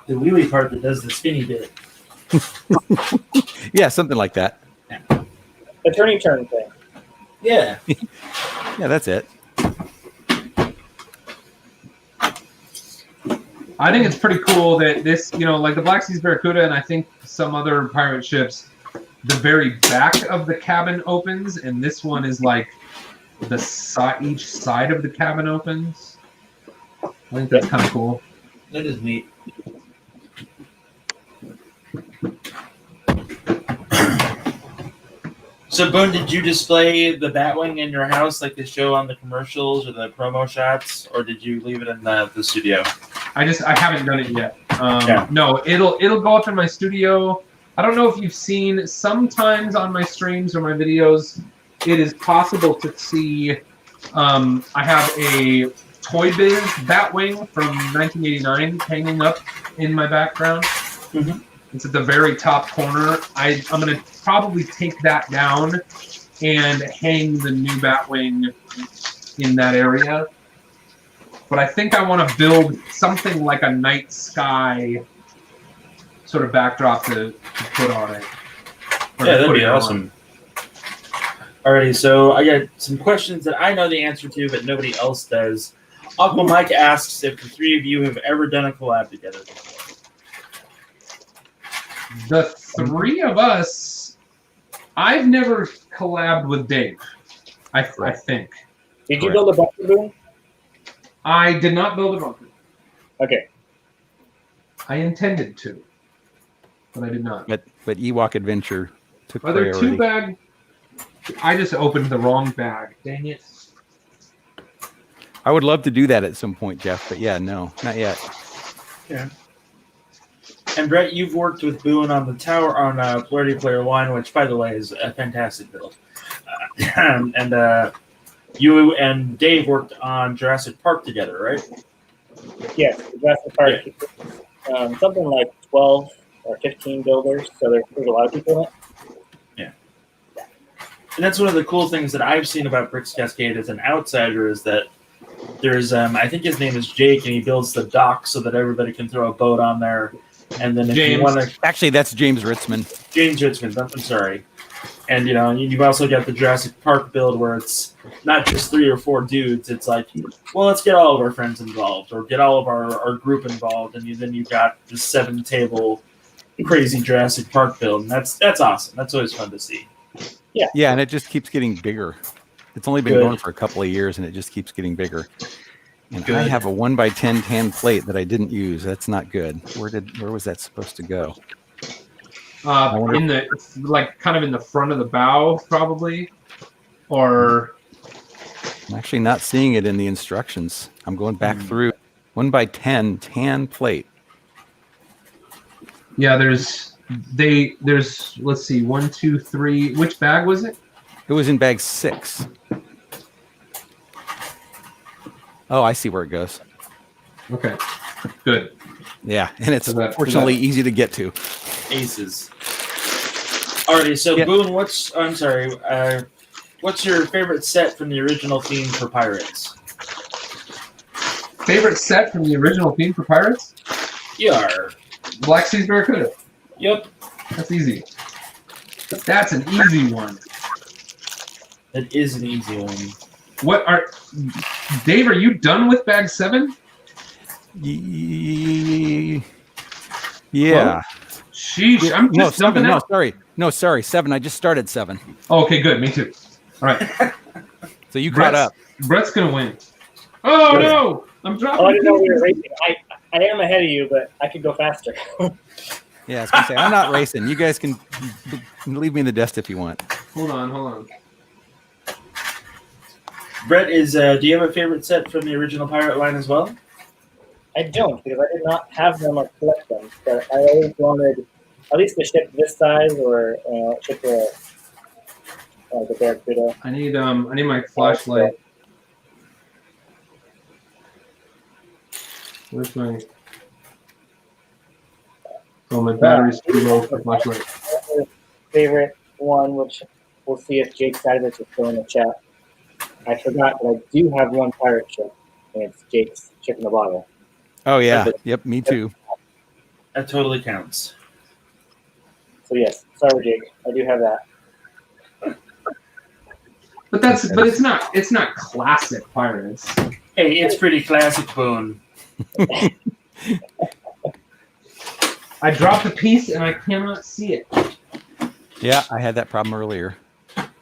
Speaker 5: The wheelie part that does the spinny bit.
Speaker 2: Yeah, something like that.
Speaker 4: The turn thing.
Speaker 5: Yeah.
Speaker 2: Yeah, that's it.
Speaker 1: I think it's pretty cool that this, like the Black Seas Barracuda and I think some other pirate ships, the very back of the cabin opens, and this one is like each side of the cabin opens. I think that's kind of cool.
Speaker 5: That is neat. So, Boone, did you display the Batwing in your house like they show on the commercials or the promo shots, or did you leave it in the studio?
Speaker 1: I haven't done it yet. No, it'll go up in my studio. I don't know if you've seen, sometimes on my streams or my videos, it is possible to see, I have a Toy Biz Batwing from 1989 hanging up in my background.
Speaker 5: Mhm.
Speaker 1: It's at the very top corner. I'm going to probably take that down and hang the new Batwing in that area. But I think I want to build something like a night sky sort of backdrop to put on it.
Speaker 5: Yeah, that'd be awesome. Alrighty, so I got some questions that I know the answer to, but nobody else does. Uncle Mike asks if the three of you have ever done a collab together before.
Speaker 1: The three of us, I've never collabed with Dave, I think.
Speaker 4: Did you build a bunker, Boone?
Speaker 1: I did not build a bunker.
Speaker 4: Okay.
Speaker 1: I intended to, but I did not.
Speaker 2: But Ewok Adventure took
Speaker 1: Are there
Speaker 2: priority.
Speaker 1: two bag? I just opened the wrong bag. Dang it.
Speaker 2: I would love to do that at some point, Jeff, but yeah, no, not yet.
Speaker 5: Yeah. And Brett, you've worked with Boone on the tower on Flirty Player 1, which, by the way, is a fantastic build. You and Dave worked on Jurassic Park together, right?
Speaker 4: Yes, Jurassic Park. Yeah. Something like 12 or 15 builders, so there's a lot of people in it.
Speaker 5: Yeah. And that's one of the cool things that I've seen about Bricks Cascade as an outsider is that there's, I think his name is Jake, and he builds the dock so that everybody can throw a boat on there. And then if you want to...
Speaker 2: Actually, that's James Ritzman.
Speaker 5: James Ritzman, I'm sorry. And, you know, you've also got the Jurassic Park build where it's not just 3 or 4 dudes. It's like, well, let's get all of our friends involved or get all of our group involved. And then you've got the 7-table crazy Jurassic Park build. And that's awesome. That's always fun to see.
Speaker 4: Yeah.
Speaker 2: Yeah, and it just keeps getting bigger. It's only been going for a couple of years, and it just keeps getting bigger. And I have a 1x10 tan plate that I didn't use. That's not good. Where was that supposed to go?
Speaker 1: In the, like, kind of in the front of the bow, probably, or
Speaker 2: I'm actually not seeing it in the instructions. I'm going back through 1x10 tan plate.
Speaker 1: yeah. There's let's see, 1, 2, 3. Which bag was it?
Speaker 2: It was in bag 6. Oh, I see where it goes.
Speaker 1: Okay, good.
Speaker 2: Yeah, and it's
Speaker 1: So
Speaker 2: fortunately easy to get to.
Speaker 5: Aces. Alrighty, so
Speaker 2: Yeah.
Speaker 5: Boone, what's your favorite set from the original theme for Pirates?
Speaker 1: Favorite set from the original theme for Pirates?
Speaker 5: Yar.
Speaker 1: Black Seas Barracuda.
Speaker 5: Yep.
Speaker 1: That's easy. That's an easy one.
Speaker 5: That is an easy one.
Speaker 1: Dave, are you done with bag 7?
Speaker 2: Yeah.
Speaker 1: Well, sheesh, I'm just jumping out.
Speaker 2: No, sorry. 7. I just started 7.
Speaker 1: Oh, okay, good. Me too. All right.
Speaker 2: So you caught up.
Speaker 1: Brett's going to win. Oh, no. I'm dropping.
Speaker 4: Oh, I didn't know we were racing. I am ahead of you, but I could go faster.
Speaker 2: Yeah, I was going to say, I'm not racing. You guys can leave me in the dust if you want.
Speaker 1: Hold on.
Speaker 5: Brett, do you have a favorite set from the original Pirate line as well?
Speaker 4: I don't, because I did not have them or collect them. But I always wanted at least a ship this size, or a ship the Barracuda.
Speaker 1: I need my flashlight. Where's my... Oh, my battery's too low for flashlight.
Speaker 4: Favorite one, which we'll see if Jake Sadovich is still in the chat. I forgot that I do have one pirate ship, and it's Jake's Ship in the Bottle.
Speaker 2: Oh, yeah. Yep, me too.
Speaker 5: That totally counts.
Speaker 4: So, yes. Sorry, Jake. I do have that.
Speaker 1: But it's not classic Pirates.
Speaker 5: Hey, it's pretty classic, Boone.
Speaker 1: I dropped a piece and I cannot see it.
Speaker 2: Yeah, I had that problem earlier,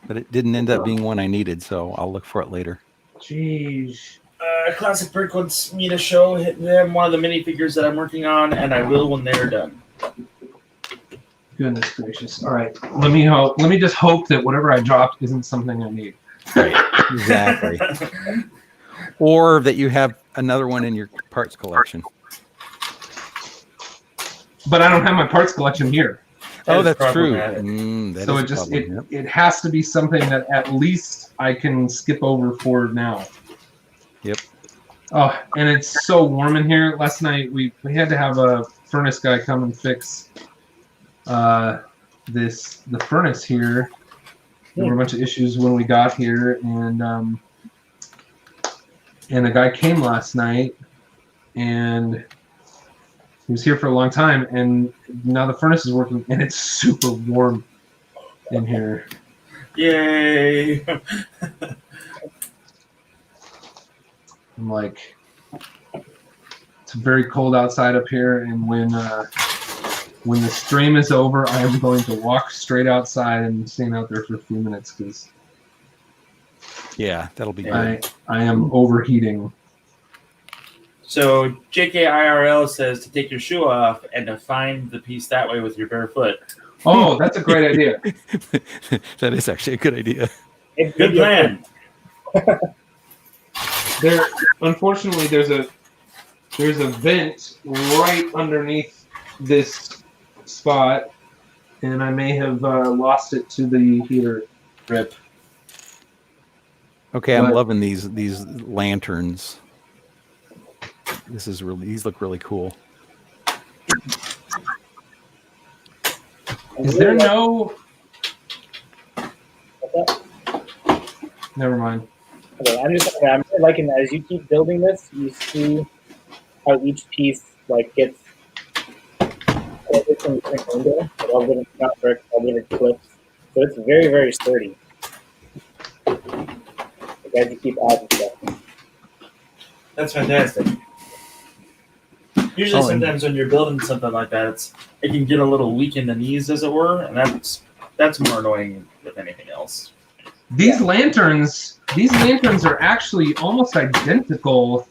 Speaker 2: but it didn't end up being one I needed, so I'll look for it later.
Speaker 1: Jeez.
Speaker 5: Classic Brick wants me to show them one of the minifigures that I'm working on, and I will when they're done.
Speaker 1: Goodness gracious. All right. Let me just hope that whatever I dropped isn't something I need.
Speaker 2: Exactly. Or that you have another one in your parts collection.
Speaker 1: But I don't have my parts collection here.
Speaker 2: Oh, that's true.
Speaker 5: problematic.
Speaker 1: So it has to be something that at least I can skip over for now.
Speaker 2: Yep.
Speaker 1: Oh, and it's so warm in here. Last night we had to have a furnace guy come and fix the furnace here. There were a bunch of issues when we got here, and the guy came last night, and he was here for a long time, and now the furnace is working, and it's super warm in here.
Speaker 5: Yay!
Speaker 1: I'm like, it's very cold outside up here, and when the stream is over, I am going to walk straight outside and stand out there for a few minutes because
Speaker 2: yeah, that'll be good.
Speaker 1: I am overheating.
Speaker 5: So JKIRL says to take your shoe off and to find the piece that way with your bare foot.
Speaker 1: Oh, that's a great idea.
Speaker 2: That is actually a good idea.
Speaker 5: Good plan.
Speaker 1: Unfortunately, there's a vent right underneath this spot, and I may have lost it to the heater. Rip.
Speaker 2: Okay, I'm loving these lanterns. These look really cool.
Speaker 1: Is there no? Never mind.
Speaker 4: Okay, I'm really liking that. As you keep building this, you see how each piece gets from different window, all different bricks, all different clips. So it's very, very sturdy. As you keep adding stuff.
Speaker 5: That's fantastic. Usually, sometimes when you're building something like that, it can get a little weak in the knees, as it were, and that's more annoying than anything else.
Speaker 1: These lanterns are actually almost identical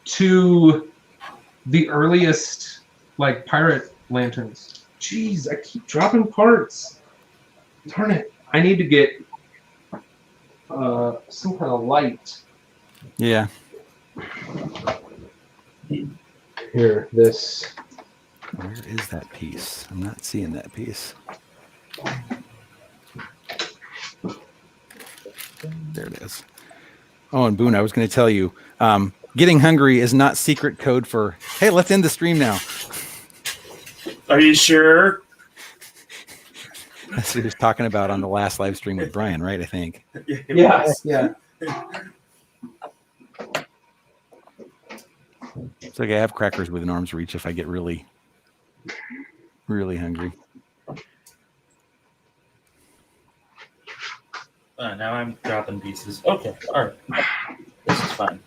Speaker 1: to the earliest pirate lanterns. Jeez, I keep dropping parts. Darn it! I need to get some kind of light.
Speaker 2: Yeah.
Speaker 1: Here, this.
Speaker 2: Where is that piece? I'm not seeing that piece. There it is. Oh, and Boone, I was going to tell you, getting hungry is not secret code for, hey, let's end the stream now.
Speaker 5: Are you sure?
Speaker 2: That's what he was talking about on the last live stream with Brian, right? I think.
Speaker 1: Yes. Yeah.
Speaker 2: It's like I have crackers within arm's reach if I get really, really hungry.
Speaker 5: Now I'm dropping pieces. Okay, all right. This is fine.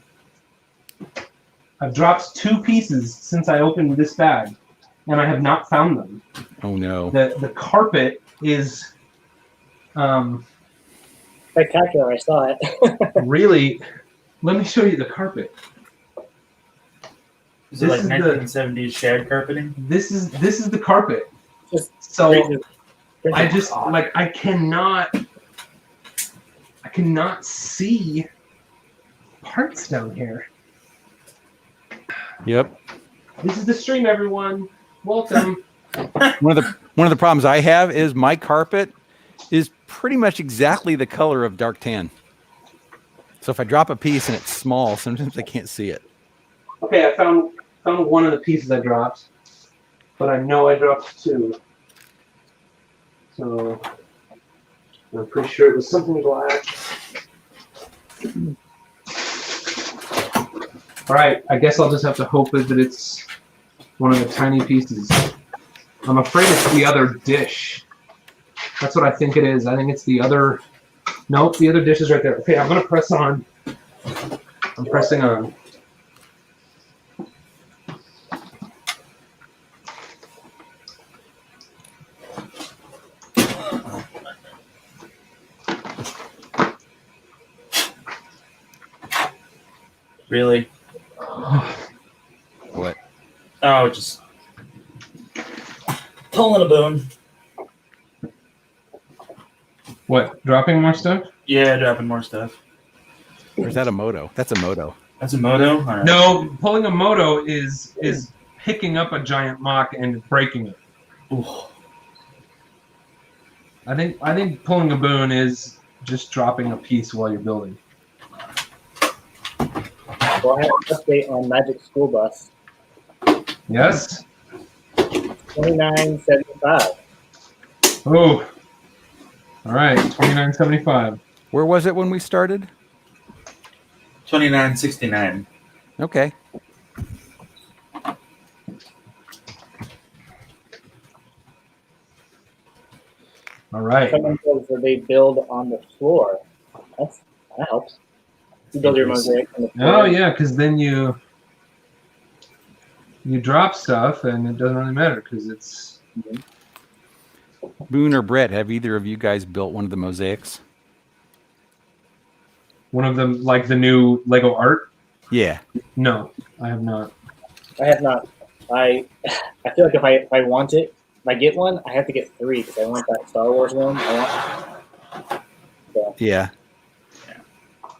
Speaker 1: I've dropped 2 pieces since I opened this bag, and I have not found them.
Speaker 2: Oh no!
Speaker 1: The carpet is
Speaker 4: spectacular. I saw it.
Speaker 1: Really. Let me show you the carpet.
Speaker 5: Is it like 1970s shag carpeting?
Speaker 1: This is the carpet. So I just I cannot see parts down here.
Speaker 2: Yep.
Speaker 1: This is the stream, everyone. Welcome.
Speaker 2: One of the problems I have is my carpet is pretty much exactly the color of dark tan. So if I drop a piece and it's small, sometimes I can't see it.
Speaker 1: Okay, I found one of the pieces I dropped, but I know I dropped 2. So I'm pretty sure it was something black. All right, I guess I'll just have to hope that it's one of the tiny pieces. I'm afraid it's the other dish. That's what I think it is. I think it's the other. Nope, the other dish is right there. Okay, I'm gonna press on. I'm pressing on.
Speaker 5: Really?
Speaker 2: What?
Speaker 5: Oh, just pulling a Boone.
Speaker 1: What? Dropping more stuff?
Speaker 5: Yeah, dropping more stuff.
Speaker 2: Or is that a moto? That's a moto.
Speaker 5: That's a moto? All right.
Speaker 1: No, pulling a moto is picking up a giant mock and breaking it.
Speaker 5: Ooh.
Speaker 1: I think pulling a Boone is just dropping a piece while you're building.
Speaker 4: Well, I have an update on Magic School Bus.
Speaker 1: Yes.
Speaker 4: 2975.
Speaker 1: Oh. All right. 2975.
Speaker 2: Where was it when we started?
Speaker 5: 2969.
Speaker 2: Okay.
Speaker 1: All right.
Speaker 4: Someone says that they build on the floor. That helps. You build your mosaic on the floor.
Speaker 1: Oh yeah, because then you drop stuff and it doesn't really matter because it's.
Speaker 2: Boone or Brett, have either of you guys built one of the mosaics?
Speaker 1: One of them, like the new Lego art?
Speaker 2: Yeah.
Speaker 1: No, I have not.
Speaker 4: I have not. I feel like if I want it, if I get one, I have to get 3 because I want that Star Wars one.
Speaker 2: Yeah.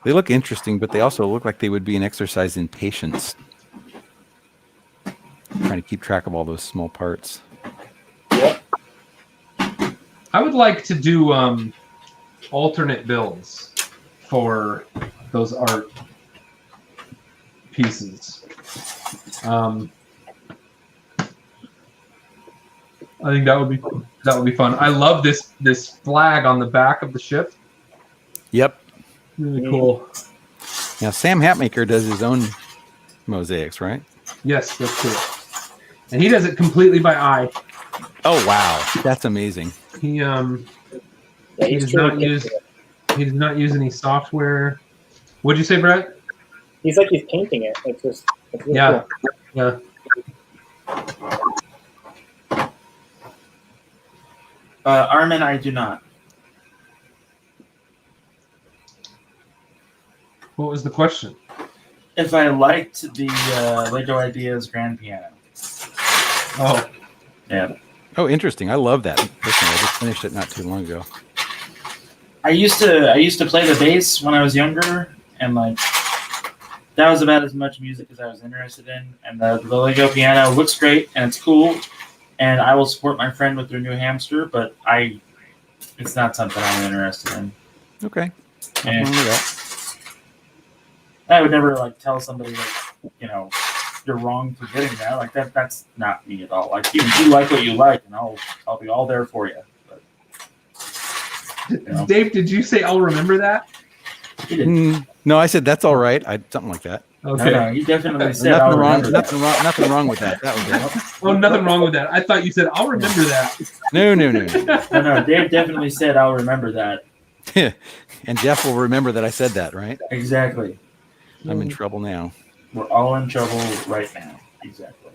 Speaker 2: They look interesting, but they also look like they would be an exercise in patience. Trying to keep track of all those small parts.
Speaker 4: Yep.
Speaker 1: I would like to do alternate builds for those art pieces. I think that would be fun. I love this flag on the back of the ship.
Speaker 2: Yep.
Speaker 1: Really cool.
Speaker 2: Now, Sam Hatmaker does his own mosaics, right?
Speaker 1: Yes, that's true. And he does it completely by eye.
Speaker 2: Oh, wow. That's amazing.
Speaker 1: He
Speaker 4: Yeah,
Speaker 1: he does not use any software. What'd you say, Brett?
Speaker 4: He's like he's painting it. It's really
Speaker 1: Yeah.
Speaker 4: cool.
Speaker 1: Yeah.
Speaker 5: Armin, I do not.
Speaker 1: What was the question?
Speaker 5: If I liked the Lego Ideas grand piano.
Speaker 1: Oh,
Speaker 5: Yeah.
Speaker 2: Oh, interesting. I love that. Listen, I just finished it not too long ago.
Speaker 5: I used to play the bass when I was younger, and like that was about as much music as I was interested in. And the Lego piano looks great and it's cool, and I will support my friend with their new hamster, but it's not something I'm interested in.
Speaker 2: Okay.
Speaker 5: Yeah.
Speaker 2: Nothing wrong with that.
Speaker 5: I would never like tell somebody like, you're wrong for getting that. Like that's not me at all. Like you like what you like, and I'll be all there for you. But,
Speaker 1: Dave, did you say I'll remember that?
Speaker 5: He didn't.
Speaker 2: No, I said that's all right. Something like that.
Speaker 1: Okay.
Speaker 5: No, he definitely said I'll remember that.
Speaker 2: Nothing wrong with that. That was it.
Speaker 1: Oh, nothing wrong with that. I thought you said I'll remember that.
Speaker 2: No.
Speaker 5: No, Dave definitely said I'll remember that.
Speaker 2: And Jeff will remember that I said that, right?
Speaker 5: Exactly.
Speaker 2: I'm in trouble now.
Speaker 5: We're all in trouble right now. Exactly.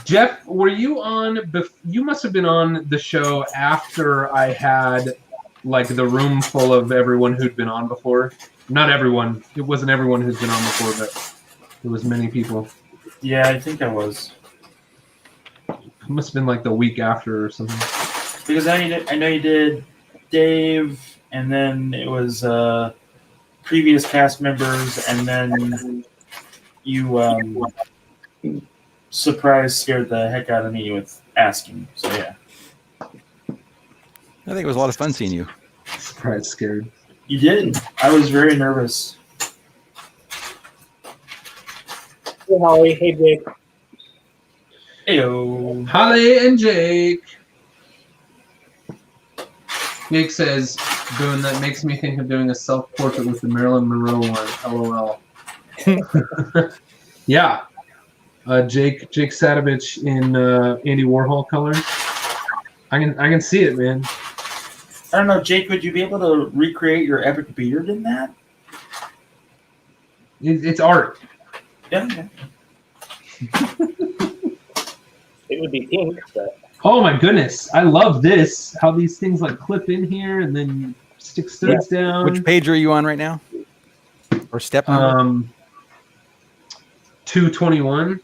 Speaker 1: Jeff, were you on? You must have been on the show after I had like the room full of everyone who'd been on before. Not everyone. It wasn't everyone who's been on before, but there was many people.
Speaker 5: Yeah, I think I was.
Speaker 1: It must have been like the week after or something.
Speaker 5: Because I know you did Dave, and then it was previous cast members, and then you scared the heck out of me with asking. So yeah.
Speaker 2: I think it was a lot of fun seeing you.
Speaker 1: Surprise, scared.
Speaker 5: You did. I was very nervous.
Speaker 4: Hey, Holly. Hey, Jake.
Speaker 5: Heyo.
Speaker 1: Holly and Jake. Jake says, Boone, that makes me think of doing a self-portrait with the Marilyn Monroe one. LOL. Yeah. Jake Sadovich in Andy Warhol colors. I can see it, man.
Speaker 5: I don't know, Jake, would you be able to recreate your epic beard in that?
Speaker 1: It's art.
Speaker 5: Yeah.
Speaker 4: It would be pink, but
Speaker 1: Oh my goodness. I love this. How these things like clip in here and then stick studs down.
Speaker 2: Which page are you on right now? Or step number?
Speaker 1: 221.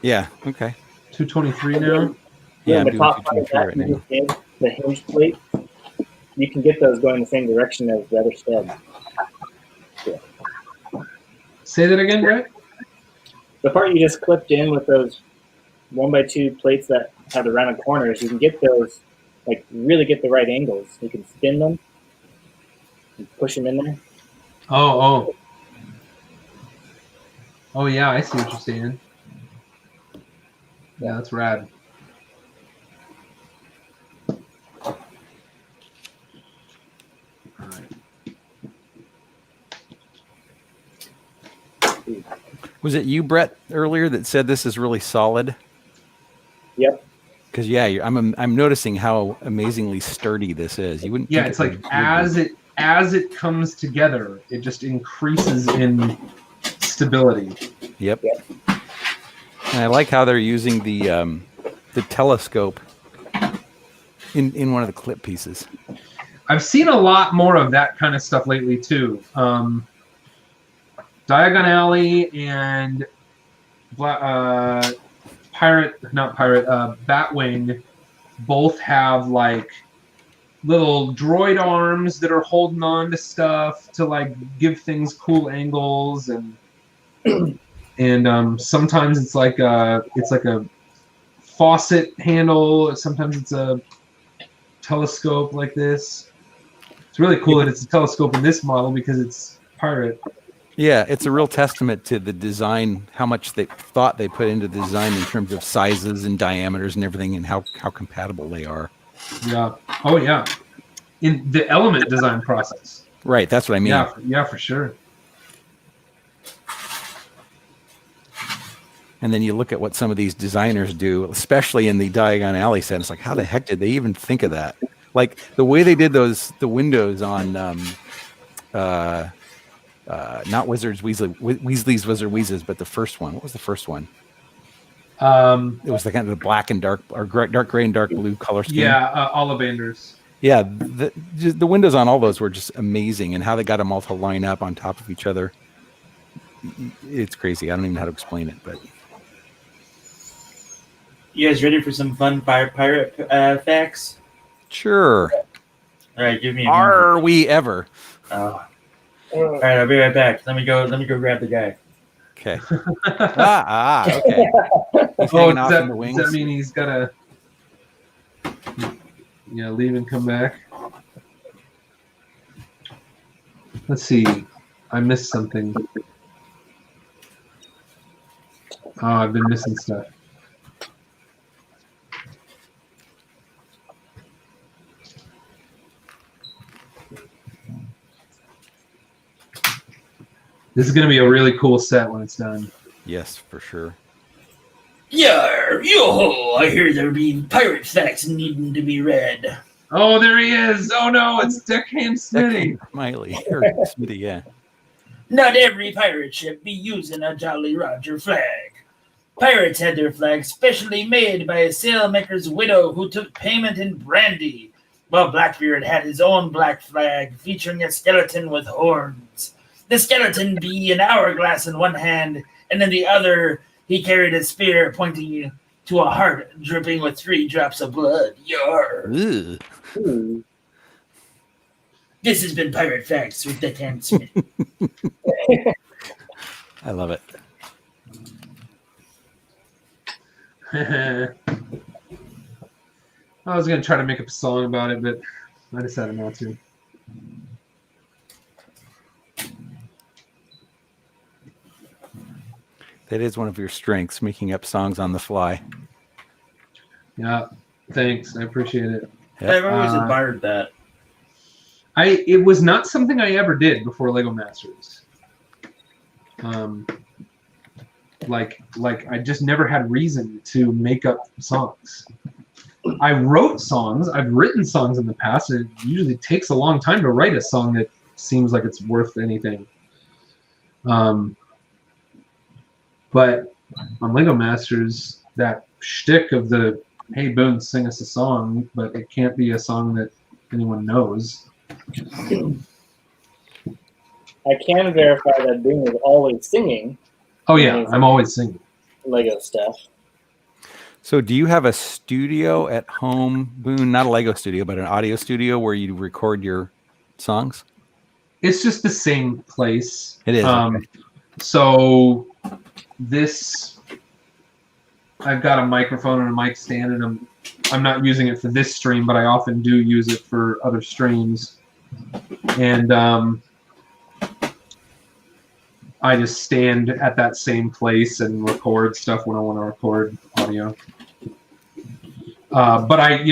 Speaker 2: Yeah, okay.
Speaker 1: 223 now.
Speaker 2: Yeah, I'm
Speaker 4: the
Speaker 2: doing
Speaker 4: top
Speaker 2: 223 right now.
Speaker 4: the hinge plate, you can get those going the same direction as the other stud.
Speaker 1: Say that again, Brett.
Speaker 4: The part you just clipped in with those 1x2 plates that have the rounded corners, you can get those, like really get the right angles. You can spin them and push them in there.
Speaker 1: Oh, yeah, I see what you're saying. Yeah, that's rad. All right.
Speaker 2: Was it you, Brett, earlier that said this is really solid?
Speaker 4: Yep.
Speaker 2: Because I'm noticing how amazingly sturdy this is. You wouldn't.
Speaker 1: Yeah,
Speaker 2: think
Speaker 1: it's like as it comes together, it just increases in stability.
Speaker 2: Yep. And I like how they're using the telescope in one of the clip pieces.
Speaker 1: I've seen a lot more of that kind of stuff lately too. Diagon Alley and Batwing both have like little droid arms that are holding on to stuff to like give things cool angles, and sometimes it's like a faucet handle, sometimes it's a telescope like this. It's really cool that it's a telescope in this model because it's pirate.
Speaker 2: Yeah, it's a real testament to the design, how much they thought they put into the design in terms of sizes and diameters and everything, and how compatible they are.
Speaker 1: Yeah. Oh, yeah. In the element design process.
Speaker 2: Right, that's what I mean.
Speaker 1: Yeah, for sure.
Speaker 2: And then you look at what some of these designers do, especially in the Diagon Alley set. It's like, how the heck did they even think of that? Like the way they did the windows on, not Wizards Weasley's Wizard Weezes, but the first one. What was the first one? It was the kind of the black and dark, or dark gray and dark blue color scheme.
Speaker 1: Yeah, Ollivanders.
Speaker 2: Yeah, the windows on all those were just amazing, and how they got them all to line up on top of each other. It's crazy. I don't even know how to explain it, but.
Speaker 5: You guys ready for some fun pirate facts?
Speaker 2: Sure.
Speaker 5: All right, give me.
Speaker 2: Are we ever?
Speaker 5: All right, I'll be right back. Let me go grab the guy.
Speaker 2: Okay. Okay. He's hanging off in the wings.
Speaker 1: Does that mean he's got to leave and come back? Let's see. I missed something. Oh, I've been missing stuff. This is going to be a really cool set when it's done.
Speaker 2: Yes, for sure.
Speaker 3: Yar, yo-ho, I hear there be pirate facts needing to be read.
Speaker 1: Oh, there he is. Oh, no, it's Deckhand Smitty.
Speaker 2: Smiley. Or Smitty, yeah.
Speaker 3: Not every pirate ship be using a Jolly Roger flag. Pirates had their flag specially made by a sailmaker's widow who took payment in brandy, while Blackbeard had his own black flag featuring a skeleton with horns. The skeleton be an hourglass in one hand, and in the other he carried a spear pointing to a heart dripping with 3 drops of blood. Yar.
Speaker 2: Ugh.
Speaker 3: This has been Pirate Facts with Deckhand Smith.
Speaker 2: I love it.
Speaker 1: I was going to try to make up a song about it, but I decided not to.
Speaker 2: That is one of your strengths, making up songs on the fly.
Speaker 1: Yeah, thanks. I appreciate it.
Speaker 2: Yep.
Speaker 5: I've always admired that.
Speaker 1: It was not something I ever did before Lego Masters. Like I just never had reason to make up songs. I wrote songs. I've written songs in the past. It usually takes a long time to write a song that seems like it's worth anything. But on Lego Masters, that shtick of the, hey, Boone, sing us a song, but it can't be a song that anyone knows.
Speaker 4: I can verify that Boone is always singing.
Speaker 1: Oh, yeah, I'm always singing
Speaker 4: Lego stuff.
Speaker 2: So do you have a studio at home, Boone? Not a Lego studio, but an audio studio where you record your songs?
Speaker 1: It's just the same place.
Speaker 2: It is. Okay.
Speaker 1: So this I've got a microphone and a mic stand, and I'm not using it for this stream, but I often do use it for other streams. And I just stand at that same place and record stuff when I want to record audio. But I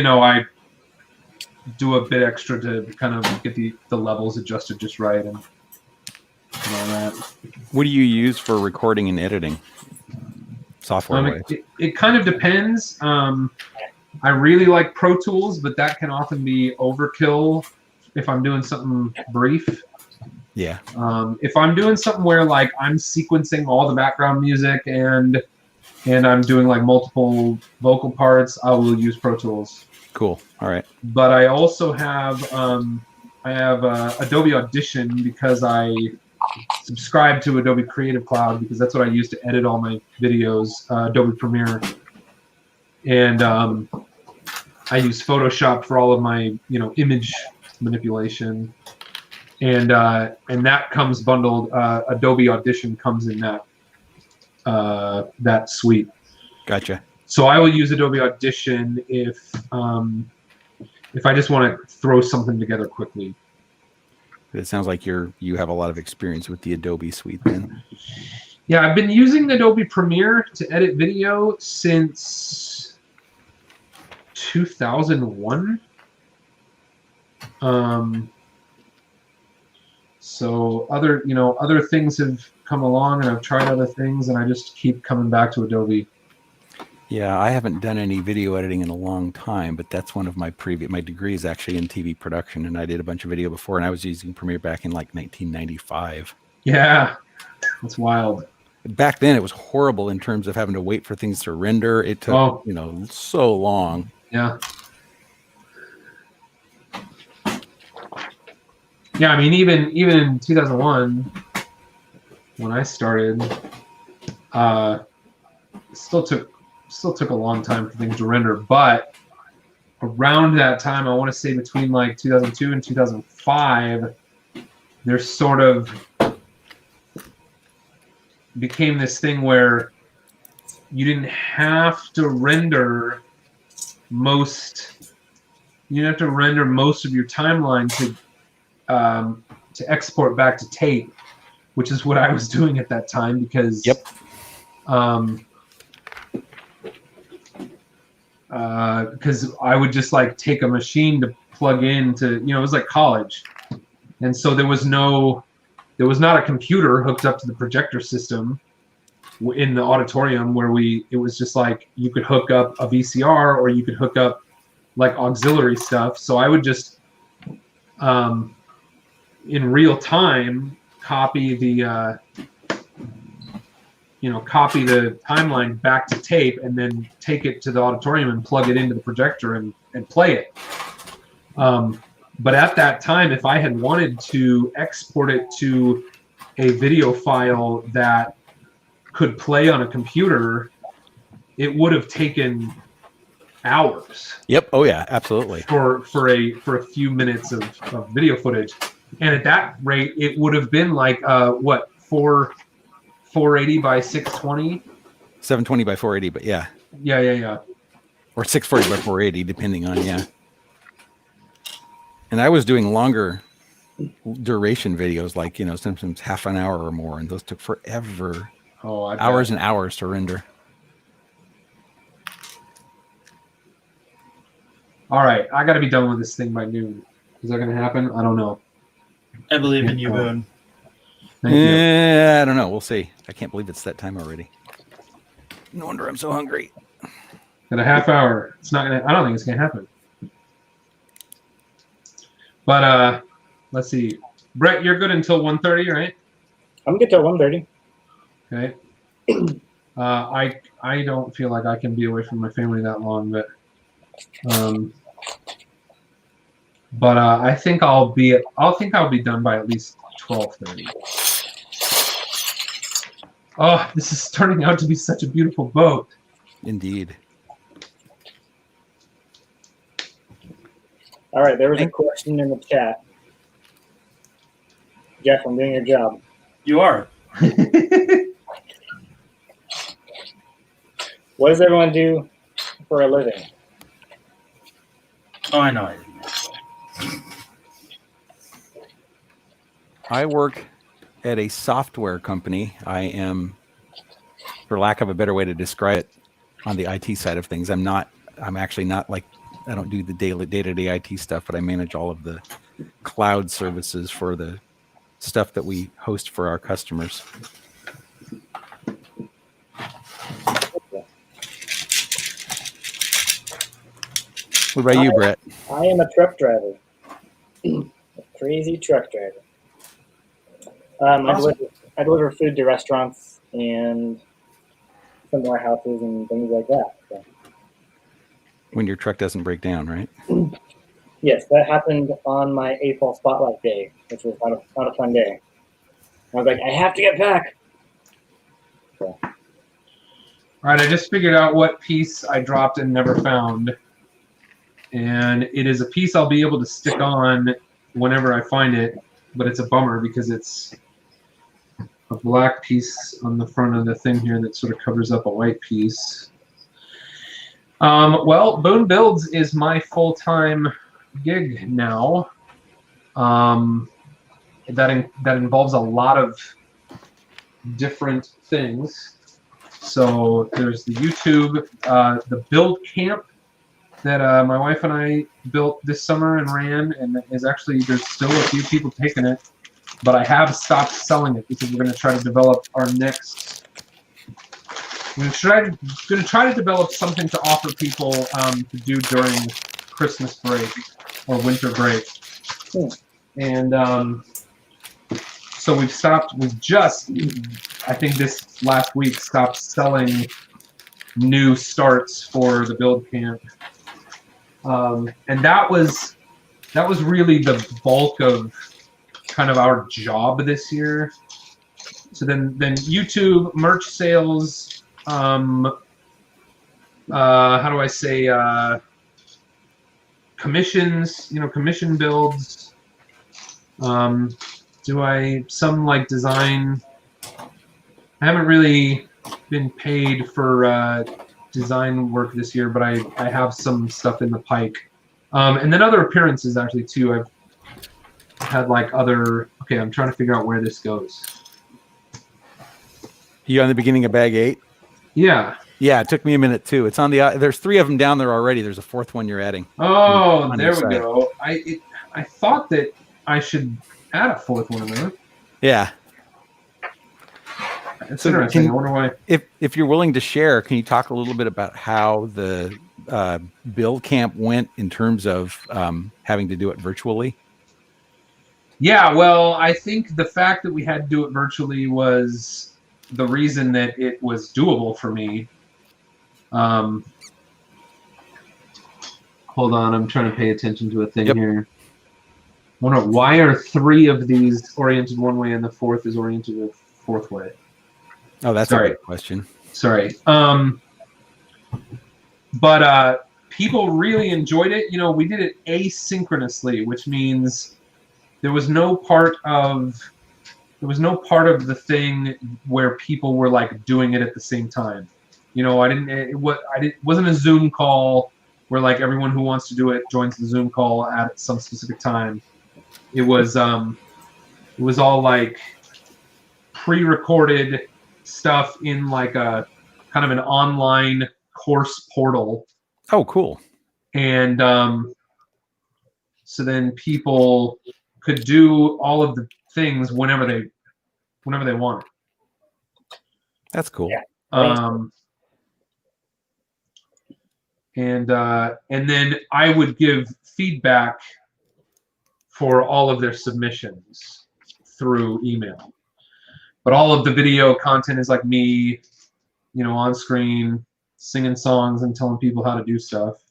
Speaker 1: do a bit extra to kind of get the levels adjusted just right and all that.
Speaker 2: What do you use for recording and editing? Software-wise?
Speaker 1: It kind of depends. I really like Pro Tools, but that can often be overkill if I'm doing something brief.
Speaker 2: Yeah.
Speaker 1: If I'm doing something where like I'm sequencing all the background music and I'm doing like multiple vocal parts, I will use Pro Tools.
Speaker 2: Cool. All right.
Speaker 1: But I also have Adobe Audition because I subscribe to Adobe Creative Cloud because that's what I use to edit all my videos, Adobe Premiere. And I use Photoshop for all of my image manipulation. And that comes bundled. Adobe Audition comes in that suite. Gotcha. So I will use Adobe Audition if I just want to throw something together quickly.
Speaker 2: It sounds like you have a lot of experience with the Adobe suite then.
Speaker 1: Yeah, I've been using Adobe Premiere to edit video since 2001. So other things have come along, and I've tried other things, and I just keep coming back to Adobe.
Speaker 2: Yeah, I haven't done any video editing in a long time, but that's one of my degree is actually in TV production, and I did a bunch of video before, and I was using Premiere back in like 1995.
Speaker 1: Yeah, that's wild.
Speaker 2: Back then, it was horrible in terms of having to wait for things to render. It took so long.
Speaker 1: Yeah. Yeah, I mean, even in 2001, when I started, it still took a long time for things to render. But around that time, I want to say between like 2002 and 2005, there sort of became this thing where you didn't have to render most of your timeline to export back to tape, which is what I was doing at that time because because I would just like take a machine to plug into, it was like college, and so there was not a computer hooked up to the projector system in the auditorium where it was just like you could hook up a VCR or you could hook up like auxiliary stuff. So I would just in real time copy the timeline back to tape and then take it to the auditorium and plug it into the projector and play it. But at that time, if I had wanted to export it to a video file that could play on a computer, it would have taken hours.
Speaker 2: Yep. Oh yeah, absolutely.
Speaker 1: For a few minutes of video footage. And at that rate, it would have been like 480 by 620,
Speaker 2: 720 by 480, but yeah, or 640 by 480, depending on And I was doing longer duration videos, like sometimes half an hour or more, and those took forever. Hours and hours to render.
Speaker 1: All right, I got to be done with this thing by noon. Is that going to happen? I don't know.
Speaker 5: I believe in you, Boone.
Speaker 2: Yeah, I don't know. We'll see. I can't believe it's that time already. No wonder I'm so hungry.
Speaker 1: In a half hour, it's not gonna. I don't think it's gonna happen. But let's see. Brett, you're good until 1:30, right?
Speaker 4: I'm good till 1:30.
Speaker 1: Okay. I don't feel like I can be away from my family that long, but I think I'll be done by at least 12:30. Oh, this is turning out to be such a beautiful boat.
Speaker 2: Indeed.
Speaker 4: All right, there was a question in the chat. Jeff, I'm doing your job. What does everyone do for a living?
Speaker 5: Oh, I know.
Speaker 2: I work at a software company. I am, for lack of a better way to describe it, on the IT side of things. I'm actually not like, I don't do the day-to-day IT stuff, but I manage all of the cloud services for the stuff that we host for our customers. What about you, Brett?
Speaker 4: I am a truck driver. A crazy truck driver.
Speaker 5: Awesome.
Speaker 4: I deliver food to restaurants and some warehouses and things like that. So.
Speaker 2: When your truck doesn't break down, right?
Speaker 4: Yes, that happened on my April Spotlight Day, which was not a fun day. I was like, I have to get back. So.
Speaker 1: All right, I just figured out what piece I dropped and never found. And it is a piece I'll be able to stick on whenever I find it, but it's a bummer because it's a black piece on the front of the thing here that sort of covers up a white piece. Well, Boone Builds is my full-time gig now. That involves a lot of different things. So there's the YouTube, the build camp that my wife and I built this summer and ran, and there's still a few people taking it, but I have stopped selling it because we're going to try to develop our next. We're going to try to develop something to offer people to do during Christmas break or winter break, and so we've stopped. We've just, I think this last week, stopped selling new starts for the build camp. And that was really the bulk of kind of our job this year. So then YouTube, merch sales, how do I say, commissions, commission builds. Some like design. I haven't really been paid for design work this year, but I have some stuff in the pike, and then other appearances actually too. I've had like other. Okay, I'm trying to figure out where this goes.
Speaker 2: You on the beginning of bag 8?
Speaker 1: Yeah.
Speaker 2: Yeah, it took me a minute too. It's on the. There's 3 of them down there already. There's a 4th one you're adding.
Speaker 1: Oh, there we go. I thought that I should add a 4th one of them.
Speaker 2: Yeah.
Speaker 1: It's interesting. I wonder why.
Speaker 2: If you're willing to share, can you talk a little bit about how the build camp went in terms of having to do it virtually?
Speaker 1: Yeah, well, I think the fact that we had to do it virtually was the reason that it was doable for me. Hold on, I'm trying to pay attention to a thing here. I wonder why are 3 of these oriented one way and the 4th is oriented a 4th way?
Speaker 2: Oh, that's a good question.
Speaker 1: Sorry. But people really enjoyed it. We did it asynchronously, which means there was no part of the thing where people were like doing it at the same time. It wasn't a Zoom call where like everyone who wants to do it joins the Zoom call at some specific time. It was all like pre-recorded stuff in like a kind of an online course portal.
Speaker 2: Oh, cool.
Speaker 1: And so then people could do all of the things whenever they wanted.
Speaker 2: That's cool.
Speaker 4: Yeah.
Speaker 1: And then I would give feedback for all of their submissions through email. But all of the video content is like me, on screen, singing songs and telling people how to do stuff,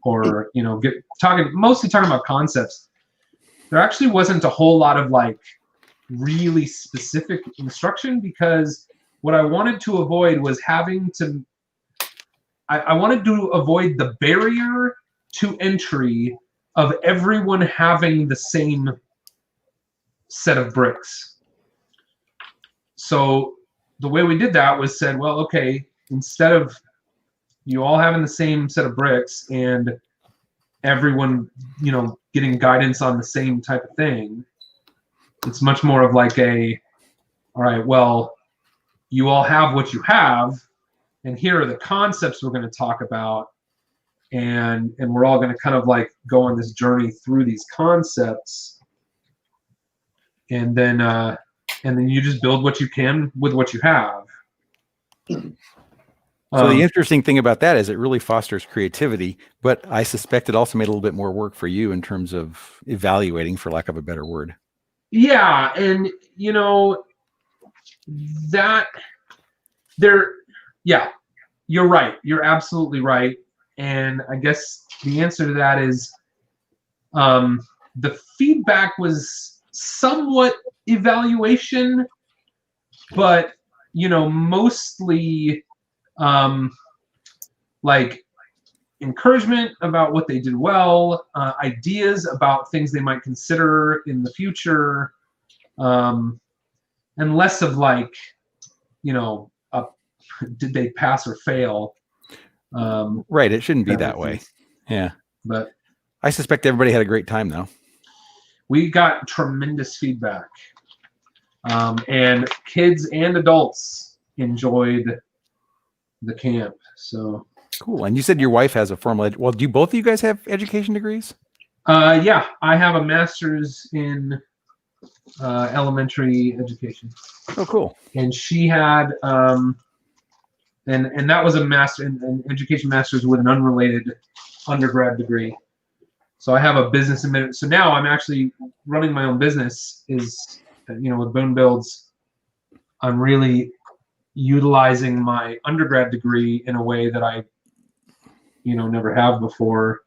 Speaker 1: or mostly talking about concepts. There actually wasn't a whole lot of like really specific instruction, because what I wanted to avoid was having to. I wanted to avoid the barrier to entry of everyone having the same set of bricks. So the way we did that was said, well, okay, instead of you all having the same set of bricks and everyone, getting guidance on the same type of thing. It's much more of like all right, well, you all have what you have, and here are the concepts we're going to talk about, and we're all going to kind of like go on this journey through these concepts, and then you just build what you can with what you have.
Speaker 2: So the interesting thing about that is it really fosters creativity, but I suspect it also made a little bit more work for you in terms of evaluating, for lack of a better word.
Speaker 1: Yeah, and that you're right. You're absolutely right. And I guess the answer to that is the feedback was somewhat evaluation, but mostly like encouragement about what they did well, ideas about things they might consider in the future, and less of like, did they pass or fail?
Speaker 2: Right. It shouldn't be that way. Yeah.
Speaker 1: But
Speaker 2: I suspect everybody had a great time, though.
Speaker 1: We got tremendous feedback. And kids and adults enjoyed the camp. So
Speaker 2: cool. And you said your wife has a formal well, do both of you guys have education degrees?
Speaker 1: Yeah, I have a master's in elementary education.
Speaker 2: Oh, cool.
Speaker 1: And she had and that was a master in education master's with an unrelated undergrad degree. So I have a business admin. So now I'm actually running my own business. Is with Boone Builds, I'm really utilizing my undergrad degree in a way that I never have before.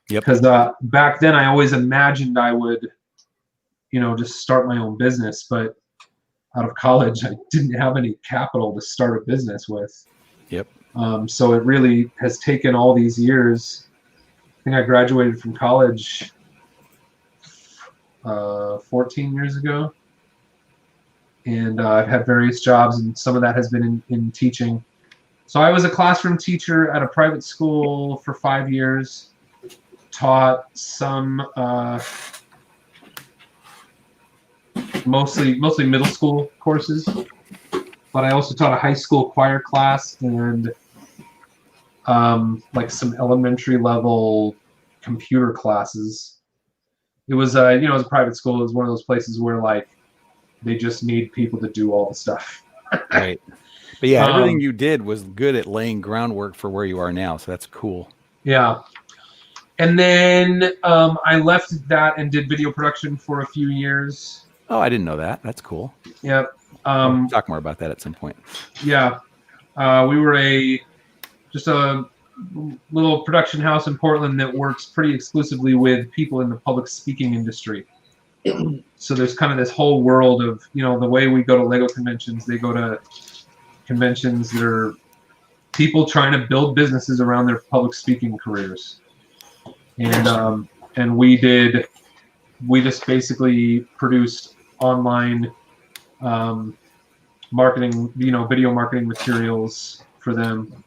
Speaker 2: Yep.
Speaker 1: Because back then I always imagined I would just start my own business, but out of college I didn't have any capital to start a business with.
Speaker 2: Yep.
Speaker 1: So it really has taken all these years. I think I graduated from college 14 years ago, and I've had various jobs, and some of that has been in teaching. So I was a classroom teacher at a private school for 5 years, taught some mostly middle school courses, but I also taught a high school choir class and like some elementary level computer classes. It was it was a private school. It was one of those places where like they just need people to do all the stuff.
Speaker 2: Right. But yeah, everything you did was good at laying groundwork for where you are now. So that's cool.
Speaker 1: Yeah. And then I left that and did video production for a few years.
Speaker 2: Oh, I didn't know that. That's cool.
Speaker 1: Yep.
Speaker 2: We'll talk more about that at some point.
Speaker 1: Yeah. We were just a little production house in Portland that works pretty exclusively with people in the public speaking industry. So there's kind of this whole world of, the way we go to Lego conventions, they go to conventions that are people trying to build businesses around their public speaking careers. And we just basically produced online marketing, video marketing materials for them.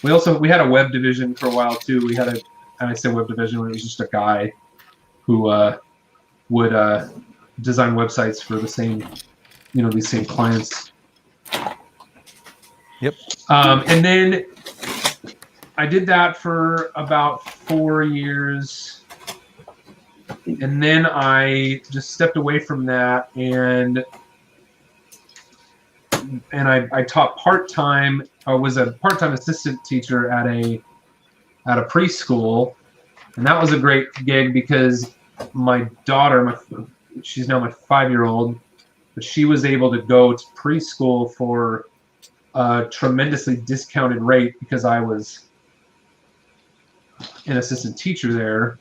Speaker 1: We had a web division for a while too. And I say web division when it was just a guy who would design websites for the same, these same clients.
Speaker 2: Yep.
Speaker 1: And then I did that for about 4 years. And then I just stepped away from that and I taught part-time. I was a part-time assistant teacher at a preschool, and that was a great gig because my daughter, she's now my 5-year-old, but she was able to go to preschool for a tremendously discounted rate because I was an assistant teacher there,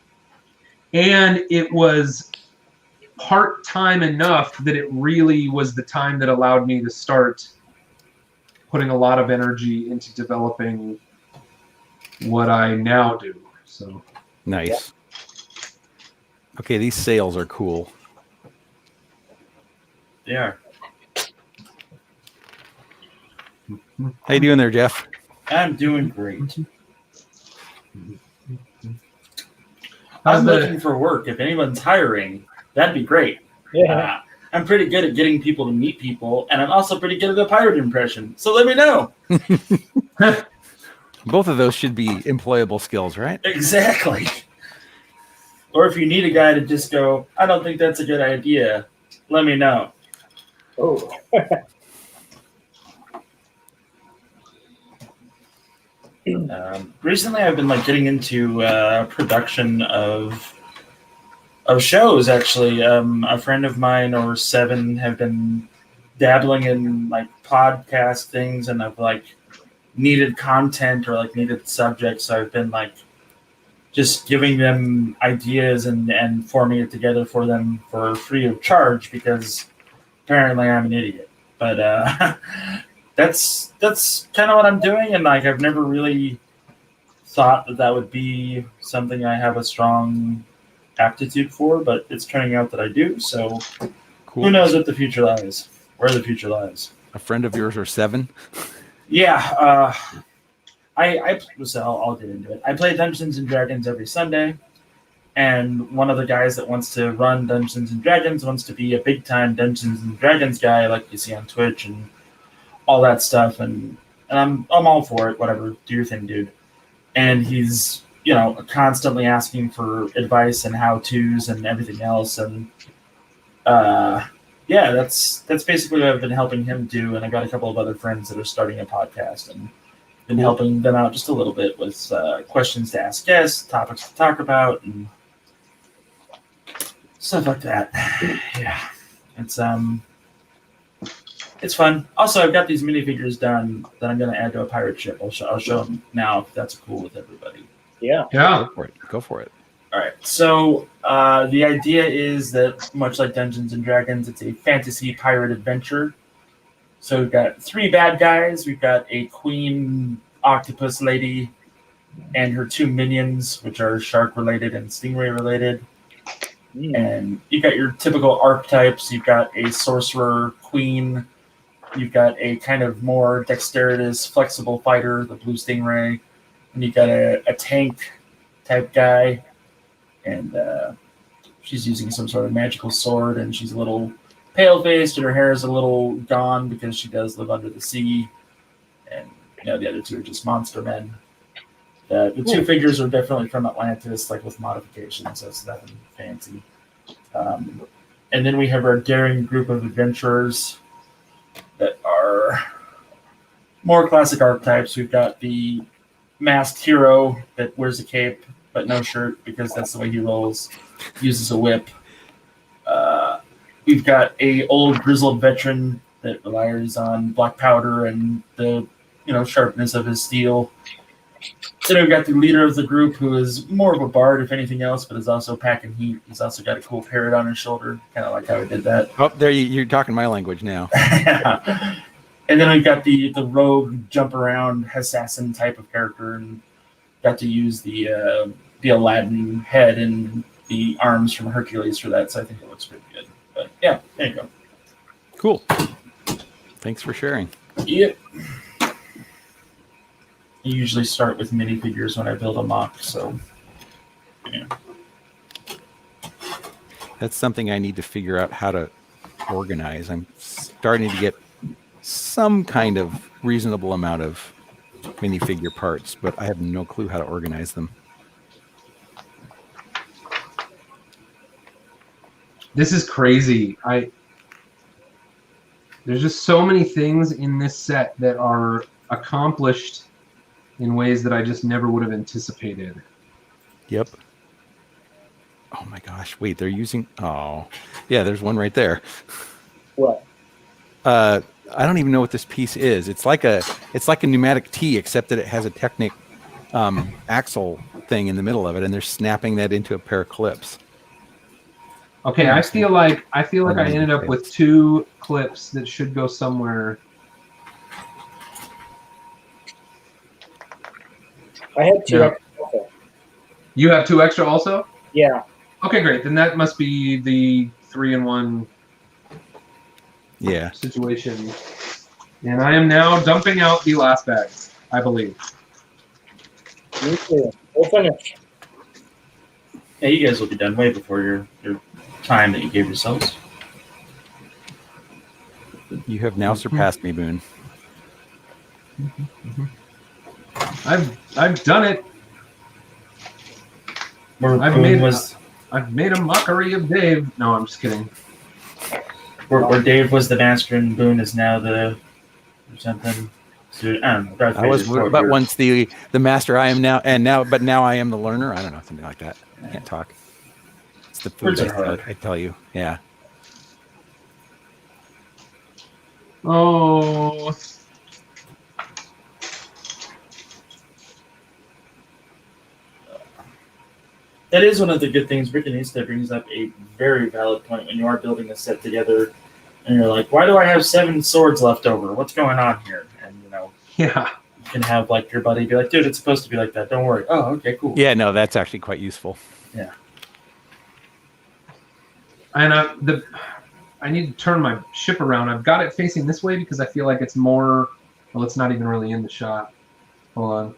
Speaker 1: and it was part-time enough that it really was the time that allowed me to start putting a lot of energy into developing what I now do. So
Speaker 2: nice. Okay, these sails are cool.
Speaker 5: Yeah.
Speaker 2: How you doing there, Jeff?
Speaker 5: I'm doing great.
Speaker 1: How's
Speaker 5: I'm
Speaker 1: the-
Speaker 5: looking for work. If anyone's hiring, that'd be great.
Speaker 4: Yeah.
Speaker 5: I'm pretty good at getting people to meet people, and I'm also pretty good at a pirate impression. So let me know.
Speaker 2: Both of those should be employable skills, right?
Speaker 5: Exactly. Or if you need a guy to just go, I don't think that's a good idea, let me know.
Speaker 4: Oh.
Speaker 5: Recently, I've been like getting into production of shows. Actually, a friend of mine or 7 have been dabbling in like podcast things, and I've like needed content or like needed subjects. So I've been like just giving them ideas and forming it together for them for free of charge because apparently I'm an idiot. But that's kind of what I'm doing, and like I've never really thought that would be something I have a strong aptitude for, but it's turning out that I do. So
Speaker 2: Cool.
Speaker 5: who knows what the future lies? Where the future lies?
Speaker 2: A friend of yours or 7?
Speaker 5: Yeah, I'll get into it. I play Dungeons and Dragons every Sunday, and one of the guys that wants to run Dungeons and Dragons wants to be a big time Dungeons and Dragons guy, like you see on Twitch and all that stuff. And I'm all for it. Whatever, do your thing, dude. And he's constantly asking for advice and how tos and everything else. And yeah, that's basically what I've been helping him do. And I got a couple of other friends that are starting a podcast and been helping them out just a little bit with questions to ask guests, topics to talk about, and stuff like that. Yeah, it's fun. Also, I've got these minifigures done that I'm going to add to a pirate ship. I'll show them now if that's cool with everybody.
Speaker 4: Yeah.
Speaker 1: Yeah.
Speaker 2: Go for it.
Speaker 5: All right. So the idea is that much like Dungeons and Dragons, it's a fantasy pirate adventure. So we've got 3 bad guys. We've got a queen octopus lady and her 2 minions, which are shark related and stingray related. And you've got your typical archetypes. You've got a sorcerer queen. You've got a kind of more dexterous, flexible fighter, the blue stingray. And you've got a tank type guy. And she's using some sort of magical sword, and she's a little pale-faced, and her hair is a little gone because she does live under the sea. And the other 2 are just monster men. The 2 figures are definitely from Atlantis, like with modifications, so it's nothing fancy. And then we have our daring group of adventurers that are more classic archetypes. We've got the masked hero that wears a cape but no shirt because that's the way he rolls, uses a whip. We've got a old grizzled veteran that relies on black powder and the sharpness of his steel. Then we've got the leader of the group, who is more of a bard, if anything else, but is also packing heat. He's also got a cool parrot on his shoulder, kind of like how he did that.
Speaker 2: Oh, there you're talking my language now.
Speaker 5: And then we've got the rogue, jump around, assassin type of character, and got to use the Aladdin head and the arms from Hercules for that, so I think it looks pretty good. But yeah, there you go.
Speaker 2: Cool. Thanks for sharing.
Speaker 5: Yep. I usually start with minifigures when I build a mock, so yeah.
Speaker 2: That's something I need to figure out how to organize. I'm starting to get some kind of reasonable amount of minifigure parts, but I have no clue how to organize them.
Speaker 1: This is crazy. There's just so many things in this set that are accomplished in ways that I just never would have anticipated.
Speaker 2: Yep. Oh my gosh. Wait, they're using... Oh, yeah, there's one right there.
Speaker 4: What?
Speaker 2: I don't even know what this piece is. It's like a pneumatic T, except that it has a Technic axle thing in the middle of it, and they're snapping that into a pair of clips.
Speaker 1: Okay, I feel like I ended up with 2 clips that should go somewhere.
Speaker 4: I had 2
Speaker 1: Yeah.
Speaker 4: extra also.
Speaker 1: You have 2 extra also?
Speaker 4: Yeah.
Speaker 1: Okay, great. Then that must be the 3-in-1
Speaker 2: Yeah.
Speaker 1: situation. And I am now dumping out the last bags. I believe.
Speaker 4: Me too. We'll finish.
Speaker 5: Yeah, you guys will be done way before your time that you gave yourselves.
Speaker 2: You have now surpassed me, Boone.
Speaker 1: I've done it. I've made a mockery of Dave. No, I'm just kidding.
Speaker 5: Where Dave was the master and Boone is now the or something. So, I don't know.
Speaker 2: I was, but once the master, I am now, but now I am the learner. I don't know, something like that. I can't talk. It's the food. I tell you, yeah.
Speaker 1: Oh.
Speaker 5: That is one of the good things. Rick Anista brings up a very valid point when you are building a set together, and you're like, "Why do I have 7 swords left over? What's going on here?" And
Speaker 1: yeah,
Speaker 5: you can have like your buddy be like, "Dude, it's supposed to be like that. Don't worry." Oh, okay, cool.
Speaker 2: Yeah, no, that's actually quite useful.
Speaker 5: Yeah.
Speaker 1: And I need to turn my ship around. I've got it facing this way because I feel like it's more. Well, it's not even really in the shot. Hold on.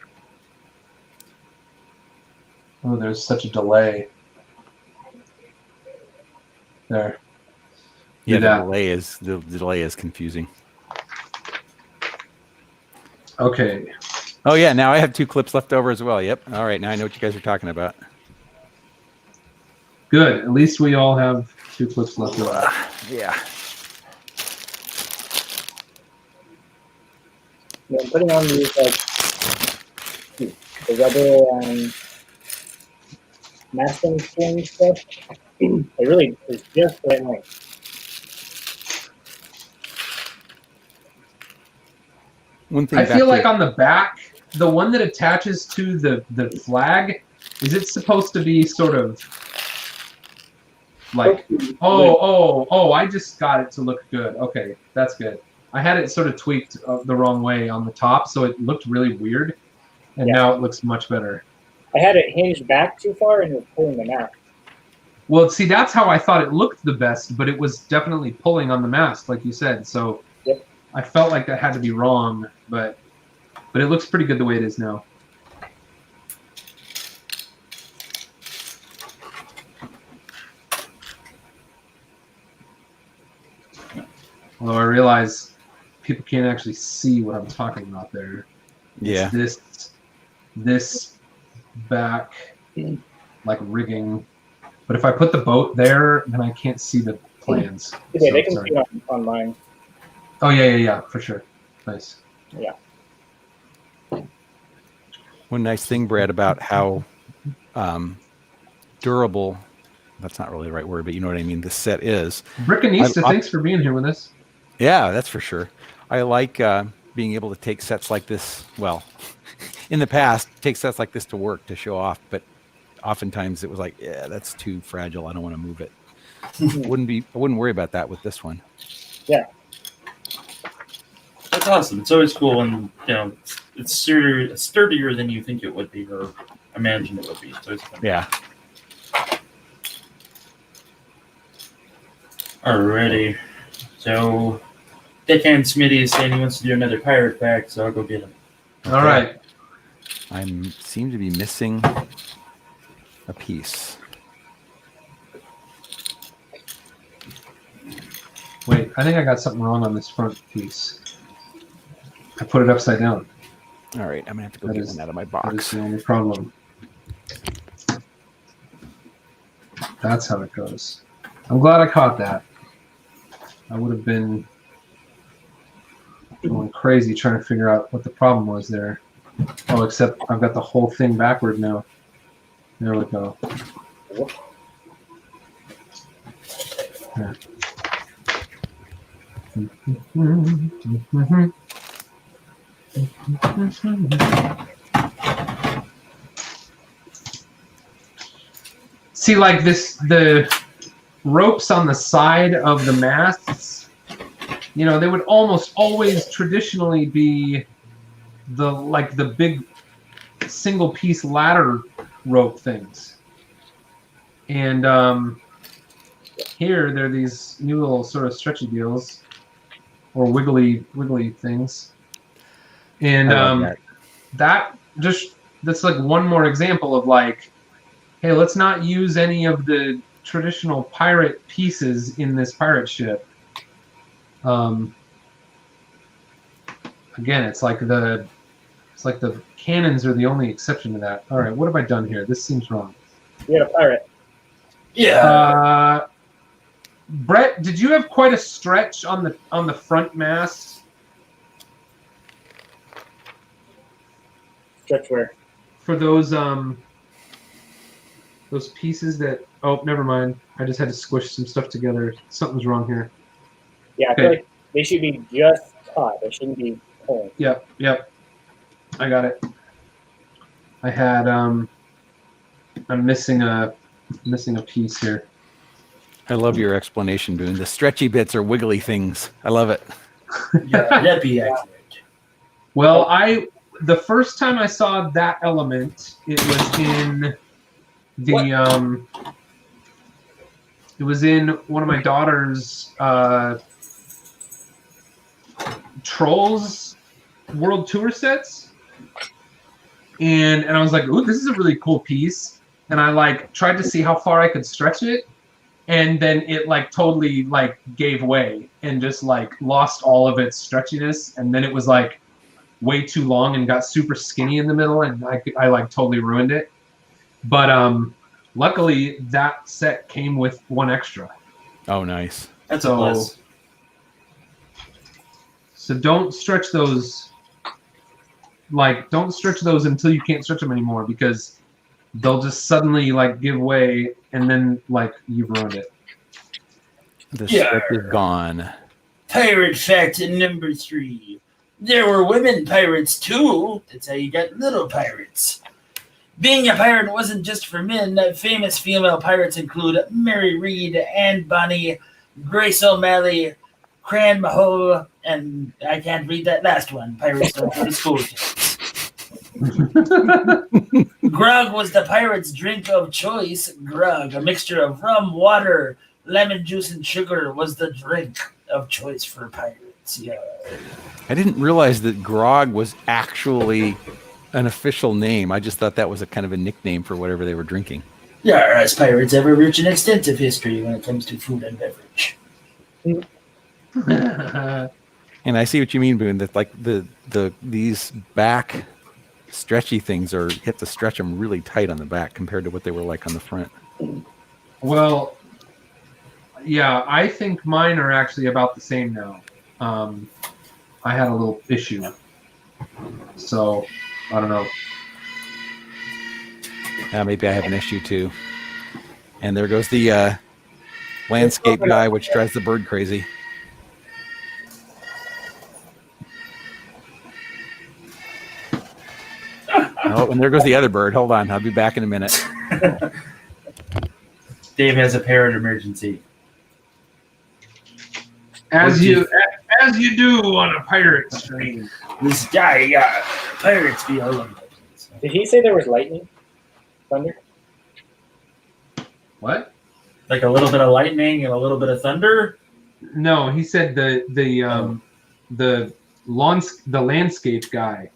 Speaker 1: Oh, there's such a delay. There.
Speaker 2: Yeah, the delay is confusing.
Speaker 1: Okay.
Speaker 2: Oh yeah, now I have 2 clips left over as well. Yep. All right, now I know what you guys are talking about.
Speaker 1: Good. At least we all have 2 clips left over.
Speaker 2: Yeah.
Speaker 4: I'm putting on these the rubber masking string stuff. It really is just the right length.
Speaker 2: One thing
Speaker 1: I feel like on the back, the one that attaches to the flag, is it supposed to be sort of like, I just got it to look good. Okay, that's good. I had it sort of tweaked the wrong way on the top, so it looked really weird, and now it looks much better.
Speaker 4: I had it hinged back too far, and it was pulling the mast. Well,
Speaker 1: see, that's how I thought it looked the best, but it was definitely pulling on the mast, like you said. So I felt like that had to be wrong, but it looks pretty good the way it is now. Although I realize people can't actually see what I'm talking about there.
Speaker 2: Yeah.
Speaker 1: It's this back, like rigging. But if I put the boat there, then I can't see the plans.
Speaker 4: Okay, so, they can see it on mine.
Speaker 1: Oh, yeah, for sure. Nice.
Speaker 4: Yeah.
Speaker 2: One nice thing, Brad, about how durable, that's not really the right word, but you know what I mean, this set is.
Speaker 1: Rick Anista, thanks for being here with us.
Speaker 2: Yeah, that's for sure. I like being able to take sets like this, well, in the past, take sets like this to work, to show off, but oftentimes it was like, yeah, that's too fragile. I don't want to move it. I wouldn't worry about that with this one.
Speaker 4: Yeah.
Speaker 5: That's awesome. It's always cool when, it's sturdier than you think it would be or imagine it would be. It's always fun.
Speaker 2: Yeah.
Speaker 5: Alrighty. So, Deckhand Smitty is saying he wants to do another pirate pack, so I'll go get him.
Speaker 1: Okay. All right.
Speaker 2: I seem to be missing a piece.
Speaker 1: Wait, I think I got something wrong on this front piece. I put it upside down.
Speaker 2: All right, I'm going to have to go get one out of my box.
Speaker 1: That is the only problem. That's how it goes. I'm glad I caught that. I would have been going crazy trying to figure out what the problem was there. Oh, except I've got the whole thing backward now. There we go. Yeah. See, like this, the ropes on the side of the masts, they would almost always traditionally be the big single piece ladder rope things. And here they're these new little sort of stretchy deals or wiggly things. And that's like one more example of like, hey, let's not use any of the traditional pirate pieces in this pirate ship. Again, it's like the cannons are the only exception to that. All right, what have I done here? This seems wrong.
Speaker 4: You had a pirate.
Speaker 3: Yeah.
Speaker 1: Brett, did you have quite a stretch on the front mast?
Speaker 4: Stretch where?
Speaker 1: For those pieces that, oh, never mind. I just had to squish some stuff together. Something's wrong here.
Speaker 4: Yeah, I feel like they should be just taut. They shouldn't be pulling.
Speaker 1: Yep. I got it. I had I'm missing a piece here.
Speaker 2: I love your explanation, Boone. The stretchy bits are wiggly things. I love it.
Speaker 3: Yeah, that'd be accurate.
Speaker 1: Well, the first time I saw that element, it was in the it was in one of my daughter's Trolls World Tour sets, and I was like, "Ooh, this is a really cool piece." And I like tried to see how far I could stretch it, and then it like totally like gave way and just like lost all of its stretchiness, and then it was like way too long and got super skinny in the middle, and I like totally ruined it. But luckily that set came with one extra.
Speaker 2: Oh, nice.
Speaker 3: That's a plus.
Speaker 1: So don't stretch those. Like, don't stretch those until you can't stretch them anymore, because they'll just suddenly like give way, and then like you've ruined it.
Speaker 2: The stretch is gone.
Speaker 3: Pirate fact number 3. There were women pirates too. That's how you got little pirates. Being a pirate wasn't just for men. Famous female pirates include Mary Read, Anne Bonny, Grace O'Malley, Cran Mahone, and I can't read that last one. Pirates don't go to school kids. Grog was the pirate's drink of choice. Grog, a mixture of rum, water, lemon juice, and sugar, was the drink of choice for pirates. Yeah.
Speaker 2: I didn't realize that grog was actually an official name. I just thought that was a kind of a nickname for whatever they were drinking.
Speaker 3: Yeah, us pirates have a rich and extensive history when it comes to food and beverage.
Speaker 2: And I see what you mean, Boone. That like these back stretchy things you have to stretch them really tight on the back compared to what they were like on the front.
Speaker 1: Well, yeah, I think mine are actually about the same now. I had a little issue, so I don't know.
Speaker 2: Maybe I have an issue too. And there goes the landscape guy, which drives the bird crazy. Oh, and there goes the other bird. Hold on, I'll be back in a minute.
Speaker 5: Dave has a parrot emergency.
Speaker 1: As you do on a pirate stream.
Speaker 3: This guy, pirates be all over the place.
Speaker 4: Did he say there was lightning? Thunder?
Speaker 1: What?
Speaker 5: Like a little bit of lightning and a little bit of thunder?
Speaker 1: No, he said the landscape guy.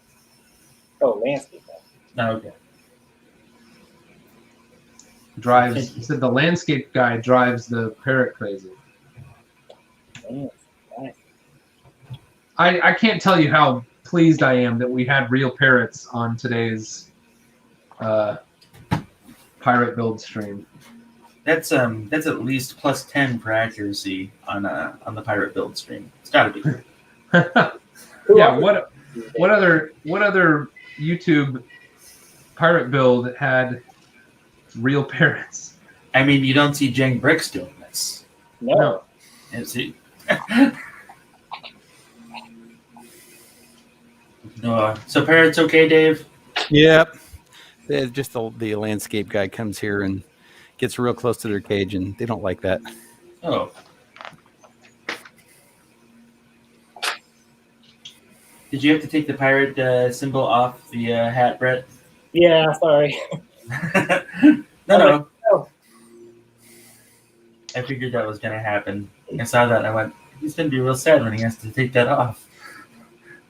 Speaker 4: Oh, landscape.
Speaker 5: No, okay.
Speaker 1: Drives. He said the landscape guy drives the parrot crazy.
Speaker 4: Nice.
Speaker 1: I can't tell you how pleased I am that we had real parrots on today's pirate build stream.
Speaker 5: That's at least plus 10 for accuracy on the pirate build stream. It's gotta be.
Speaker 1: Yeah. What other YouTube pirate build had real parrots?
Speaker 5: I mean, you don't see Jang Bricks doing this.
Speaker 4: No.
Speaker 5: And see. No, so parrots okay, Dave?
Speaker 2: Yep. Just the landscape guy comes here and gets real close to their cage, and they don't like that.
Speaker 5: Oh. Did you have to take the pirate symbol off the hat, Brett?
Speaker 4: Yeah, sorry.
Speaker 5: No. I figured that was going to happen. I saw that and I went, he's going to be real sad when he has to take that off.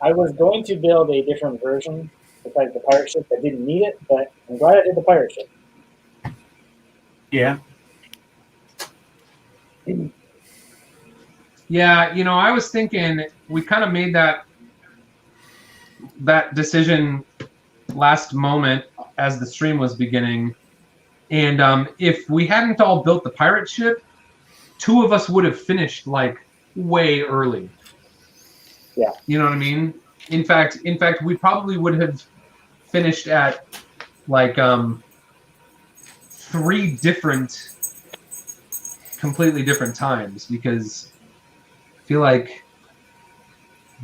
Speaker 4: I was going to build a different version besides the pirate ship. I didn't need it, but I'm glad I did the pirate ship.
Speaker 5: Yeah.
Speaker 1: Yeah, I was thinking we kind of made that decision last moment as the stream was beginning. And if we hadn't all built the pirate ship, 2 of us would have finished like way early.
Speaker 4: Yeah.
Speaker 1: You know what I mean? In fact, we probably would have finished at like 3 different, completely different times, because I feel like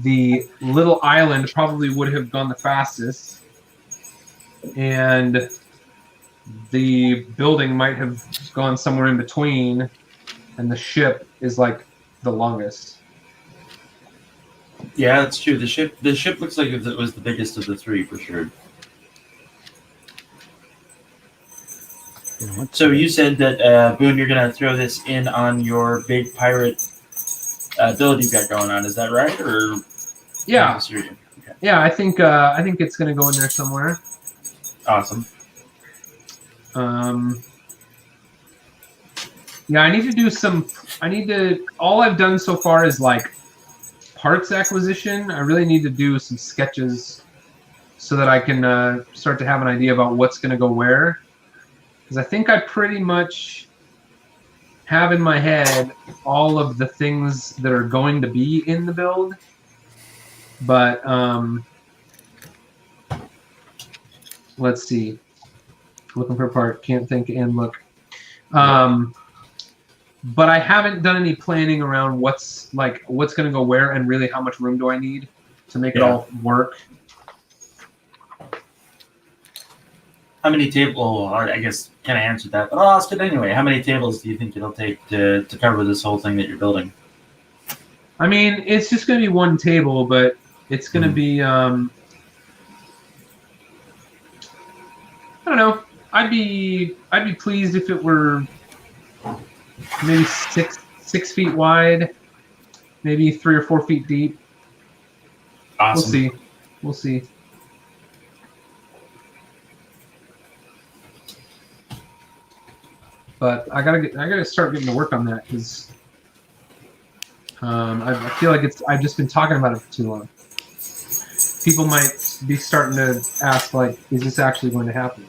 Speaker 1: the little island probably would have gone the fastest, and the building might have gone somewhere in between, and the ship is like the longest.
Speaker 5: Yeah, that's true. The ship looks like it was the biggest of the 3 for sure. So you said that, Boone, you're going to throw this in on your big pirate build you've got going on. Is that right? Or
Speaker 1: Yeah.
Speaker 5: Okay.
Speaker 1: Yeah, I think it's going to go in there somewhere.
Speaker 5: Awesome.
Speaker 1: Yeah, I need to do all I've done so far is like parts acquisition. I really need to do some sketches so that I can start to have an idea about what's going to go where. Because I think I pretty much have in my head all of the things that are going to be in the build. But let's see. Looking for a part, can't think and look. But I haven't done any planning around what's going to go where, and really how much room do I need to make it all work.
Speaker 5: How many tables? Well, I guess kind of answered that, but I'll ask it anyway. How many tables do you think it'll take to cover this whole thing that you're building?
Speaker 1: I mean, it's just going to be 1 table, but it's going to be I don't know. I'd be pleased if it were maybe 6 feet wide, maybe 3 or 4 feet deep.
Speaker 5: Awesome.
Speaker 1: We'll see. But I gotta start getting to work on that, because I feel like I've just been talking about it for too long. People might be starting to ask, like, is this actually going to happen?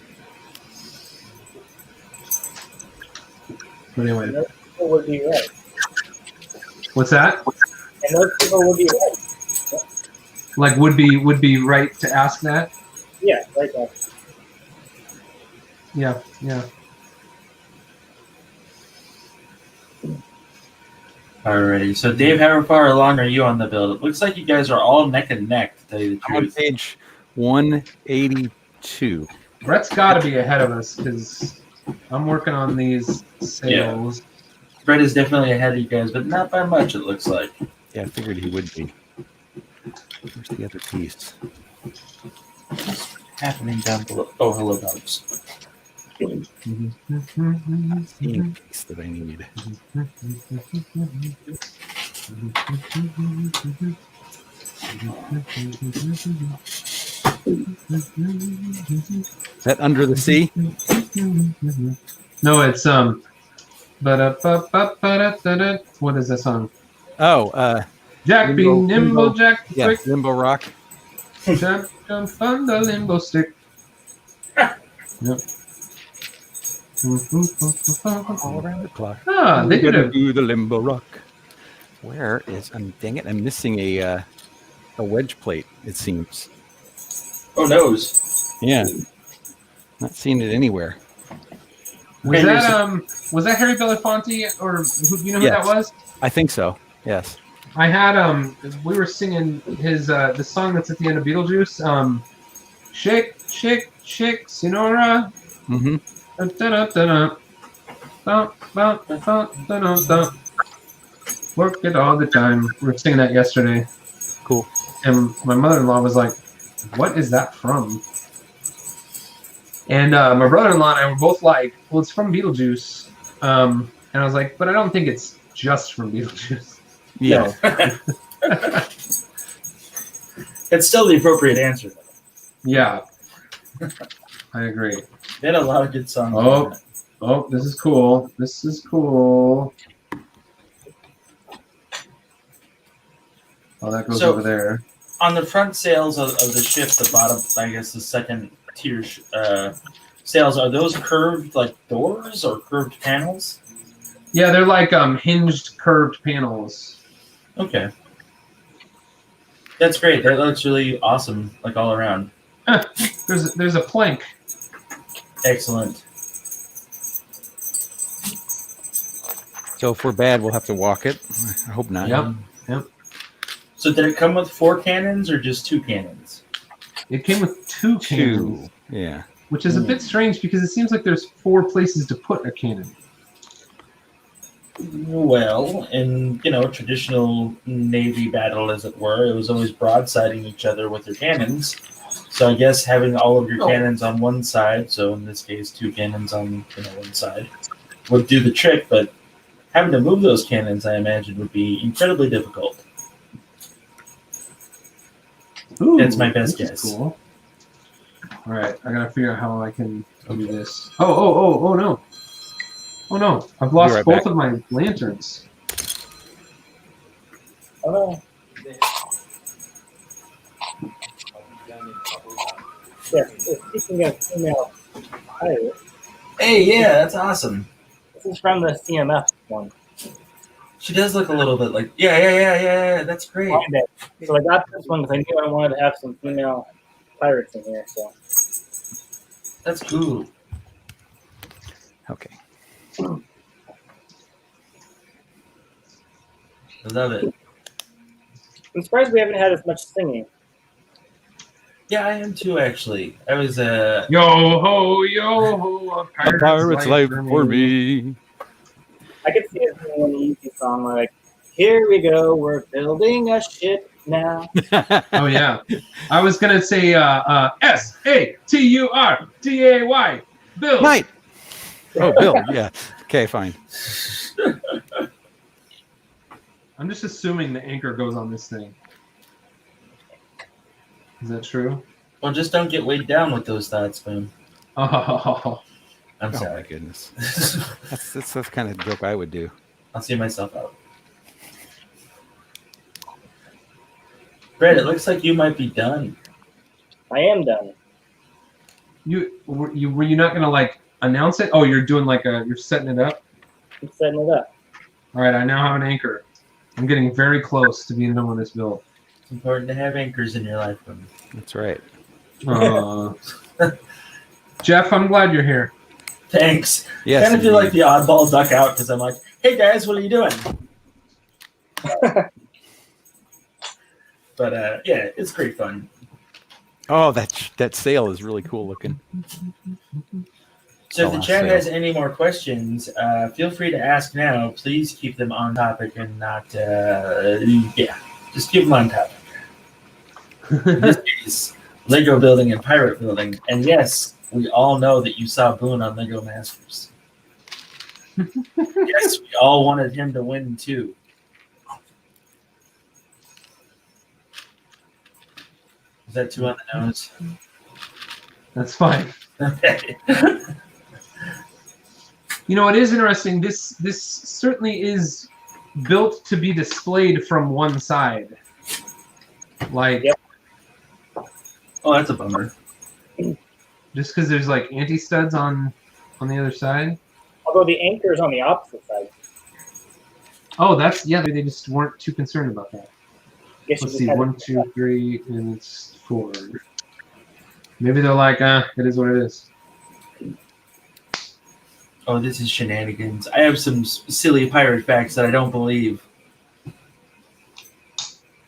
Speaker 1: But anyway.
Speaker 4: And those people would be right.
Speaker 1: What's that?
Speaker 4: And those people would be right.
Speaker 1: Like, would be right to ask that?
Speaker 4: Yeah, right there.
Speaker 1: Yeah.
Speaker 5: Alrighty. So, Dave, how far along are you on the build? It looks like you guys are all neck and neck, to tell you the
Speaker 2: I'm on
Speaker 5: truth.
Speaker 2: page 182.
Speaker 1: Brett's got to be ahead of us, because I'm working on these sales.
Speaker 5: Yeah. Brett is definitely ahead of you guys, but not by much, it looks like.
Speaker 2: Yeah, I figured he would be. Where's the other piece?
Speaker 5: What's happening down below? Oh, hello, dogs.
Speaker 2: The piece that I need. Is that Under the Sea?
Speaker 1: No, it's what is that song?
Speaker 2: Oh,
Speaker 1: Jack be nimble, Jack
Speaker 2: yeah,
Speaker 1: quick,
Speaker 2: Limbo Rock.
Speaker 1: jump on the limbo stick. Yep.
Speaker 2: All around the clock.
Speaker 1: Ah, they did
Speaker 2: Gotta
Speaker 1: it.
Speaker 2: do the Limbo Rock. Where is? Dang it! I'm missing a wedge plate. It seems.
Speaker 5: Oh, nose.
Speaker 2: Yeah, not seeing it anywhere.
Speaker 1: Was that Harry Belafonte, or do you know who
Speaker 2: Yes.
Speaker 1: that was?
Speaker 2: I think so. Yes.
Speaker 1: I had we were singing his the song that's at the end of Beetlejuice. Shake, shake, shake, Sonora.
Speaker 2: Mm-hmm.
Speaker 1: Work it all the time. We were singing that yesterday.
Speaker 2: Cool.
Speaker 1: And my mother-in-law was like, "What is that from?" And my brother-in-law and I were both like, "Well, it's from Beetlejuice." And I was like, "But I don't think it's just from Beetlejuice."
Speaker 2: Yeah.
Speaker 5: It's still the appropriate answer, though.
Speaker 1: Yeah, I agree.
Speaker 5: They had a lot of good songs.
Speaker 1: Oh, this is cool. This is cool. Oh, that goes over there.
Speaker 5: On the front sails of the ship, the bottom, I guess the second tier sails, are those curved like doors or curved panels?
Speaker 1: Yeah, they're like hinged, curved panels.
Speaker 5: Okay. That's great. That looks really awesome, like all around.
Speaker 1: There's a plank.
Speaker 5: Excellent.
Speaker 2: So if we're bad, we'll have to walk it. I hope not.
Speaker 1: Yep.
Speaker 5: So did it come with 4 cannons or just 2 cannons?
Speaker 1: It came with 2 cannons.
Speaker 2: Yeah.
Speaker 1: Which is a bit strange because it seems like there's 4 places to put a cannon.
Speaker 5: Well, in traditional Navy battle, as it were, it was always broadsiding each other with their cannons. So I guess having all of your cannons on one side, so in this case 2 cannons on one side, would do the trick. But having to move those cannons, I imagine, would be incredibly difficult.
Speaker 1: Ooh,
Speaker 5: that's my best guess.
Speaker 1: Cool. All right, I gotta figure out how I can do this. Oh no! Oh no! I've lost both of my lanterns.
Speaker 4: Oh. Yeah, speaking of female pirate.
Speaker 5: Hey, yeah, that's awesome.
Speaker 4: This is from the CMF one.
Speaker 5: She does look a little bit like yeah. That's great.
Speaker 4: So I got this one because I knew I wanted to have some female pirates in here. So
Speaker 5: that's cool.
Speaker 2: Okay.
Speaker 5: I love it.
Speaker 4: I'm surprised we haven't had as much singing.
Speaker 5: Yeah, I am too. Actually, I was
Speaker 1: yo ho, a
Speaker 2: pirate's life for me.
Speaker 4: I could see it being an easy song like, "Here we go, we're building a ship now."
Speaker 1: Oh yeah, I was gonna say SATURDAY, Bill.
Speaker 2: Mate. Oh, Bill. Yeah. Okay, fine.
Speaker 1: I'm just assuming the anchor goes on this thing. Is that true?
Speaker 5: Well, just don't get weighed down with those thoughts, Boone.
Speaker 1: Oh,
Speaker 5: I'm sorry.
Speaker 2: Oh my goodness. that's the kind of joke I would do.
Speaker 5: I'll see myself out. Brett, it looks like you might be done.
Speaker 4: I am done.
Speaker 1: Were you not gonna like announce it? Oh, you're doing like you're setting it up.
Speaker 4: I'm setting it up.
Speaker 1: All right, I now have an anchor. I'm getting very close to being done with this build.
Speaker 5: It's important to have anchors in your life, Boone.
Speaker 2: That's right.
Speaker 1: Jeff, I'm glad you're here.
Speaker 5: Thanks.
Speaker 2: Yes,
Speaker 5: kind of feel like the oddball duck out because I'm like, hey guys, what are you doing? But yeah, it's great fun.
Speaker 2: Oh, that sail is really cool looking.
Speaker 5: So if the chat has any more questions, feel free to ask now. Please keep them on topic and not, just keep them on topic. This is Lego building and pirate building. And yes, we all know that you saw Boone on Lego Masters. Yes, we all wanted him to win too. Is that too on the nose?
Speaker 1: That's fine.
Speaker 5: Okay.
Speaker 1: You know, it is interesting. This certainly is built to be displayed from one side. Like,
Speaker 4: yep.
Speaker 5: Oh, that's a bummer.
Speaker 1: Just because there's like anti-studs on the other side.
Speaker 4: Although the anchor is on the opposite side.
Speaker 1: Oh, they just weren't too concerned about that. Let's see, 1, 2, 3, and it's 4. Maybe they're like, it is what it is.
Speaker 5: Oh, this is shenanigans. I have some silly pirate facts that I don't believe.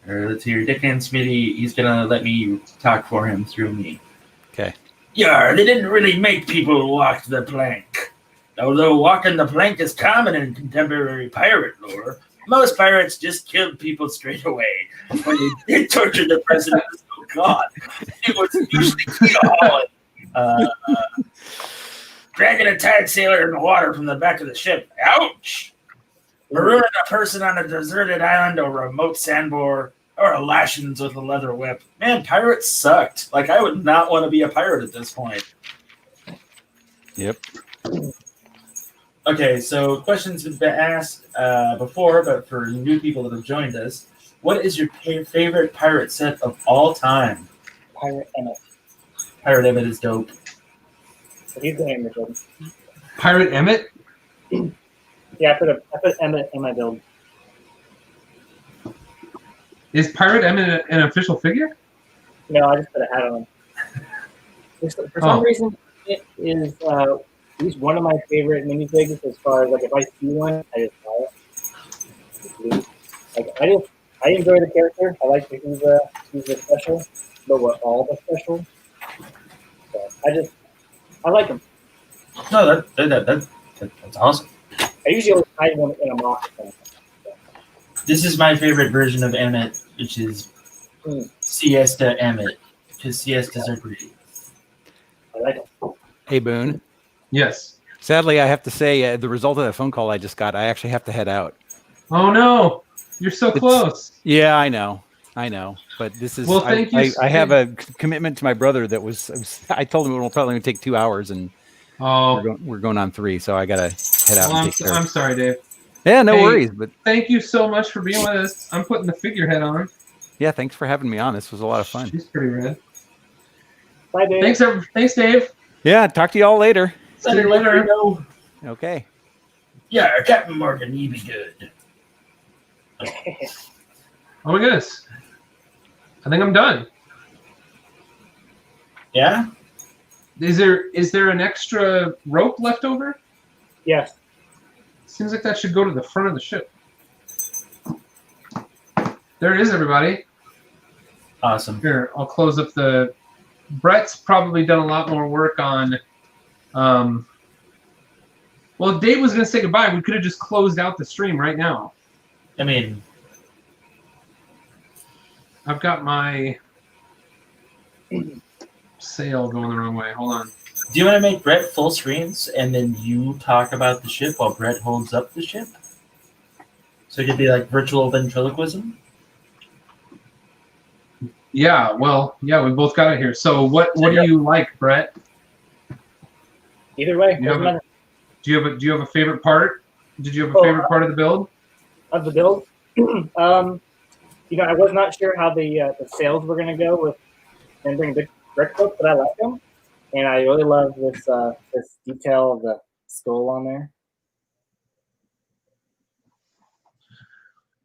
Speaker 5: Let's hear Deckhand Smitty. He's going to let me talk for him through me.
Speaker 2: Okay.
Speaker 5: Yar, they didn't really make people walk the plank. Although walking the plank is common in contemporary pirate lore, most pirates just killed people straight away. When they tortured the president, oh God, it was usually hauling. Dragging a tired sailor in the water from the back of the ship. Ouch! Marooning a person on a deserted island or remote sandbar
Speaker 3: or a lashings with a leather whip. Man, pirates sucked. Like, I would not want to be a pirate at this point.
Speaker 2: Yep.
Speaker 5: Okay, so questions have been asked before, but for new people that have joined us, what is your favorite pirate set of all time?
Speaker 4: Pirate Emmett.
Speaker 5: Pirate Emmett is dope.
Speaker 4: He's the name of the build.
Speaker 1: Pirate Emmett?
Speaker 4: Yeah, I put Emmett in my build.
Speaker 1: Is Pirate Emmett an official figure?
Speaker 4: No, I just put a hat on him. For some reason, it is he's one of my favorite minifigs as far as, like, if I see one, I just buy it. Like, I enjoy the character. I like that he's a special, but we're all the special. So I like him.
Speaker 5: No, that's awesome.
Speaker 4: I usually always hide one in a mock.
Speaker 5: This is my favorite version of Emmett, which is Siesta Emmett, because siestas are great.
Speaker 4: I like him.
Speaker 2: Hey, Boone.
Speaker 1: Yes.
Speaker 2: Sadly, I have to say, the result of that phone call I just got, I actually have to head out.
Speaker 1: Oh, no. You're so close.
Speaker 2: Yeah, I know. But this is,
Speaker 1: Well, thank you.
Speaker 2: I have a commitment to my brother that I told him it will probably take 2 hours, and we're going on 3, so I got to head out and take care.
Speaker 1: I'm sorry, Dave.
Speaker 2: Yeah, no worries. But
Speaker 1: thank you so much for being with us. I'm putting the figurehead on.
Speaker 2: Yeah, thanks for having me on. This was a lot of fun.
Speaker 1: She's pretty rad.
Speaker 4: Bye, Dave.
Speaker 1: Thanks, Dave.
Speaker 2: Yeah, talk to you all later.
Speaker 1: See you later.
Speaker 2: Okay.
Speaker 3: Yeah, Captain Morgan, you be good.
Speaker 1: Oh my goodness. I think I'm done.
Speaker 5: Yeah?
Speaker 1: Is there an extra rope left over?
Speaker 4: Yes.
Speaker 1: Seems like that should go to the front of the ship. There it is, everybody.
Speaker 5: Awesome.
Speaker 1: Here, I'll close up the... Brett's probably done a lot more work on... Well, Dave was going to say goodbye. We could have just closed out the stream right now.
Speaker 5: I mean...
Speaker 1: I've got my sail going the wrong way. Hold on.
Speaker 5: Do you want to make Brett full screens and then you talk about the ship while Brett holds up the ship? So it could be like virtual ventriloquism?
Speaker 1: Yeah, well, yeah, we both got it here. So what do you like, Brett?
Speaker 4: Either way,
Speaker 1: do you have a favorite part? Did you have a favorite part of the build?
Speaker 4: Of the build? I was not sure how the sails were going to go with and bring big brick book, but I like them. And I really love this detail of the skull on there.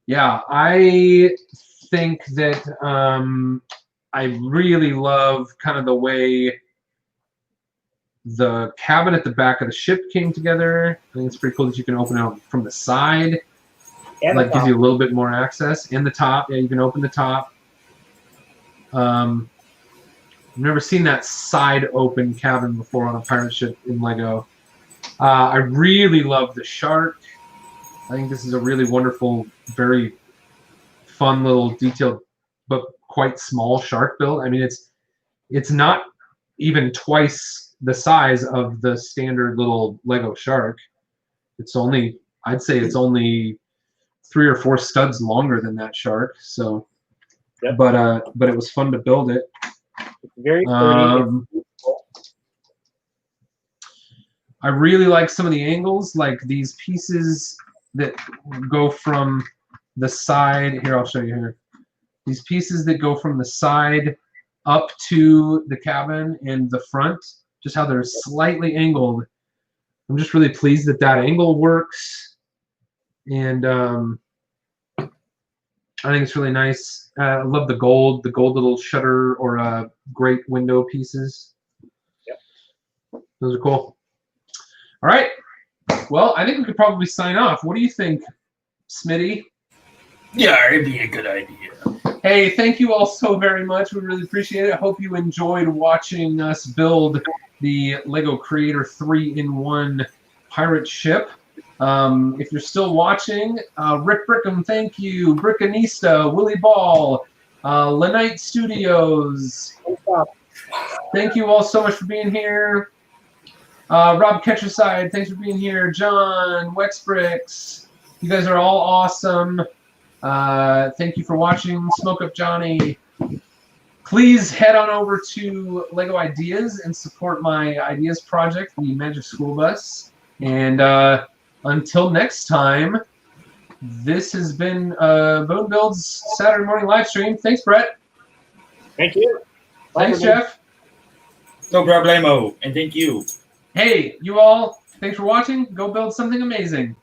Speaker 1: Yeah, I think that I really love kind of the way the cabin at the back of the ship came together. I think it's pretty cool that you can open it from the side.
Speaker 4: And
Speaker 1: like gives you a little bit more access. And the top, yeah, you can open the top. I've never seen that side open cabin before on a pirate ship in Lego. I really love the shark. I think this is a really wonderful, very fun little detailed, but quite small shark build. I mean, it's not even twice the size of the standard little Lego shark. It's only, I'd say it's only 3 or 4 studs longer than that shark. So,
Speaker 4: yep.
Speaker 1: But it was fun to build it.
Speaker 4: It's very pretty.
Speaker 1: I really like some of the angles, like these pieces that go from the side. Here, I'll show you here. These pieces that go from the side up to the cabin and the front, just how they're slightly angled. I'm just really pleased that that angle works. And I think it's really nice. I love the gold little shutter or great window pieces.
Speaker 4: Yep.
Speaker 1: Those are cool. All right. Well, I think we could probably sign off. What do you think, Smitty?
Speaker 3: Yeah, it'd be a good idea.
Speaker 1: Hey, thank you all so very much. We really appreciate it. I hope you enjoyed watching us build the Lego Creator 3-in-1 pirate ship. If you're still watching, Rick Brickham, thank you. Brickanista, Willie Ball, Lenite Studios. Thank you all so much for being here. Rob Ketcherside, thanks for being here. John, Wexbricks, you guys are all awesome. Thank you for watching Smoke Up Johnny. Please head on over to Lego Ideas and support my ideas project, the Magic School Bus. And until next time, this has been Boone Build's Saturday morning live stream. Thanks, Brett.
Speaker 4: Thank you.
Speaker 1: Thanks, Jeff.
Speaker 5: No problemo, and thank you.
Speaker 1: Hey, you all, thanks for watching. Go build something amazing.